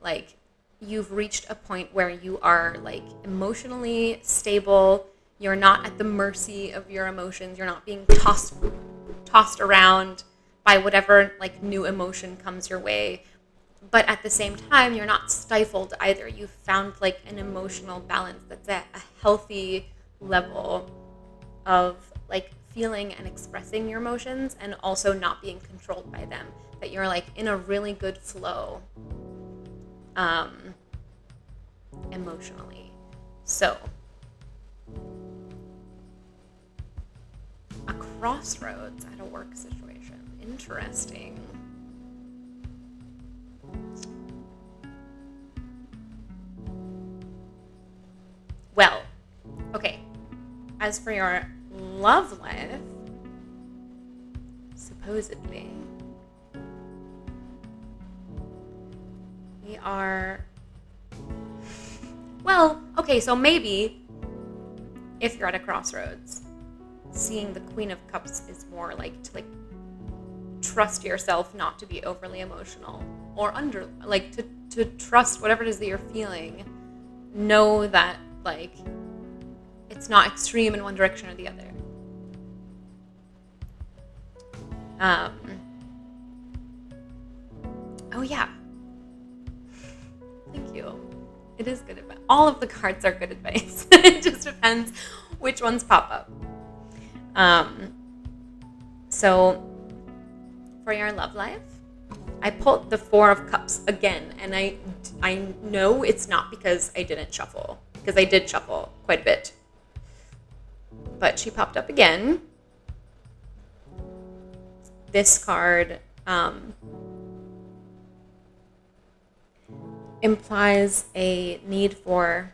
Speaker 1: like you've reached a point where you are like emotionally stable. You're not at the mercy of your emotions. You're not being tossed around by whatever like new emotion comes your way. But at the same time, you're not stifled either. You've found like an emotional balance that's at a healthy level of like feeling and expressing your emotions, and also not being controlled by them. That you're like in a really good flow emotionally. So, a crossroads at a work situation. Interesting. Well, okay. As for your love life, supposedly, we are... Well, okay, so maybe if you're at a crossroads, seeing the Queen of Cups is more like to trust yourself not to be overly emotional, or to trust whatever it is that you're feeling. Know that it's not extreme in one direction or the other. Oh yeah. Thank you. It is good advice. All of the cards are good advice. It just depends which ones pop up. So for your love life, I pulled the Four of Cups again, and I know it's not because I didn't shuffle, because I did shuffle quite a bit. But she popped up again. This card implies a need for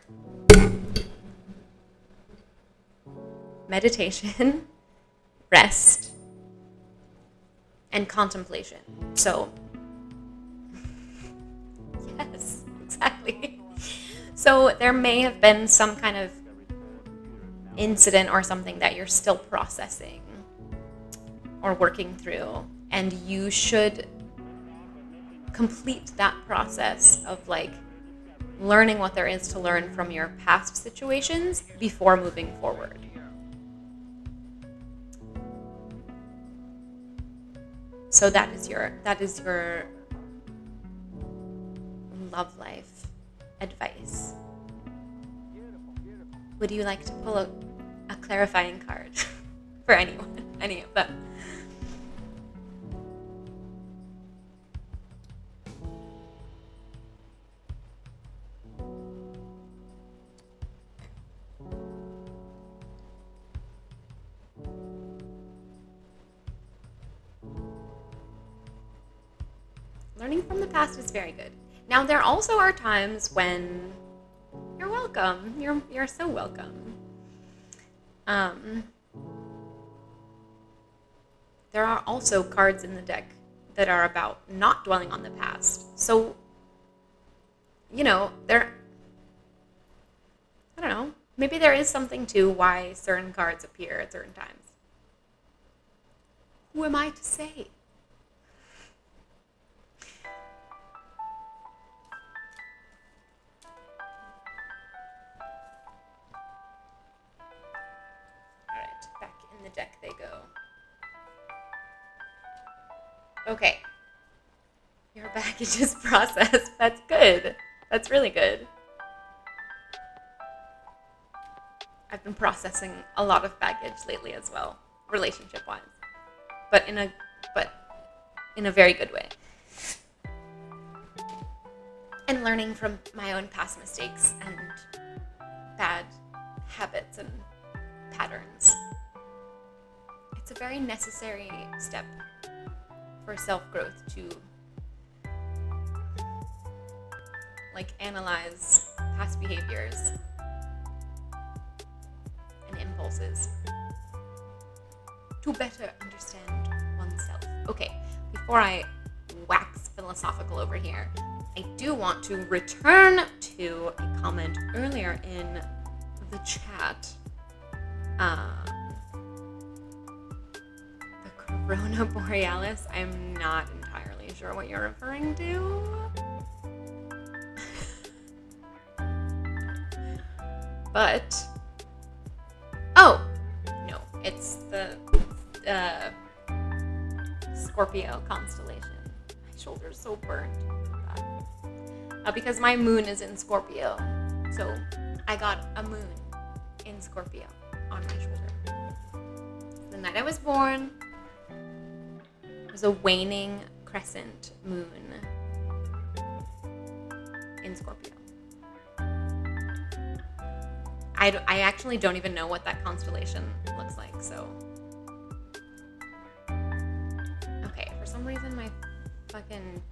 Speaker 1: meditation, rest, and contemplation. So, yes, exactly. So there may have been some kind of incident or something that you're still processing or working through, and you should complete that process of learning what there is to learn from your past situations before moving forward. So that is your love life advice. Would you like to pull a clarifying card for any of them? Learning from the past is very good. Now, there also are times when you're welcome. You're so welcome. There are also cards in the deck that are about not dwelling on the past. So, I don't know, maybe there is something to why certain cards appear at certain times. Who am I to say? Back in the deck they go. Okay. Your baggage is processed. That's good. That's really good. I've been processing a lot of baggage lately as well, relationship-wise. But in a very good way. And learning from my own past mistakes and bad habits and patterns. It's a very necessary step for self-growth to analyze past behaviors and impulses to better understand oneself. Okay, before I wax philosophical over here, I do want to return to a comment earlier in the chat. The Corona Borealis, I'm not entirely sure what you're referring to. But, oh, no, it's the Scorpio constellation. My shoulder's so burnt. Because my moon is in Scorpio. So I got a moon in Scorpio on my shoulder. The night I was born, it was a waning crescent moon in Scorpio. I actually don't even know what that constellation looks like, so. Okay, for some reason my fucking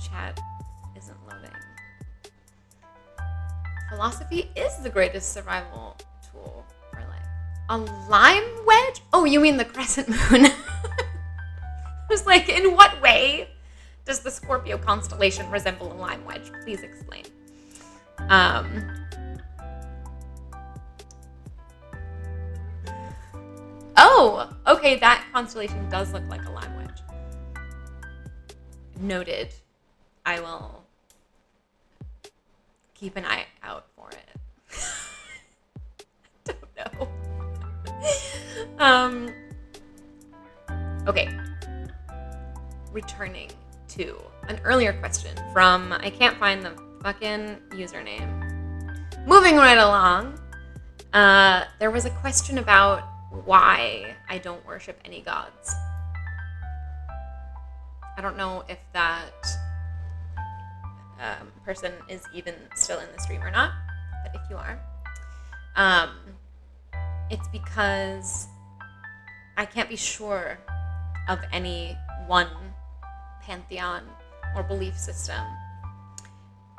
Speaker 1: chat isn't loading. Philosophy is the greatest survival tool for life. A lime wedge? Oh, you mean the crescent moon. I was like, in what way does the Scorpio constellation resemble a lime wedge? Please explain. Oh, okay, that constellation does look like a lime wedge. Noted. I will keep an eye out for it. Don't know. Okay. Returning to an earlier question from, I can't find the fucking username. Moving right along. There was a question about why I don't worship any gods. I don't know if that person is even still in the stream or not, but if you are, it's because I can't be sure of any one pantheon or belief system.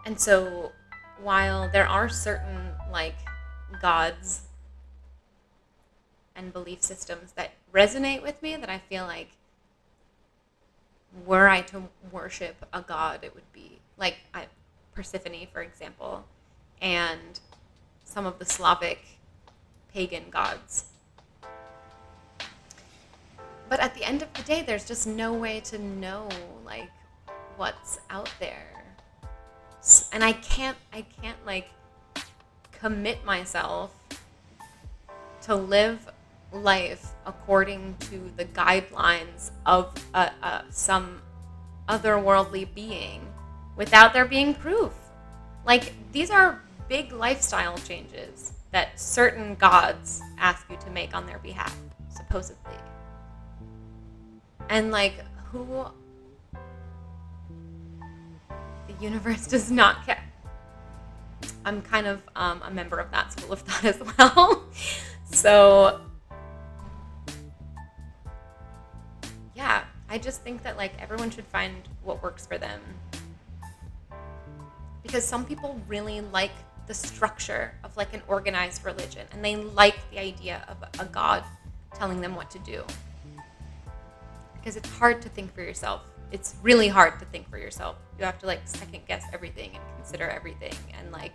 Speaker 1: And so while there are certain like gods and belief systems that resonate with me, that I feel like were I to worship a god, it would be like Persephone, for example, and some of the Slavic pagan gods. But at the end of the day, there's just no way to know like what's out there. And I can't like commit myself to live life according to the guidelines of some otherworldly being without there being proof. Like, these are big lifestyle changes that certain gods ask you to make on their behalf, supposedly. And like, who the universe does not care. I'm kind of a member of that school of thought as well. So yeah, I just think that like everyone should find what works for them. Because some people really like the structure of like an organized religion, and they like the idea of a god telling them what to do. Because it's hard to think for yourself. It's really hard to think for yourself. You have to like second guess everything and consider everything. And like,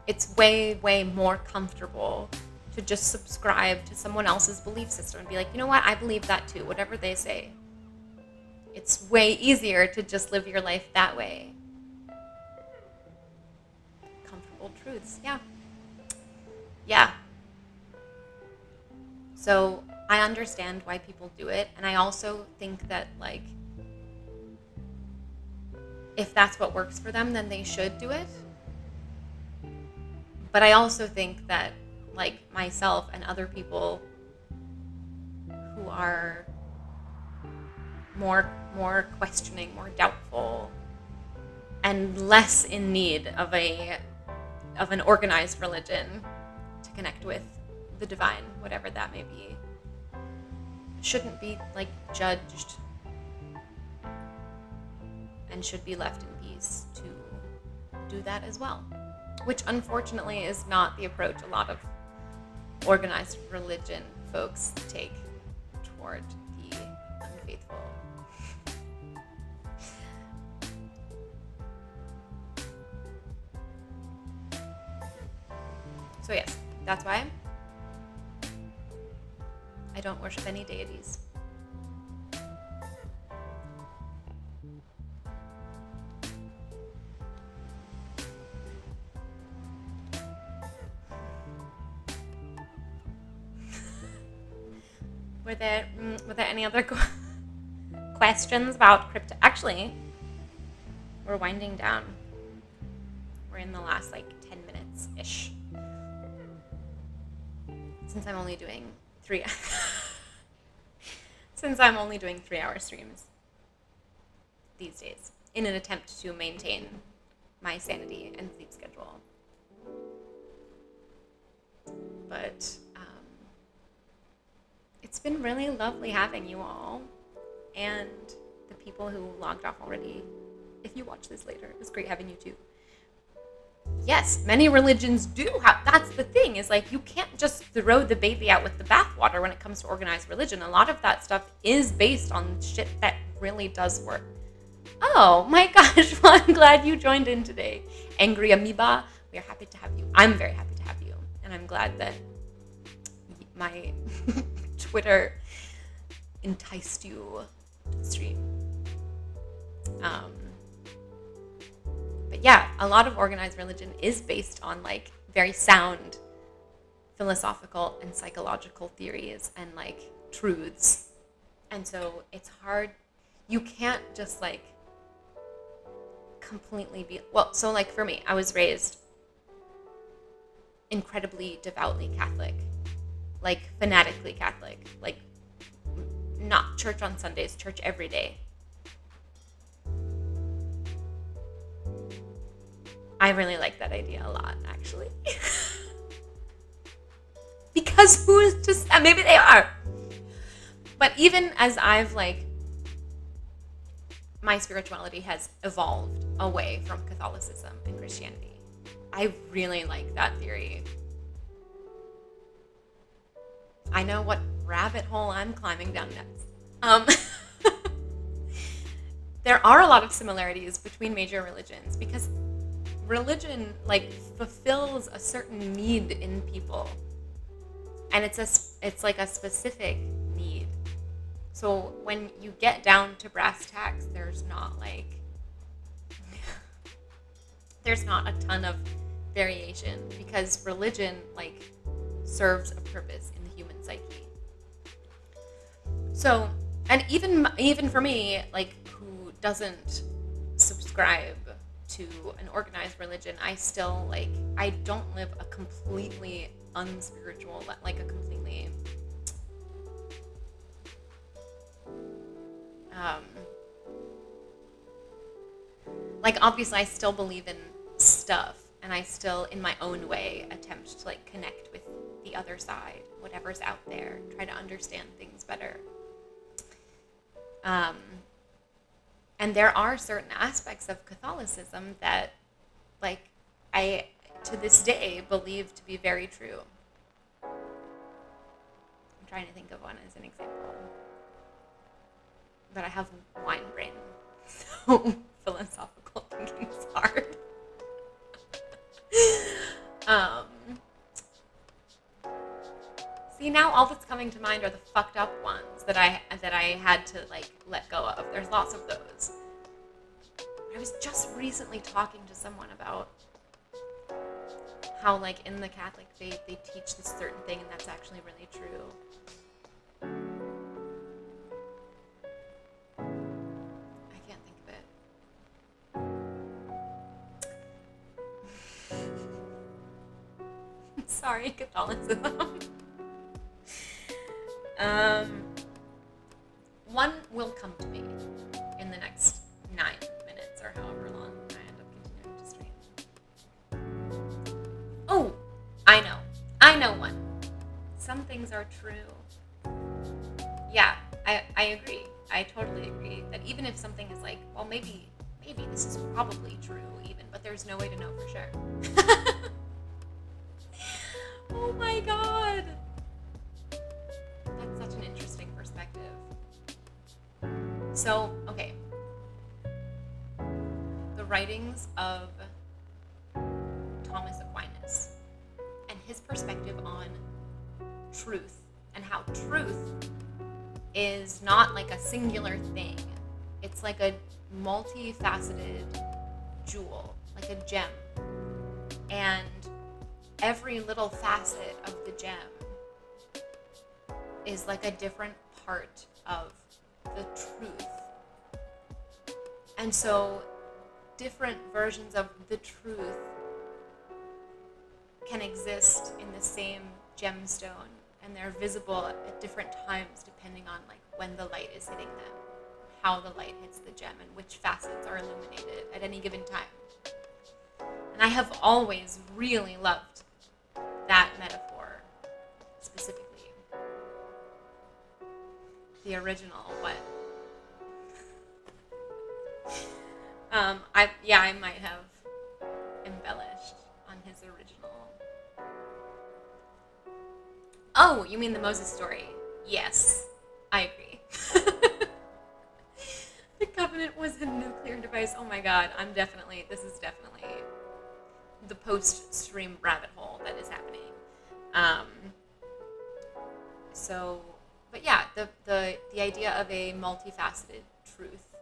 Speaker 1: it's way, way more comfortable to just subscribe to someone else's belief system and be like, you know what? I believe that too, whatever they say. It's way easier to just live your life that way. Comfortable truths, yeah. Yeah. So I understand why people do it, and I also think that like, if that's what works for them, then they should do it. But I also think that like myself and other people who are more questioning, more doubtful, and less in need of an organized religion to connect with the divine, whatever that may be, shouldn't be like judged and should be left in peace to do that as well. Which unfortunately is not the approach a lot of organized religion folks take toward the unfaithful. So yes, that's why I don't worship any deities. Were there any other questions about cryptid? Actually, we're winding down. We're in the last like 10 minutes-ish. Since I'm only doing 3-hour streams these days in an attempt to maintain my sanity and sleep schedule. But it's been really lovely having you all. And the people who logged off already, if you watch this later, it was great having you too. Yes, many religions do have, that's the thing, is like you can't just throw the baby out with the bathwater when it comes to organized religion. A lot of that stuff is based on shit that really does work. Oh my gosh, well, I'm glad you joined in today. Angry Amoeba, we are happy to have you. I'm very happy to have you. And I'm glad that my Twitter enticed you to stream. But yeah, a lot of organized religion is based on like very sound philosophical and psychological theories and like truths. And so it's hard. You can't just like completely be, well, so like for me, I was raised incredibly devoutly Catholic, like fanatically Catholic, like not church on Sundays, church every day. I really like that idea a lot, actually. Because who is just, maybe they are. But even as I've like, my spirituality has evolved away from Catholicism and Christianity, I really like that theory. I know what rabbit hole I'm climbing down next. There are a lot of similarities between major religions because religion like fulfills a certain need in people, and it's like a specific need. So when you get down to brass tacks, there's not a ton of variation because religion like serves a purpose in the human psyche. So, and even for me, like who doesn't subscribe to an organized religion, I still like, I don't live a completely unspiritual, like a completely like obviously I still believe in stuff, and I still in my own way attempt to like connect with the other side, whatever's out there, try to understand things better. And there are certain aspects of Catholicism that, like, I, to this day, believe to be very true. I'm trying to think of one as an example. But I have wine brain, so philosophical thinking is hard. See, now all that's coming to mind are the fucked up ones that I had to like let go of. There's lots of those. I was just recently talking to someone about how like in the Catholic faith they teach this certain thing and that's actually really true. I can't think of it. Sorry, Catholicism. One will come to me in the next 9 minutes or however long I end up continuing to stream. Oh, I know one. Some things are true. Yeah, I agree. I totally agree that even if something is like, well, maybe this is probably true even, but there's no way to know for sure. Oh my God. That's such an interesting perspective. So, okay. The writings of Thomas Aquinas and his perspective on truth and how truth is not like a singular thing. It's like a multifaceted jewel, like a gem. And every little facet of the gem is like a different part of the truth. And so different versions of the truth can exist in the same gemstone, and they're visible at different times depending on like when the light is hitting them, how the light hits the gem, and which facets are illuminated at any given time. And I have always really loved that metaphor the original, but I might have embellished on his original. Oh, you mean the Moses story? Yes, I agree. The covenant was a nuclear device. Oh my god, this is definitely the post-stream rabbit hole that is happening. But yeah, the idea of a multifaceted truth,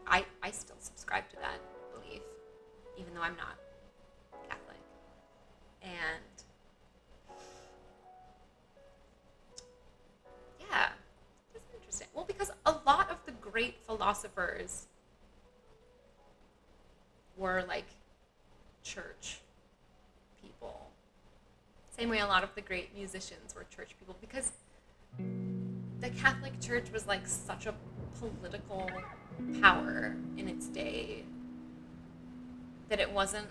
Speaker 1: I still subscribe to that belief, even though I'm not Catholic. And yeah, it's interesting. Well, because a lot of the great philosophers were like church people. Same way a lot of the great musicians were church people, because the Catholic Church was like such a political power in its day that it wasn't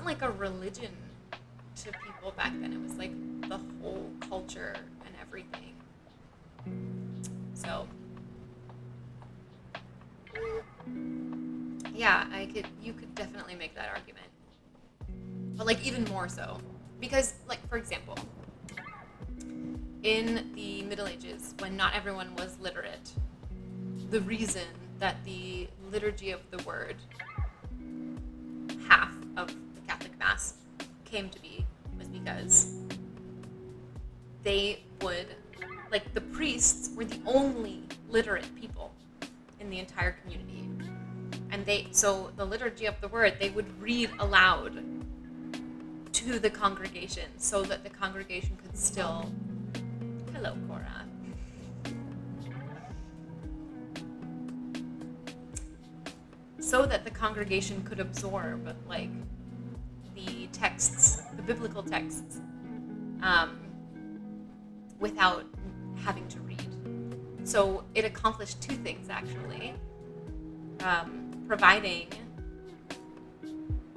Speaker 1: like a religion to people back then. It was like the whole culture and everything. So yeah, you could definitely make that argument. But like even more so, because like, for example, in the Middle Ages, when not everyone was literate, the reason that the liturgy of the word, half of the Catholic Mass, came to be was because they would, like, the priests were the only literate people in the entire community. And so the liturgy of the word, they would read aloud to the congregation so that the congregation could still... Hello, Cora. So that the congregation could absorb, like, the texts, the biblical texts, without having to read. So it accomplished two things, actually. Providing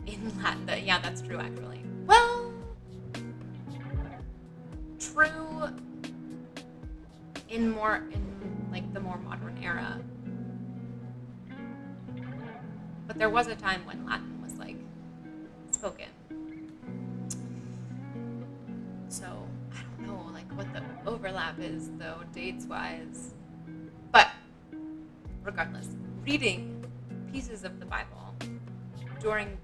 Speaker 1: in Latin, yeah, that's true, actually. Well, true in like the more modern era. But there was a time when Latin was like spoken. So I don't know like what the overlap is though, dates wise. But regardless, reading pieces of the Bible during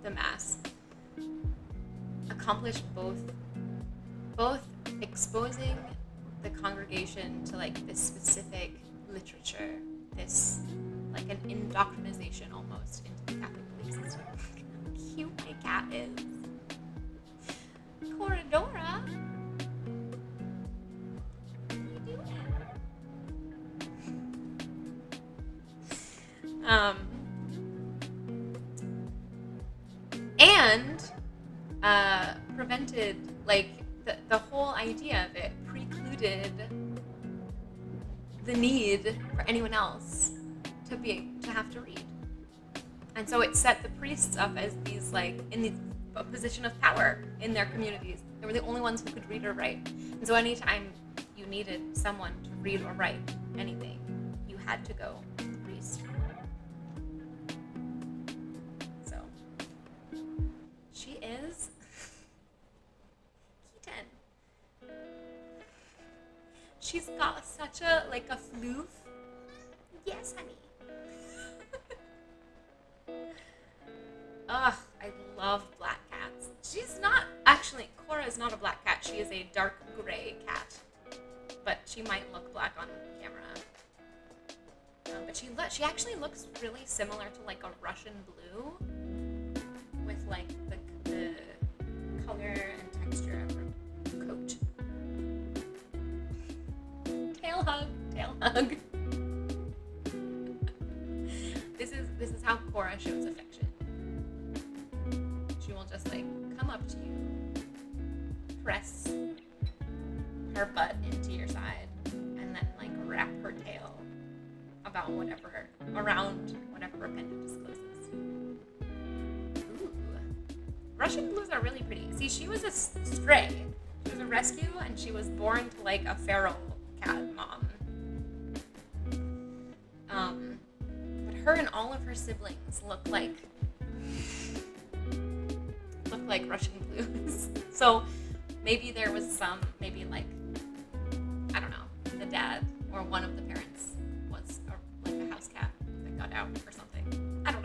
Speaker 1: the Mass accomplished both exposing the congregation to like this specific literature, this like an indoctrination almost into the Catholic belief system. Look how cute my cat is. Coradora. What are you doing? And prevented, like, the whole idea of it precluded the need for anyone else to have to read. And so it set the priests up as these, like, in a position of power in their communities. They were the only ones who could read or write. And so anytime you needed someone to read or write anything, you had to go to the priest. So she is Keaton. She's got such a floof. Yes, honey. Ugh, I love black cats. She's not, actually, Cora is not a black cat. She is a dark gray cat. But she might look black on camera. But she actually looks really similar to like a Russian blue with like the color and texture of her coat. Tail hug. This is how Cora shows affection. She will just like come up to you, press her butt into your side, and then like wrap her tail around whatever her appendage discloses. Ooh. Russian blues are really pretty. See, she was a stray, She was a rescue, and she was born to like a feral cat mom. But her and all of her siblings look like Russian blues. So maybe there was some, maybe like, I don't know, the dad or one of the parents was like a house cat that got out or something. I don't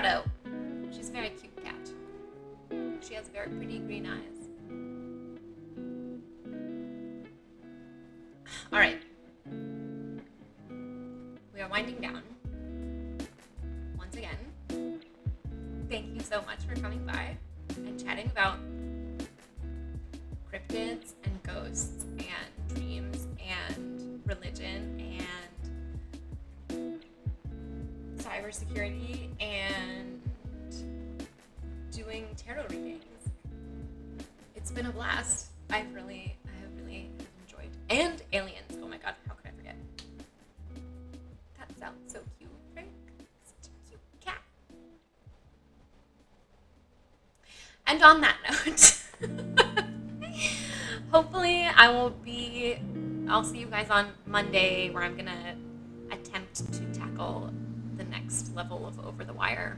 Speaker 1: know. She's a very cute cat. She has very pretty green eyes. All right. We are winding down. Once again, thank you so much for coming by and chatting about cryptids and ghosts and dreams and religion and cybersecurity and doing tarot readings. It's been a blast. I have really enjoyed. And aliens. Oh my god, how could I forget? That sounds so cute, right? Such a cute cat. And on that note, hopefully I'll see you guys on Monday, where I'm gonna attempt to tackle the next level of Over the Wire.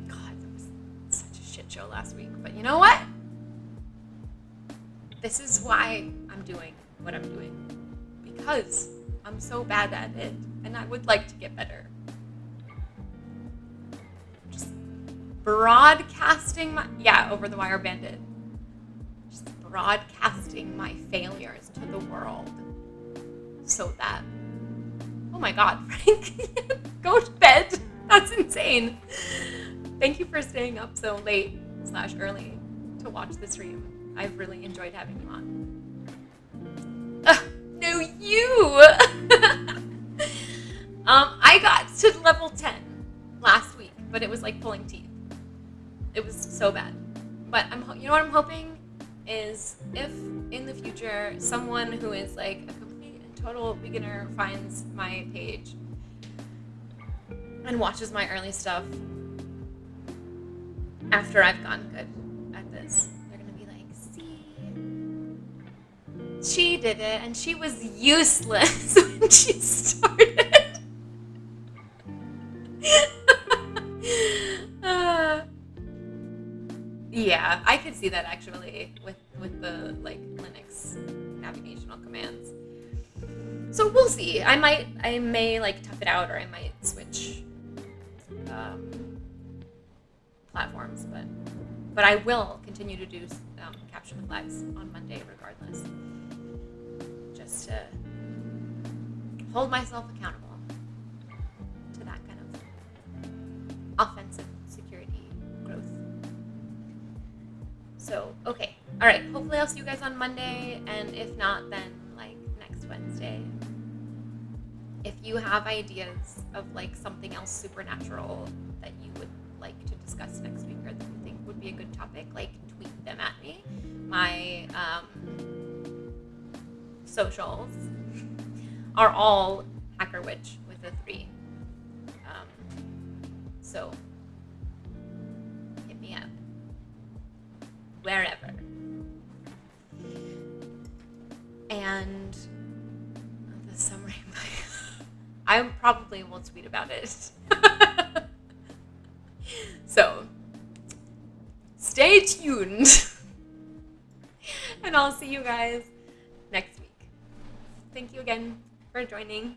Speaker 1: God, that was such a shit show last week, but you know what? This is why I'm doing what I'm doing, because I'm so bad at it, and I would like to get better. Just broadcasting Over the Wire Bandit. Just broadcasting my failures to the world, so that, oh my god, Frank, go to bed. That's insane. Thank you for staying up so late / early to watch the stream. I've really enjoyed having you on. No, you! I got to level 10 last week, but it was like pulling teeth. It was so bad. But you know what I'm hoping is, if in the future someone who is like a complete and total beginner finds my page and watches my early stuff after I've gotten good at this, they're gonna be like, see, she did it, and she was useless when she started. Yeah, I could see that actually with the like Linux navigational commands. So we'll see. I may like tough it out, or I might switch platforms, but I will continue to do capture the flags on Monday regardless, just to hold myself accountable to that kind of offensive security growth. So, okay. All right. Hopefully I'll see you guys on Monday, and if not, then like next Wednesday. If you have ideas of like something else supernatural that you would like to discuss next week, or that you think would be a good topic, like tweet them at me. My socials are all Hacker Witch with a 3. So hit me up wherever. And the summary, I probably will tweet about it. So stay tuned, and I'll see you guys next week. Thank you again for joining.